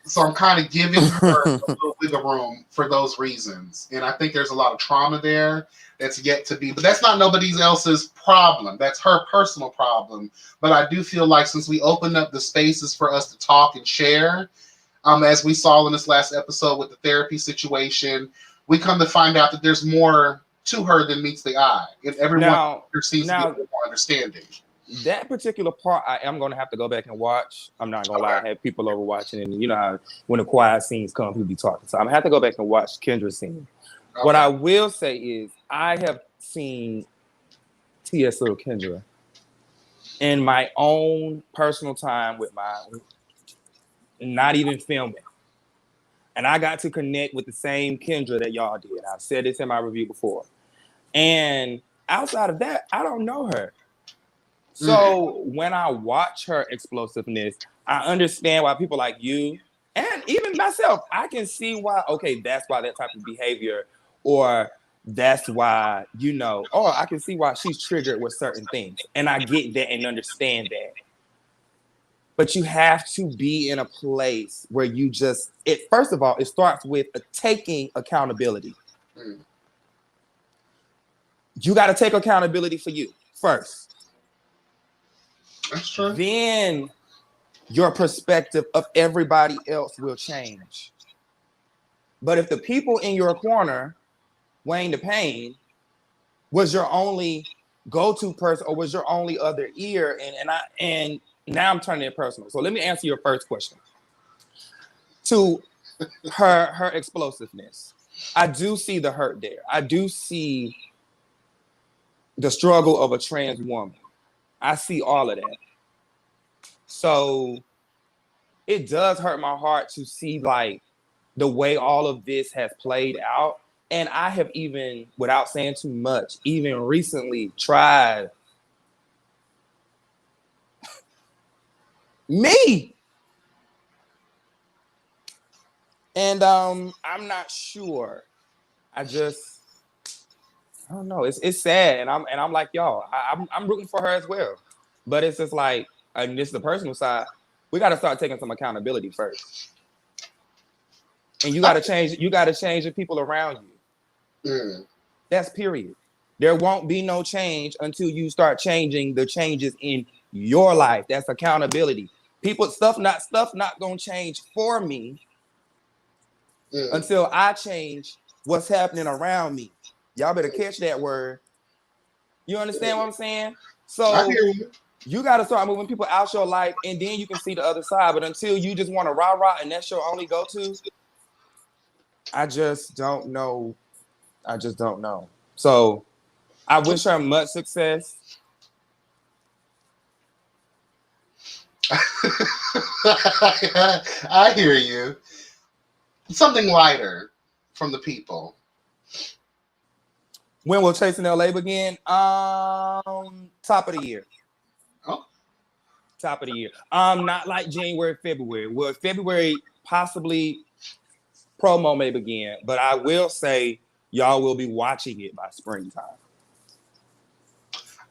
So I'm kind of giving her a little wiggle room for those reasons. And I think there's a lot of trauma there that's yet to be, but that's not nobody else's problem. That's her personal problem. But I do feel like since we opened up the spaces for us to talk and share, as we saw in this last episode with the therapy situation, we come to find out that there's more to her than meets the eye. And everyone seems to be more understanding. That particular part, I am going to have to go back and watch. I'm not going to lie. I have people over watching, and you know how when the quiet scenes come, people be talking. So I'm going to have to go back and watch Kendra's scene. Okay. What I will say is I have seen T.S. Little Kendra in my own personal time with not even filming. And I got to connect with the same Kendra that y'all did. I've said this in my review before. And outside of that, I don't know her. So when I watch her explosiveness, I understand why people like you and even myself, I can see why, okay, that's why that type of behavior, or that's why, you know, or I can see why she's triggered with certain things. And I get that and understand that. But you have to be in a place where you first of all, it starts with taking accountability. You got to take accountability for you first. That's true. Then your perspective of everybody else will change. But if the people in your corner, Wayne the Pain, was your only go-to person or was your only other ear, and now I'm turning it personal. So let me answer your first question. To her explosiveness, I do see the hurt there. I do see the struggle of a trans woman. I see all of that. So it does hurt my heart to see like the way all of this has played out. And I have even, without saying too much, even recently tried me. And I'm not sure. I don't know. It's sad, and I'm like y'all. I'm rooting for her as well, but it's just like, and this is the personal side. We got to start taking some accountability first, and you got to change. You got to change the people around you. Mm. That's period. There won't be no change until you start changing the changes in your life. That's accountability. People, stuff not gonna change for me until I change what's happening around me. Y'all better catch that word. You understand what I'm saying? So I hear you. You got to start moving people out your life, and then you can see the other side. But until you just want to rah-rah and that's your only go-to, I just don't know. I just don't know. So I wish her much success. I hear you. Something lighter from the people. When will Chasing LA begin? Top of the year. Oh. Top of the year. Not like January, February. Well, February possibly promo may begin, but I will say y'all will be watching it by springtime.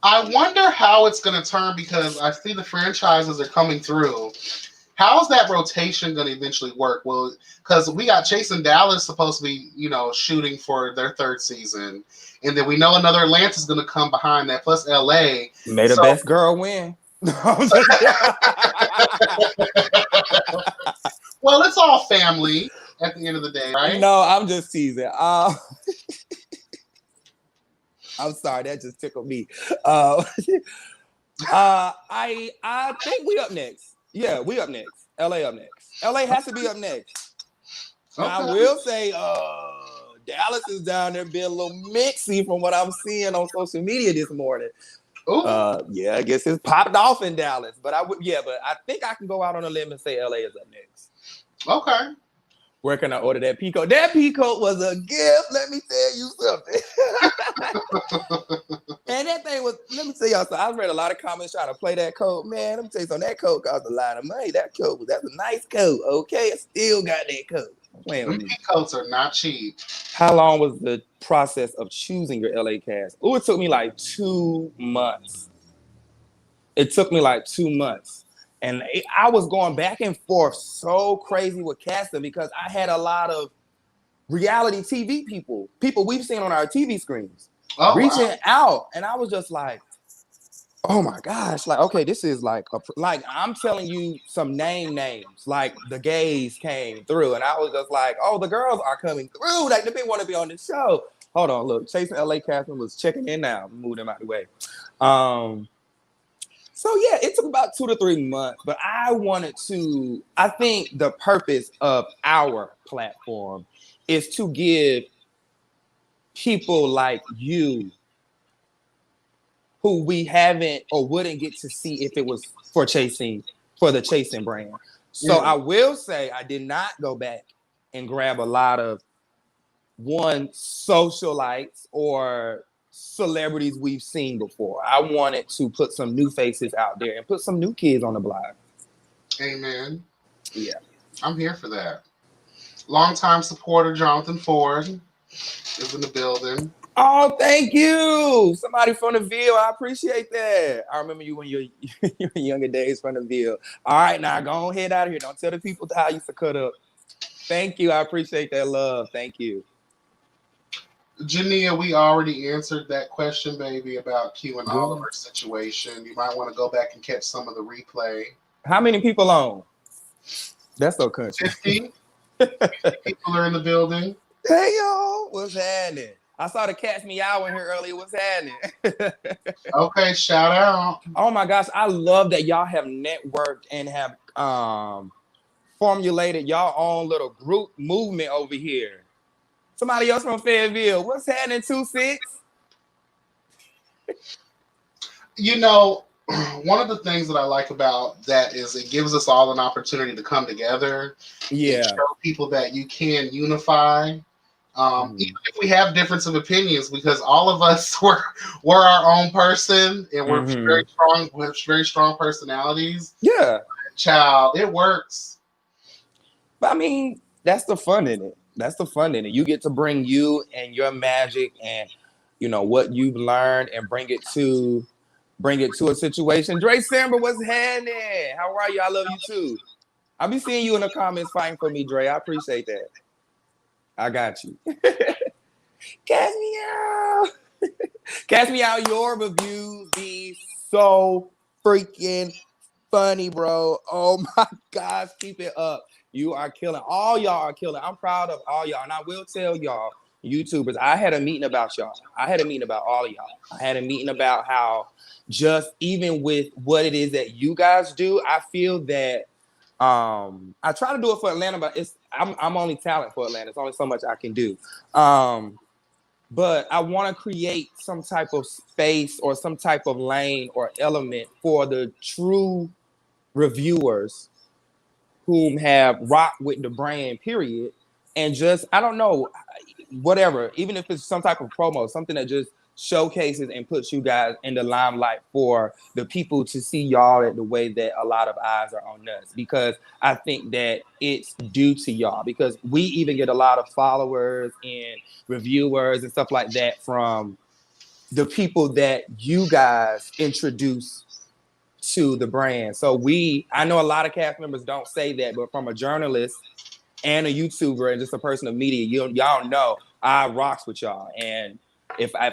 I wonder how it's going to turn because I see the franchises are coming through. How's that rotation going to eventually work? Well, because we got Chasing Dallas supposed to be, shooting for their third season. And then we know another Atlanta's going to come behind that, plus LA. May the best girl win. Well, it's all family at the end of the day, right? No, I'm just teasing. I'm sorry, that just tickled me. I think we up next. Yeah, we up next. LA up next. LA has to be up next. Okay. Now, I will say Dallas is down there being a little mixy from what I'm seeing on social media this morning. Yeah, I guess it's popped off in Dallas. But I think I can go out on a limb and say LA is up next. Okay. Where can I order that peacoat? That peacoat was a gift. Let me tell you something. And that thing was, let me tell y'all something. I read a lot of comments trying to play that coat. Man, let me tell you something. That coat cost a lot of money. That's a nice coat. Okay, I still got that coat. Peacoats are not cheap. How long was the process of choosing your LA cast? Oh, it took me like 2 months. And I was going back and forth so crazy with casting because I had a lot of reality TV people we've seen on our TV screens reaching out. And I was just like, oh my gosh, like, okay, this is like I'm telling you some names, like the gays came through. And I was just like, oh, the girls are coming through. Like, they want to be on the show. Hold on, look, Chasing LA Catherine was checking in now. Move them out the way. So yeah, it took about 2 to 3 months, but I think the purpose of our platform is to give people like you who we haven't or wouldn't get to see if it was for the Chasing brand. So I will say I did not go back and grab a lot of socialites or celebrities we've seen before. I wanted to put some new faces out there and put some new kids on the block. Amen. Yeah. I'm here for that. Longtime supporter Jonathan Ford is in the building. Oh, thank you. Somebody from the Ville. I appreciate that. I remember you when your younger days from the Ville. All right, now go ahead out of here. Don't tell the people how you used to cut up. Thank you. I appreciate that love. Thank you. Jania, we already answered that question, baby, about Q and Oliver's situation. You might want to go back and catch some of the replay. How many people on? That's so country. 50. 50 people are in the building. Hey, y'all. What's happening? I saw the cats meowing here earlier. What's happening? Okay, shout out. Oh, my gosh. I love that y'all have networked and have formulated y'all own little group movement over here. Somebody else from Fayetteville. What's happening, 2-6? One of the things that I like about that is it gives us all an opportunity to come together. Yeah. And show people that you can unify Even if we have difference of opinions, because all of us we're our own person and we're very strong. We have very strong personalities. Yeah, child, it works. but I mean, that's the fun in it. That's the fun in it. You get to bring you and your magic and what you've learned and bring it to a situation. Dre Samba, what's happening? How are you? I love you too. I'll be seeing you in the comments fighting for me, Dre. I appreciate that. I got you. Cast me out. Cast me out. Your reviews be so freaking funny, bro. Oh my gosh, keep it up. You are killing. All y'all are killing. I'm proud of all y'all. And I will tell y'all, YouTubers, I had a meeting about y'all. I had a meeting about all of y'all. I had a meeting about how just even with what it is that you guys do, I feel that I try to do it for Atlanta, but I'm only talent for Atlanta. It's only so much I can do. But I want to create some type of space or some type of lane or element for the true reviewers whom have rocked with the brand, period. And just, I don't know, whatever, even if it's some type of promo, something that just showcases and puts you guys in the limelight for the people to see y'all at the way that a lot of eyes are on us. Because I think that it's due to y'all. Because we even get a lot of followers and reviewers and stuff like that from the people that you guys introduce to the brand. So I know a lot of cast members don't say that, but from a journalist and a YouTuber and just a person of media, y'all know I rocks with y'all. And if I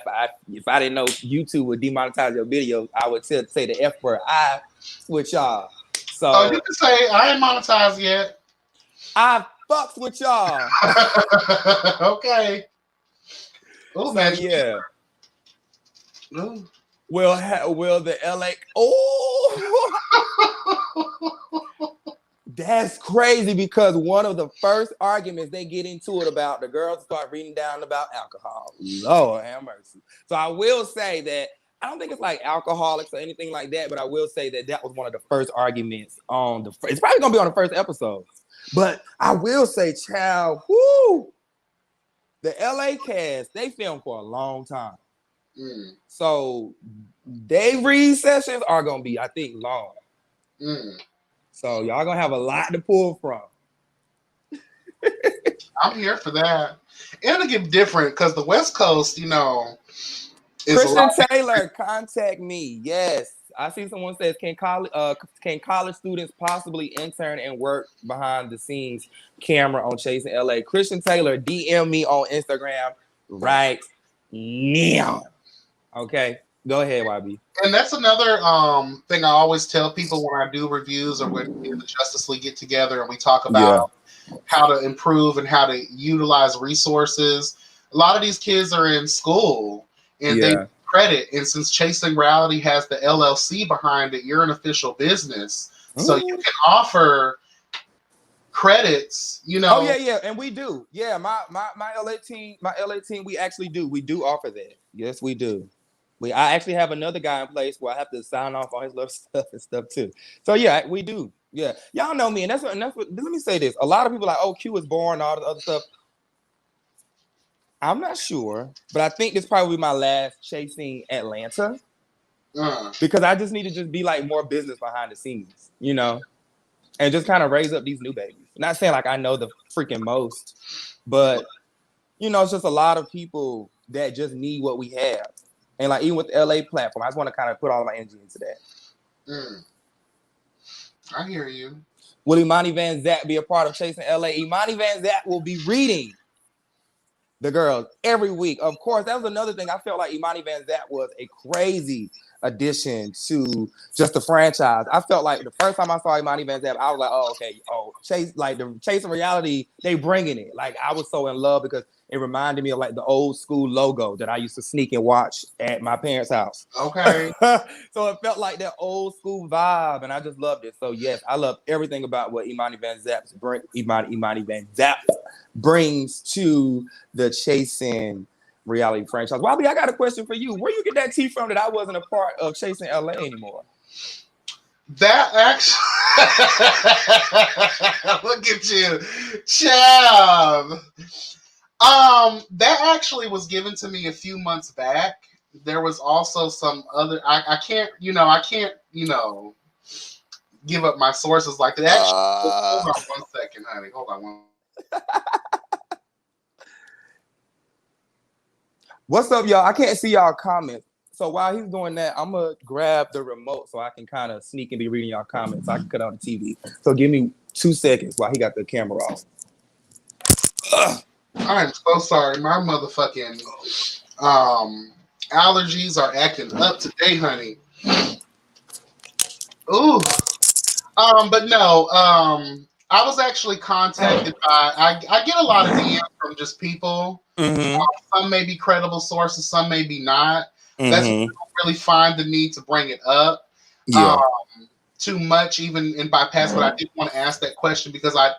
didn't know YouTube would demonetize your video, I would say the F word. I with y'all. So Oh, you can say I ain't monetized yet. I fucks with y'all. Okay. Oh, so yeah. Ooh. Will the LA? Oh. That's crazy because one of the first arguments they get into it about, the girls start reading down about alcohol. Lord have mercy. So I will say that I don't think it's like alcoholics or anything like that, but I will say that was one of the first arguments on it's probably gonna be on the first episode. But I will say, child, whoo, the LA cast, they filmed for a long time. So they read sessions are gonna be, I think, long. So y'all gonna have a lot to pull from. I'm here for that. It'll get different because the West Coast, is Christian Taylor, contact me. Yes, I see someone says, can college students possibly intern and work behind the scenes camera on Chasing LA? Christian Taylor, DM me on Instagram right now. Okay, go ahead, YB. And that's another thing I always tell people when I do reviews or when the Justice League get together and we talk about how to improve and how to utilize resources. A lot of these kids are in school and they credit. And since Chasing Reality has the LLC behind it, you're an official business. So you can offer credits, Oh yeah, and we do. Yeah, my LA team, we actually do. We do offer that. Yes, we do. I actually have another guy in place where I have to sign off on his little stuff and stuff too. So yeah, we do. Yeah, y'all know me, and that's what. Let me say this: a lot of people are like, oh, Q is born, all the other stuff. I'm not sure, but I think this probably my last Chasing Atlanta because I just need to just be like more business behind the scenes, and just kind of raise up these new babies. Not saying like I know the freaking most, but it's just a lot of people that just need what we have. And like even with the LA platform, I just want to kind of put all of my energy into that. I hear you. Will Imani Van Zant be a part of Chasing LA? Imani Van Zant will be reading the girls every week. Of course, that was another thing. I felt like Imani Van Zant was a crazy addition to just the franchise. I felt like the first time I saw Imani Van Zant, I was like, oh, okay, the Chasing Reality, they bringing it. Like I was so in love because it reminded me of like the old school logo that I used to sneak and watch at my parents' house. Okay. So it felt like that old school vibe, and I just loved it. So yes, I love everything about what Imani Van Zant brings to the Chasing Reality franchise. Bobby, I got a question for you. Where you get that tea from that I wasn't a part of Chasing LA anymore? That actually, look at you, child. That actually was given to me a few months back. There was also some other. I can't, give up my sources like that. Actually, hold on 1 second, honey. Hold on one. What's up, y'all? I can't see y'all comments. So while he's doing that, I'm gonna grab the remote so I can kind of sneak and be reading y'all comments. So I can cut on the TV. So give me 2 seconds while he got the camera off. I'm so sorry. My motherfucking allergies are acting up today, honey. Ooh. But no. I was actually contacted by. I get a lot of DMs from just people. Mm-hmm. Some may be credible sources, some may be not. That's why I Mm-hmm. don't really find the need to bring it up Yeah. too much, even in bypass. But I did want to ask that question because I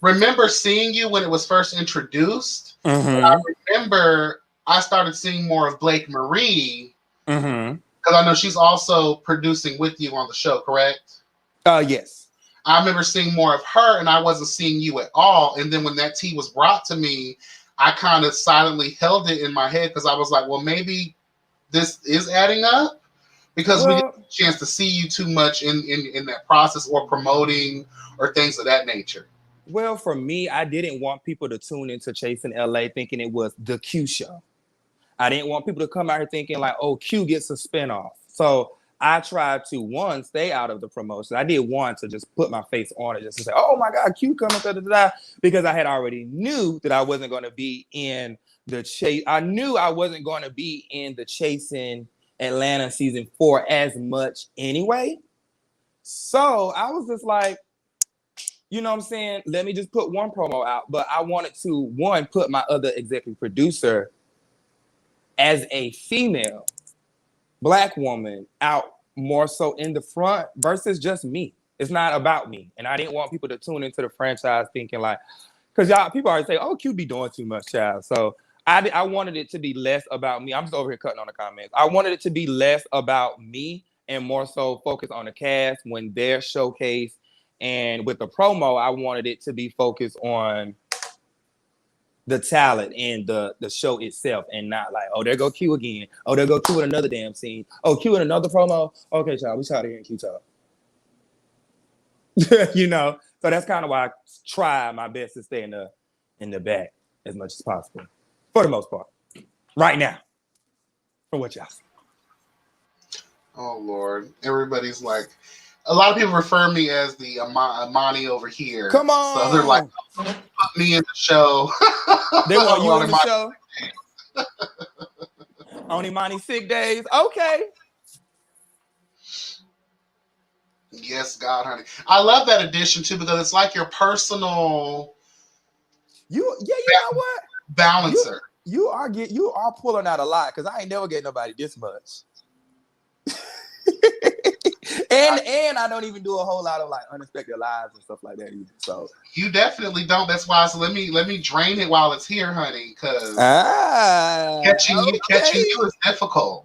remember seeing you when it was first introduced. I Mm-hmm. remember I started seeing more of Blake Marie Mm-hmm. because I know she's also producing with you on the show, correct? Yes. I remember seeing more of her and I wasn't seeing you at all. And then when that tea was brought to me, I kind of silently held it in my head because I was like, well, maybe this is adding up because we didn't Well, get a chance to see you too much in that process or promoting or things of that nature. well, for me, I didn't want people to tune into Chasing LA thinking it was the Q show. I didn't want people to come out here thinking like, oh, Q gets a spinoff. So I tried to one stay out of the promotion. I did one to just put my face on it, just to say, oh my God, Q coming, da, da, da, because I had already knew that I wasn't going to be in the chase. I knew I wasn't going to be in the Chasing Atlanta season 4 as much anyway. So I was just like, you know what I'm saying? Let me just put one promo out. But I wanted to, one, put my other executive producer as a female Black woman out more so in the front versus just me. It's not about me. And I didn't want people to tune into the franchise thinking like, because y'all, people always say, oh, Q be doing too much, child. So I wanted it to be less about me. I'm just over here cutting on the comments. I wanted it to be less about me and more so focus on the cast when they're showcased. And with the promo, I wanted it to be focused on the talent and the show itself, and not like, oh, there go Q again. Oh, there go Q in another damn scene. Oh, Q in another promo. Okay, child, we try to hear Q talk. You know, so that's kind of why I try my best to stay in the back as much as possible, for the most part. Right now, for what y'all see. Oh Lord, everybody's like, a lot of people refer me as the Amani over here, Come so they're like, on, put me in the show. they want you On in the show on Imani sick days. Okay, Yes, God, honey. I love that addition too because it's like your personal you know what? You balancer. you are pulling out a lot because I ain't never get nobody this much. and I don't even do a whole lot of like unexpected lives and stuff like that either. So You definitely don't. That's why. So let me drain it while it's here, honey. Because catching okay. you is difficult.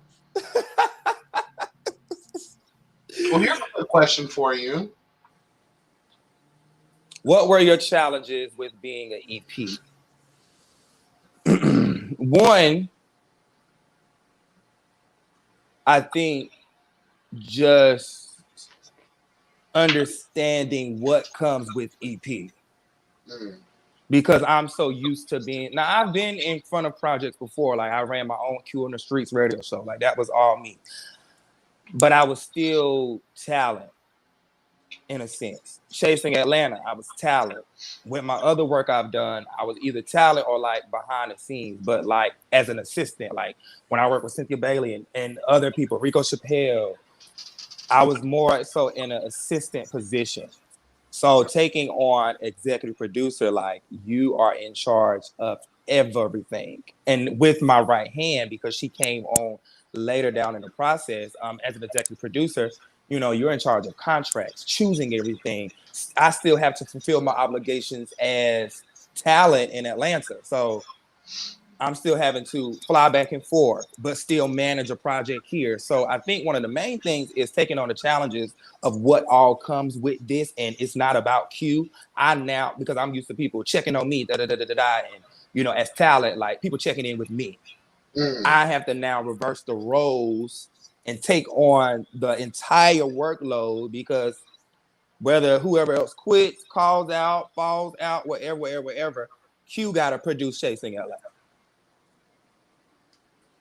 Well, here's a good question for you. What were your challenges with being an EP? One, I think just understanding what comes with EP. Mm. Because I'm so used to being now. I've been in front of projects before, like I ran my own Q on the Streets radio show, like that was all me. But I was still talent in a sense. Chasing Atlanta, I was talent. With my other work I've done, I was either talent or like behind the scenes, but like as an assistant, like when I worked with Cynthia Bailey and other people, Rico Chappelle, I was more so in an assistant position. So taking on executive producer, like you are in charge of everything. And with my right hand, because she came on later down in the process, as an executive producer, you know, you're in charge of contracts, choosing everything. I still have to fulfill my obligations as talent in Atlanta. So I'm still having to fly back and forth, but still manage a project here. So I think one of the main things is taking on the challenges of what all comes with this. And it's not about Q. I now, because I'm used to people checking on me, and you know, as talent, like people checking in with me. I have to now reverse the roles and take on the entire workload because whether whoever else quits, calls out, falls out, wherever, Q got to produce Chasing LA.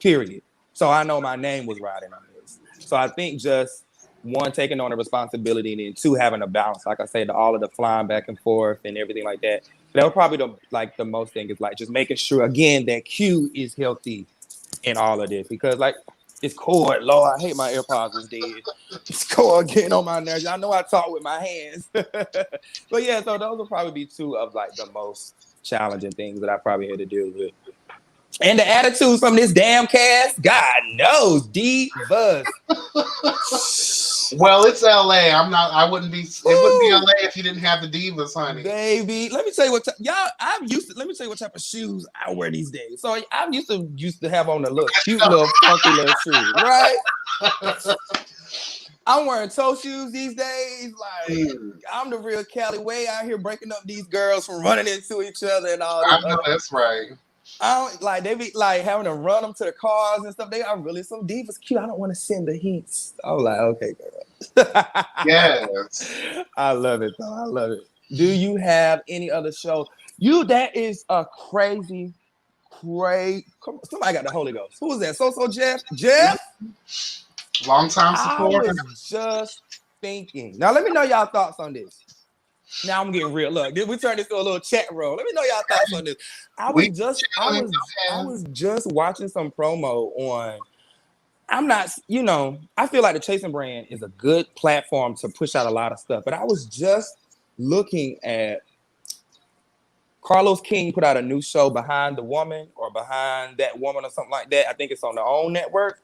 Period. So I know my name was riding on this. So I think just one, taking on the responsibility, and then two, having a balance. Like I said, all of the flying back and forth and everything like that. That was probably the most thing is like just making sure again that Q is healthy in all of this because like it's cord, Lord, I hate my AirPods was dead. It's cord getting on my nerves. I know I talk with my hands, but yeah. So those will probably be two of like the most challenging things that I probably had to deal with. And the attitudes from this damn cast, God knows, divas. Well, it's LA. I wouldn't be. It wouldn't be LA if you didn't have the divas, honey. Baby, let me tell you what let me tell you what type of shoes I wear these days. So I'm used to have on a little cute little funky little shoe, right? I'm wearing toe shoes these days. Like I'm the real Cali way out here breaking up these girls from running into each other and all this. I know that's right. I don't like they be like having to run them to the cars and stuff. They are really some divas cute. I don't want to send the heats. I was like, okay, girl. Yes. I love it though. I love it. Do you have any other show? That is a crazy. Somebody got the Holy Ghost. Who was that? So Jeff? Jeff? Long time supporter. I was just thinking. Now let me know y'all thoughts on this. Now I'm getting real. Look, we turn this to a little chat room. Let me know y'all thoughts on this. I was just watching some promo on. I'm not, I feel like the Chasing brand is a good platform to push out a lot of stuff. But I was just looking at Carlos King put out a new show, Behind the Woman or Behind That Woman or something like that. I think it's on their own network.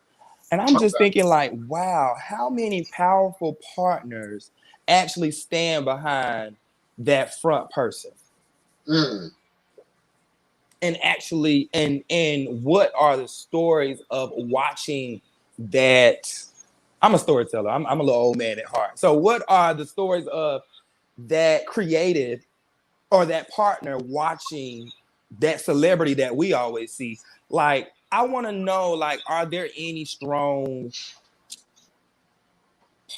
And I'm just thinking like, wow, how many powerful partners actually stand behind that front person? And actually, and what are the stories of watching that? I'm a storyteller. I'm a little old man at heart. So what are the stories of that creative or that partner watching that celebrity that we always see? Like, I want to know, like, are there any strong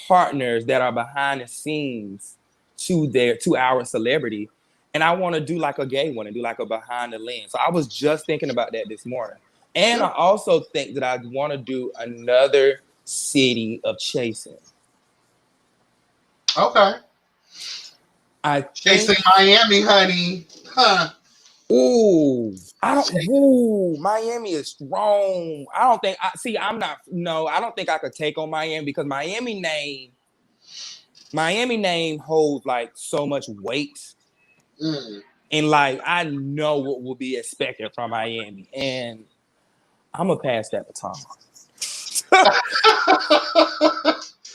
partners that are behind the scenes to our celebrity? And I want to do like a gay one and do like a behind the lens. So I was just thinking about that this morning. And I also think that I want to do another city of chasing. Okay. Chasing Miami, honey. Huh. Miami is strong. I don't think I could take on Miami because Miami name holds like so much weight. And like I know what will be expected from Miami. And I'm gonna pass that baton.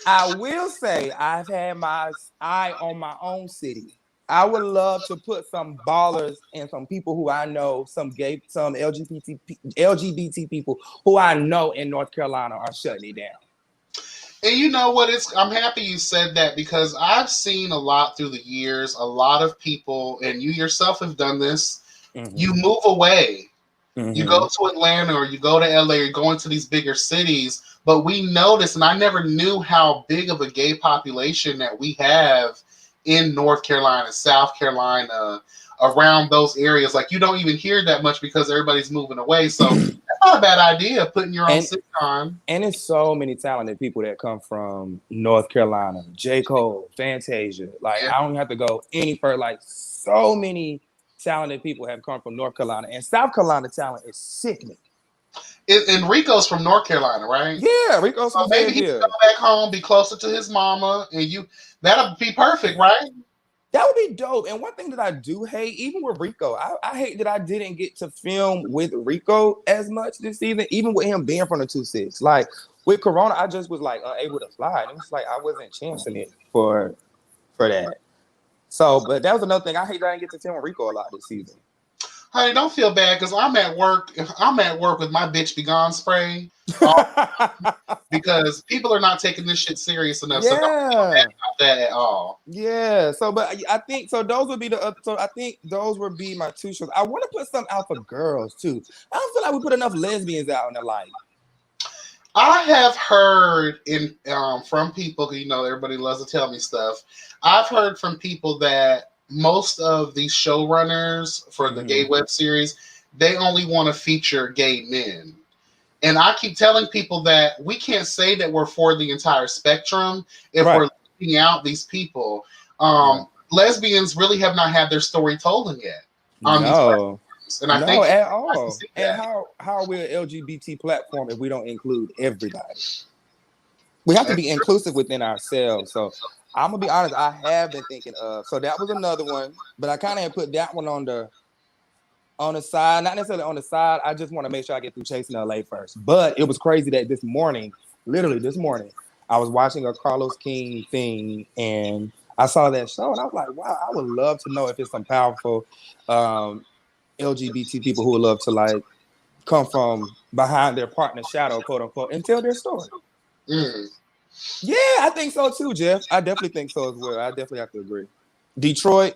I will say I've had my eye on my own city. I would love to put some ballers and some people who I know, some LGBT people who I know in North Carolina are shutting it down. And you know what? I'm happy you said that because I've seen a lot through the years, a lot of people, and you yourself have done this. You move away. You go to Atlanta or you go to LA or you go into these bigger cities. But we noticed, and I never knew how big of a gay population that we have in North Carolina, South Carolina, around those areas. Like you don't even hear that much because everybody's moving away. So that's not a bad idea, putting your own sitcom. And it's so many talented people that come from North Carolina. J. Cole, Fantasia. Like I don't have to go any further. Like so many talented people have come from North Carolina. And South Carolina talent is sickening. And Rico's from North Carolina, right? Yeah, Rico's from maybe he can go back home, be closer to his mama, and that'll be perfect, right? That would be dope. And one thing that I do hate, even with Rico, I hate that I didn't get to film with Rico as much this season, even with him being from the 2-6. Like with Corona, I just was like unable to fly. And it was like I wasn't chancing it for that. So, but that was another thing. I hate that I didn't get to film with Rico a lot this season. Honey, don't feel bad because I'm at work. I'm at work with my bitch be gone spray because people are not taking this shit serious enough. So don't feel bad Yeah. about that at all. Yeah. So, but I think so. Those would be so I think those would be my two shows. I want to put something out for girls too. I don't feel like we put enough lesbians out in the light. I have heard in from people, you know, everybody loves to tell me stuff. I've heard from people that most of these showrunners for the gay Mhm. web series, they only want to feature gay men. And I keep telling people that we can't say that we're for the entire spectrum if Right. we're leaving out these people. Yeah. Lesbians really have not had their story told yet on these No. platforms, and I No, think it's at nice to all. see And that. how are we an LGBT platform if we don't include everybody? We have to be That's true. inclusive within ourselves. So I'm gonna be honest, I have been thinking of so that was another one, but I kind of had put that one on the side, not necessarily on the side. I just want to make sure I get through Chasing LA first. But it was crazy that this morning, literally this morning, I was watching a Carlos King thing and I saw that show and I was like, wow, I would love to know if it's some powerful um, LGBT people who would love to like come from behind their partner's shadow, quote unquote, and tell their story. Mm. Yeah, I think so too, Jeff. I definitely think so as well. I definitely have to agree. Detroit,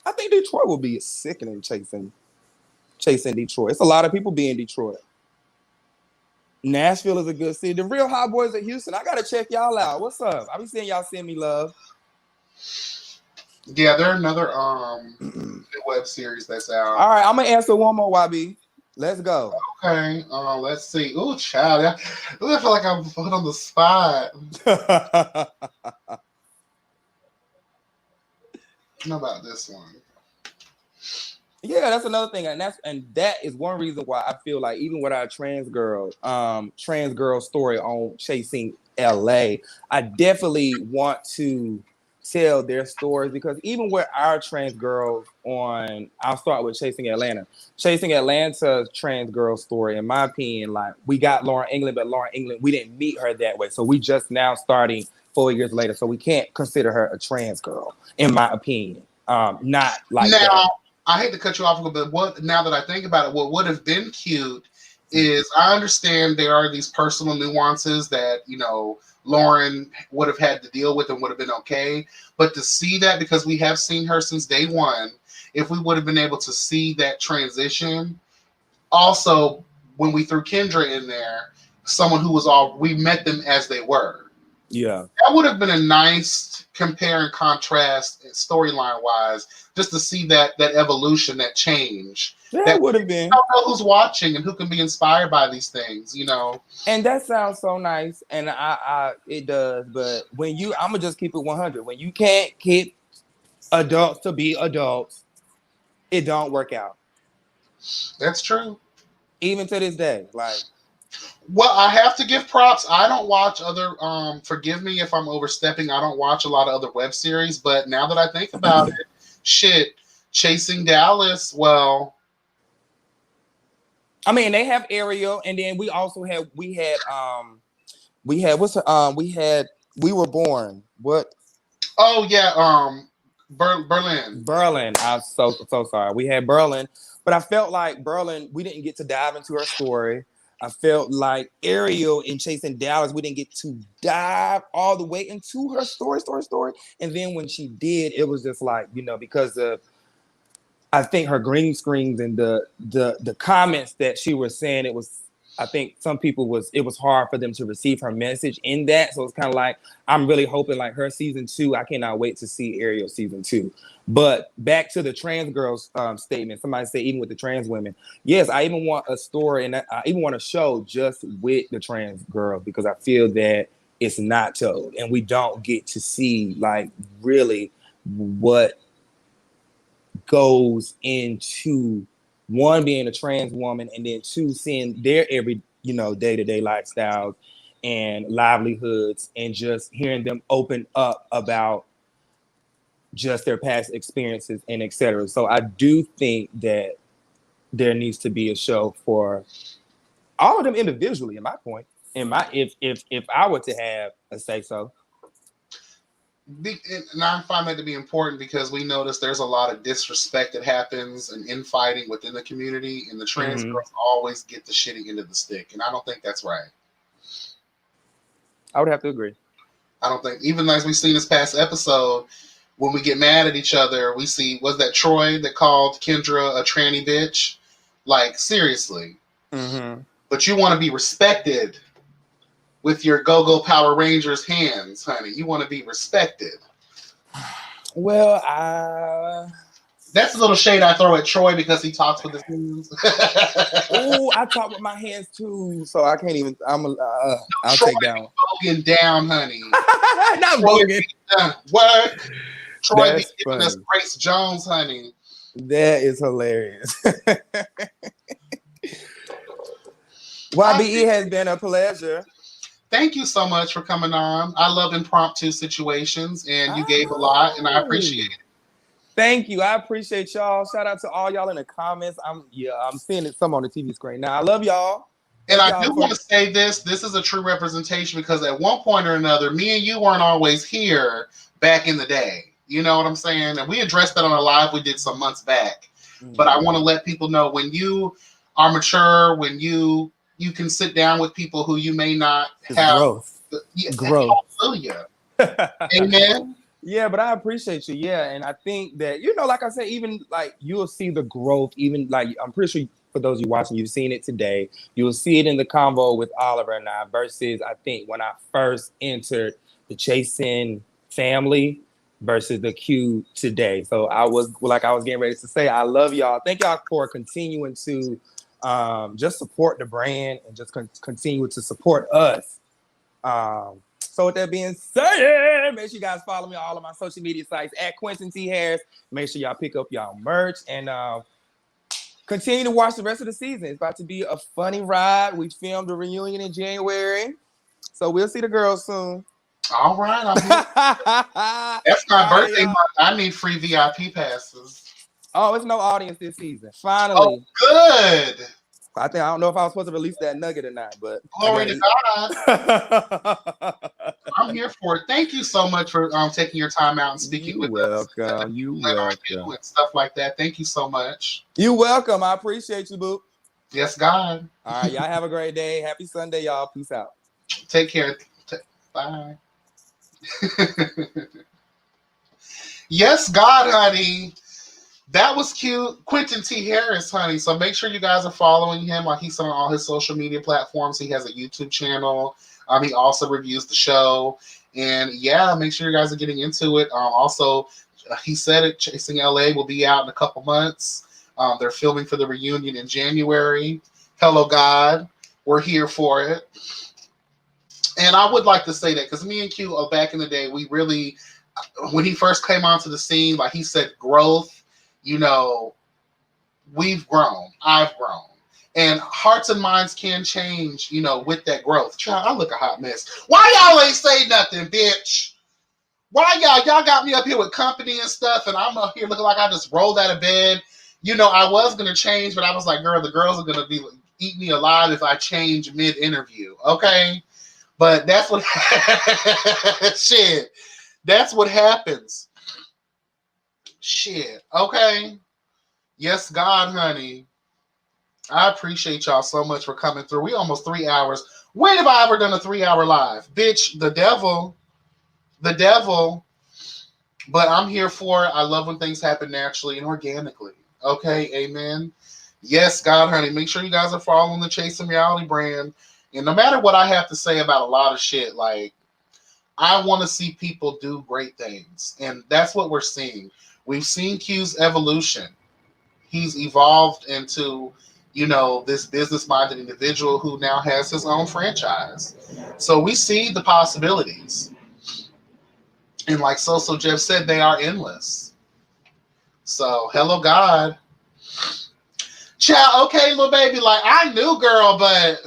I think Detroit will be sickening chasing Detroit. It's a lot of people being Detroit. Nashville is a good city. The real hot boys of Houston. I gotta check y'all out. What's up? I be seeing y'all send me love. Yeah, they're another All web series that's out. right, I'm gonna answer one more, YB. Let's go. Okay, let's see. Ooh, child, I feel like I'm put on the spot. How about this one? Yeah, that's another thing, and that is one reason why I feel like even with our trans girl story on Chasing LA, I definitely want to tell their stories because even with our trans girls on, I'll start with Chasing Atlanta. Chasing Atlanta's trans girl story, in my opinion, like we got Lauren England, but Lauren England, we didn't meet her that way, so we just now starting 4 years later, so we can't consider her a trans girl, in my opinion. Not like that. Now, I hate to cut you off a little bit. What now that I think about it, what would have been cute is I understand there are these personal nuances that Lauren would have had to deal with and would have been okay. But to see that because we have seen her since day one, if we would have been able to see that transition, also when we threw Kendra in there, someone who was all we met them as they were. Yeah. That would have been a nice compare and contrast storyline wise, just to see that evolution, that change. Yeah, That it would have I been. don't know who's watching and who can be inspired by these things. And that sounds so nice. And I it does. But I'm gonna just keep it 100. When you can't get adults to be adults, it don't work out. That's true. Even to this day. Like, Well, I have to give props. I don't watch other forgive me if I'm overstepping. I don't watch a lot of other web series, but now that I think about it, shit, Chasing Dallas, well, I mean, they have Ariel, and then we also had we had what's we were born. What oh yeah, Berlin. Berlin. I'm so sorry. We had Berlin, but I felt like Berlin, we didn't get to dive into her story. I felt like Ariel in Chasing Dallas, we didn't get to dive all the way into her story. And then when she did, it was just like, because of I think her green screens and the comments that she was saying, I think some people it was hard for them to receive her message in that. So it's kind of like, I'm really hoping like her season 2, I cannot wait to see Ariel season 2. But back to the trans girls statement, somebody said even with the trans women, yes, I even want a story and I even want a show just with the trans girls because I feel that it's not told and we don't get to see like really what goes into one being a trans woman and then two seeing their every day-to-day lifestyles and livelihoods and just hearing them open up about just their past experiences and etc. So I do think that there needs to be a show for all of them individually in my point in my if I were to have a say so. And I find that to be important because we notice there's a lot of disrespect that happens and infighting within the community, and the trans Mhm. girls always get the shitty end of the stick, and I don't think that's right. I would have to agree. I don't think, even as we seen this past episode, when we get mad at each other, we see, was that Troy that called Kendra a tranny bitch? Like, seriously. Mm-hmm. But you want to be respected with your Go-Go Power Rangers hands, honey. You want to be respected. Well, That's a little shade I throw at Troy because he talks with his hands. oh, I talk with my hands too, so I can't even. I'll Troy take that one. Bogan down, honey. Not Troy Bogan. Work. Troy be That's giving us funny. Grace Jones, honey. That is hilarious. YBE has been a pleasure. Thank you so much for coming on. I love impromptu situations, and you gave a lot, and I appreciate it. Thank you. I appreciate y'all. Shout out to all y'all in the comments. I'm seeing it some on the TV screen now. I love y'all. And Thank I do y'all want to say this. This is a true representation because at one point or another, me and you weren't always here back in the day. You know what I'm saying? And we addressed that on a live we did some months back. But I want to let people know when you are mature, when you can sit down with people who you may not have growth. Growth. Hallelujah. Amen. Yeah, but I appreciate you. Yeah, and I think that, like I said, even like you'll see the growth. Even like I'm pretty sure for those of you watching, you've seen it today. You'll see it in the convo with Oliver and I versus I think when I first entered the Chasing family versus the Q today. So I was getting ready to say, I love y'all. Thank y'all for continuing to just support the brand and just continue to support us. So with that being said, make sure you guys follow me on all of my social media sites at Quentin T. Harris. Make sure y'all pick up y'all merch and continue to watch the rest of the season. It's about to be a funny ride. We filmed a reunion in January, so we'll see the girls soon. All right, I'm here. That's my birthday month. I need free VIP passes. Oh, it's no audience this season. Finally. Oh, good. I don't know if I was supposed to release that nugget or not, but glory to God. I'm here for it. Thank you so much for taking your time out and speaking with us. You welcome. And stuff like that. Thank you so much. You welcome. I appreciate you, boo. Yes, God. All right, y'all have a great day. Happy Sunday, y'all. Peace out. Take care. Bye. Yes, God, honey. That was cute. Quentin T. Harris, honey. So make sure you guys are following him while he's on all his social media platforms. He has a YouTube channel. He also reviews the show. And yeah, make sure you guys are getting into it. Also, he said it, Chasing LA will be out in a couple months. They're filming for the reunion in January. Hello, God. We're here for it. And I would like to say that because me and Q, back in the day, we really, when he first came onto the scene, like he said, growth. We've grown. I've grown. And hearts and minds can change, with that growth. Child, I look a hot mess. Why y'all ain't say nothing, bitch? Why y'all got me up here with company and stuff, and I'm up here looking like I just rolled out of bed. I was going to change, but I was like, girl, the girls are going to eat me alive if I change mid-interview, okay? But that's what, shit, that's what happens. Shit, okay? Yes, God, honey. I appreciate y'all so much for coming through. We almost 3 hours. When have I ever done a 3-hour live? Bitch, the devil. But I'm here for it. I love when things happen naturally and organically. Okay, amen. Yes, God, honey. Make sure you guys are following the Chasing Reality brand. And no matter what I have to say about a lot of shit, like, I want to see people do great things. And that's what we're seeing. We've seen Q's evolution. He's evolved into, this business-minded individual who now has his own franchise. So we see the possibilities. And like So Jeff said, they are endless. So, hello, God. Child, okay, little baby, like, I knew, girl, but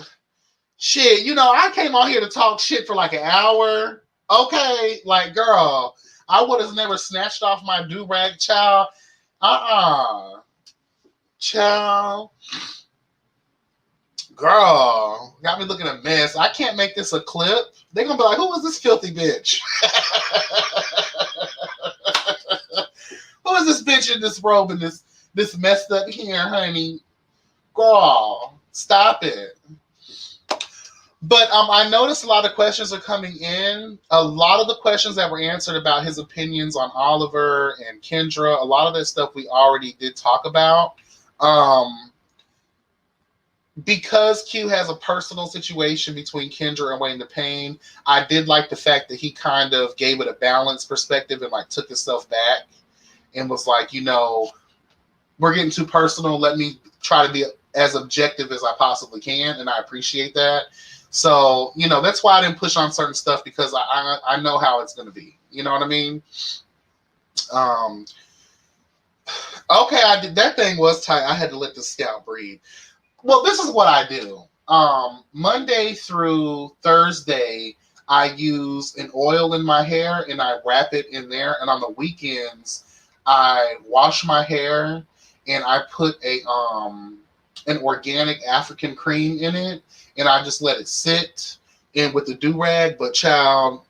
shit, I came on here to talk shit for like an hour. Okay, like, girl, I would have never snatched off my do-rag, child. Child. Girl, got me looking a mess. I can't make this a clip. They're gonna be like, who is this filthy bitch? Who is this bitch in this robe and this messed up hair, honey? Girl, stop it. But I noticed a lot of questions are coming in. A lot of the questions that were answered about his opinions on Oliver and Kendra, a lot of that stuff we already did talk about. Because Q has a personal situation between Kendra and Wayne the Pain, I did like the fact that he kind of gave it a balanced perspective and like took himself back and was like, you know, we're getting too personal. Let me try to be as objective as I possibly can, and I appreciate that. So, you know, that's why I didn't push on certain stuff, because I know how it's going to be. You know what I mean? Okay, I did. That thing was tight. I had to let the scalp breathe. Well, this is what I do. Monday through Thursday, I use an oil in my hair and I wrap it in there. And on the weekends, I wash my hair and I put an organic African cream in it, and I just let it sit in with the do-rag. But child,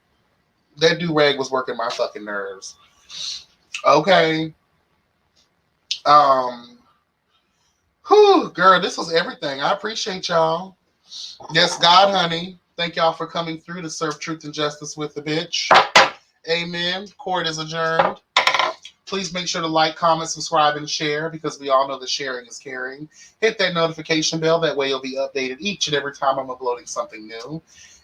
that do-rag was working my fucking nerves. Okay. Whew, girl, this was everything. I appreciate y'all. Yes, God, honey. Thank y'all for coming through to serve truth and justice with the bitch. Amen. Court is adjourned. Please make sure to like, comment, subscribe, and share, because we all know that sharing is caring. Hit that notification bell. That way you'll be updated each and every time I'm uploading something new.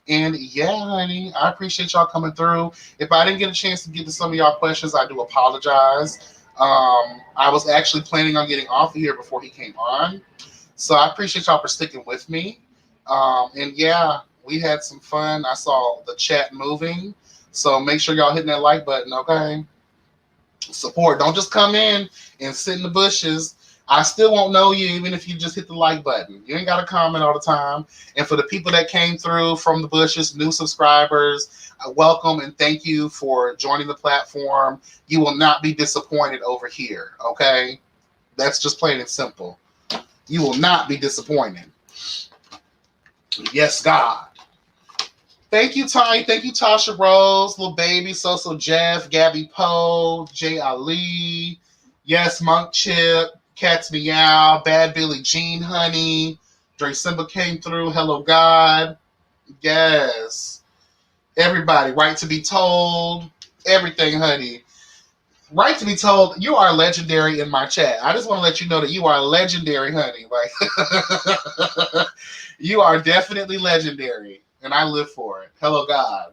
And yeah, honey, I appreciate y'all coming through. If I didn't get a chance to get to some of y'all questions, I do apologize. I was actually planning on getting off of here before he came on. So I appreciate y'all for sticking with me. And yeah, we had some fun. I saw the chat moving. So make sure y'all hitting that like button, okay? Support. Don't just come in and sit in the bushes. I still won't know you even if you just hit the like button. You ain't got to comment all the time. And for the people that came through from the bushes, new subscribers, welcome and thank you for joining the platform. You will not be disappointed over here, okay? That's just plain and simple. You will not be disappointed. Yes, God. Thank you, Tanya. Thank you, Tasha Rose, Lil Baby, So Jeff, Gabby Poe, Jay Ali. Yes, Monk Chip, Cats Meow, Bad Billy Jean Honey. Dre Simba came through. Hello, God. Yes. Everybody, Right to be Told. Everything, honey. Right to be told, you are legendary in my chat. I just want to let you know that you are legendary, honey. Like, you are definitely legendary. And I live for it. Hello, God.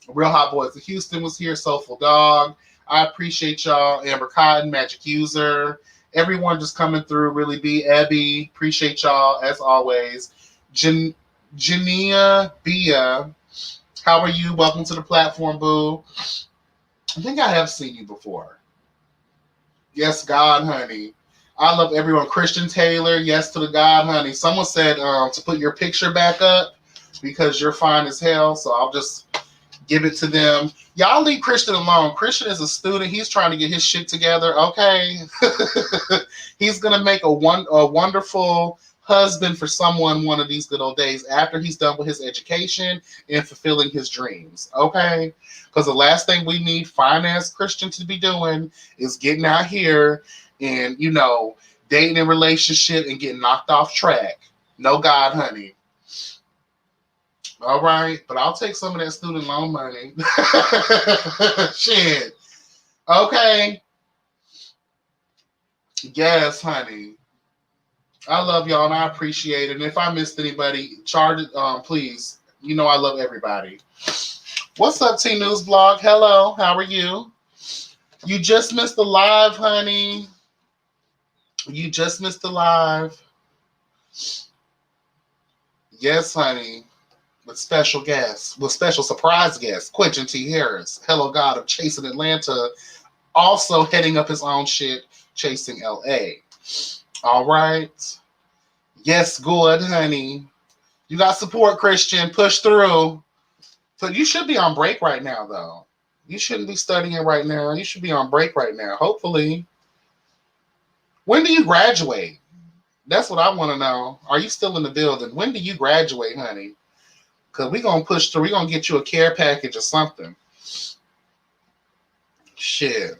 Real Hot Boys of Houston was here. Soulful Dog. I appreciate y'all. Amber Cotton, Magic User. Everyone just coming through. Really be Abby. Appreciate y'all as always. Jania Bia. How are you? Welcome to the platform, boo. I think I have seen you before. Yes, God, honey. I love everyone. Christian Taylor. Yes to the God, honey. Someone said to put your picture back up, because you're fine as hell, so I'll just give it to them. Y'all leave Christian alone. Christian is a student. He's trying to get his shit together, okay? He's going to make a wonderful husband for someone one of these good old days after he's done with his education and fulfilling his dreams, okay? Because the last thing we need fine-ass Christian to be doing is getting out here and, you know, dating in relationship and getting knocked off track. No, God, honey. All right, but I'll take some of that student loan money. Shit. Okay. Yes, honey. I love y'all and I appreciate it. And if I missed anybody, charge it, please. You know I love everybody. What's up, T News Blog? Hello, how are you? You just missed the live, honey. You just missed the live. Yes, honey. With special guests, with special surprise guests, Quentin T. Harris, Hello God of Chasing Atlanta, also heading up his own shit, Chasing LA. All right. Yes, good, honey. You got support, Christian. Push through. So you should be on break right now, though. You shouldn't be studying right now. You should be on break right now, hopefully. When do you graduate? That's what I want to know. Are you still in the building? When do you graduate, honey? Because we're going to push through. We're going to get you a care package or something. Shit.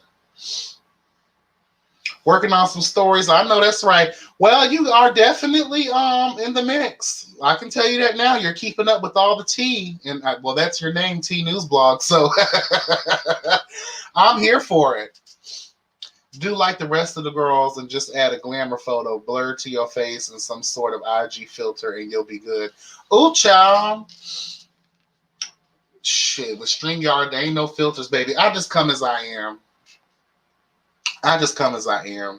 Working on some stories. I know that's right. Well, you are definitely in the mix. I can tell you that now. You're keeping up with all the tea, and well, that's your name, T News Blog. So I'm here for it. Do like the rest of the girls and just add a glamour photo blurred to your face and some sort of IG filter, and you'll be good. Ooh, child. Shit, with StreamYard, there ain't no filters, baby. I just come as I am. I just come as I am.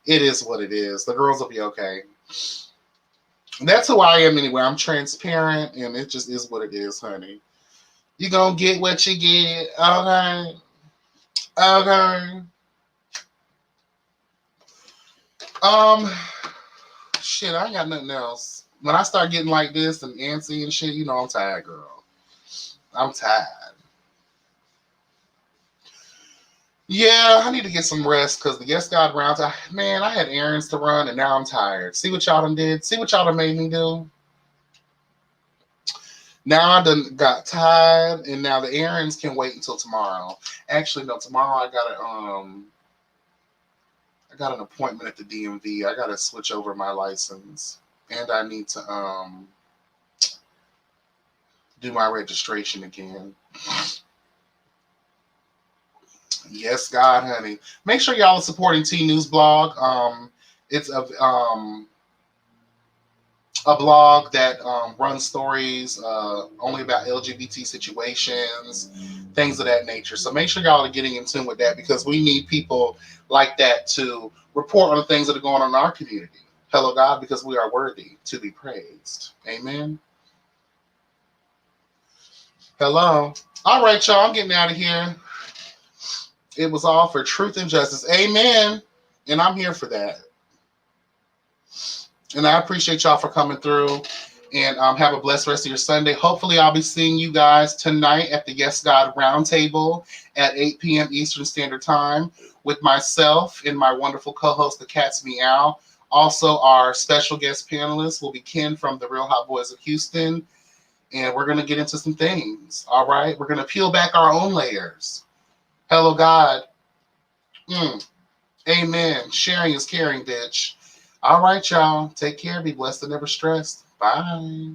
It is what it is. The girls will be okay. That's who I am anyway. I'm transparent, and it just is what it is, honey. You gonna get what you get, okay? Okay. Shit, I ain't got nothing else. When I start getting like this and antsy and shit, you know I'm tired, girl. I'm tired. Yeah, I need to get some rest because the Yes God rounds. Man, I had errands to run and now I'm tired. See what y'all done did? See what y'all done made me do? Now I done got tired and now the errands can wait until tomorrow. Actually, no, tomorrow I got an appointment at the DMV. I gotta switch over my license. And I need to do my registration again. Yes, God, honey. Make sure y'all are supporting T News Blog. It's a blog that runs stories only about LGBT situations, things of that nature. So make sure y'all are getting in tune with that because we need people like that to report on the things that are going on in our community. Hello, God, because we are worthy to be praised. Amen. Hello. All right, y'all. I'm getting out of here. It was all for truth and justice. Amen. And I'm here for that. And I appreciate y'all for coming through. And have a blessed rest of your Sunday. Hopefully, I'll be seeing you guys tonight at the Yes God Roundtable at 8 p.m. Eastern Standard Time with myself and my wonderful co-host, the Cat's Meow. Also, our special guest panelist will be Ken from the Real Hot Boys of Houston. And we're going to get into some things. All right? We're going to peel back our own layers. Hello, God. Amen. Sharing is caring, bitch. All right, y'all. Take care. Be blessed and never stressed. Bye.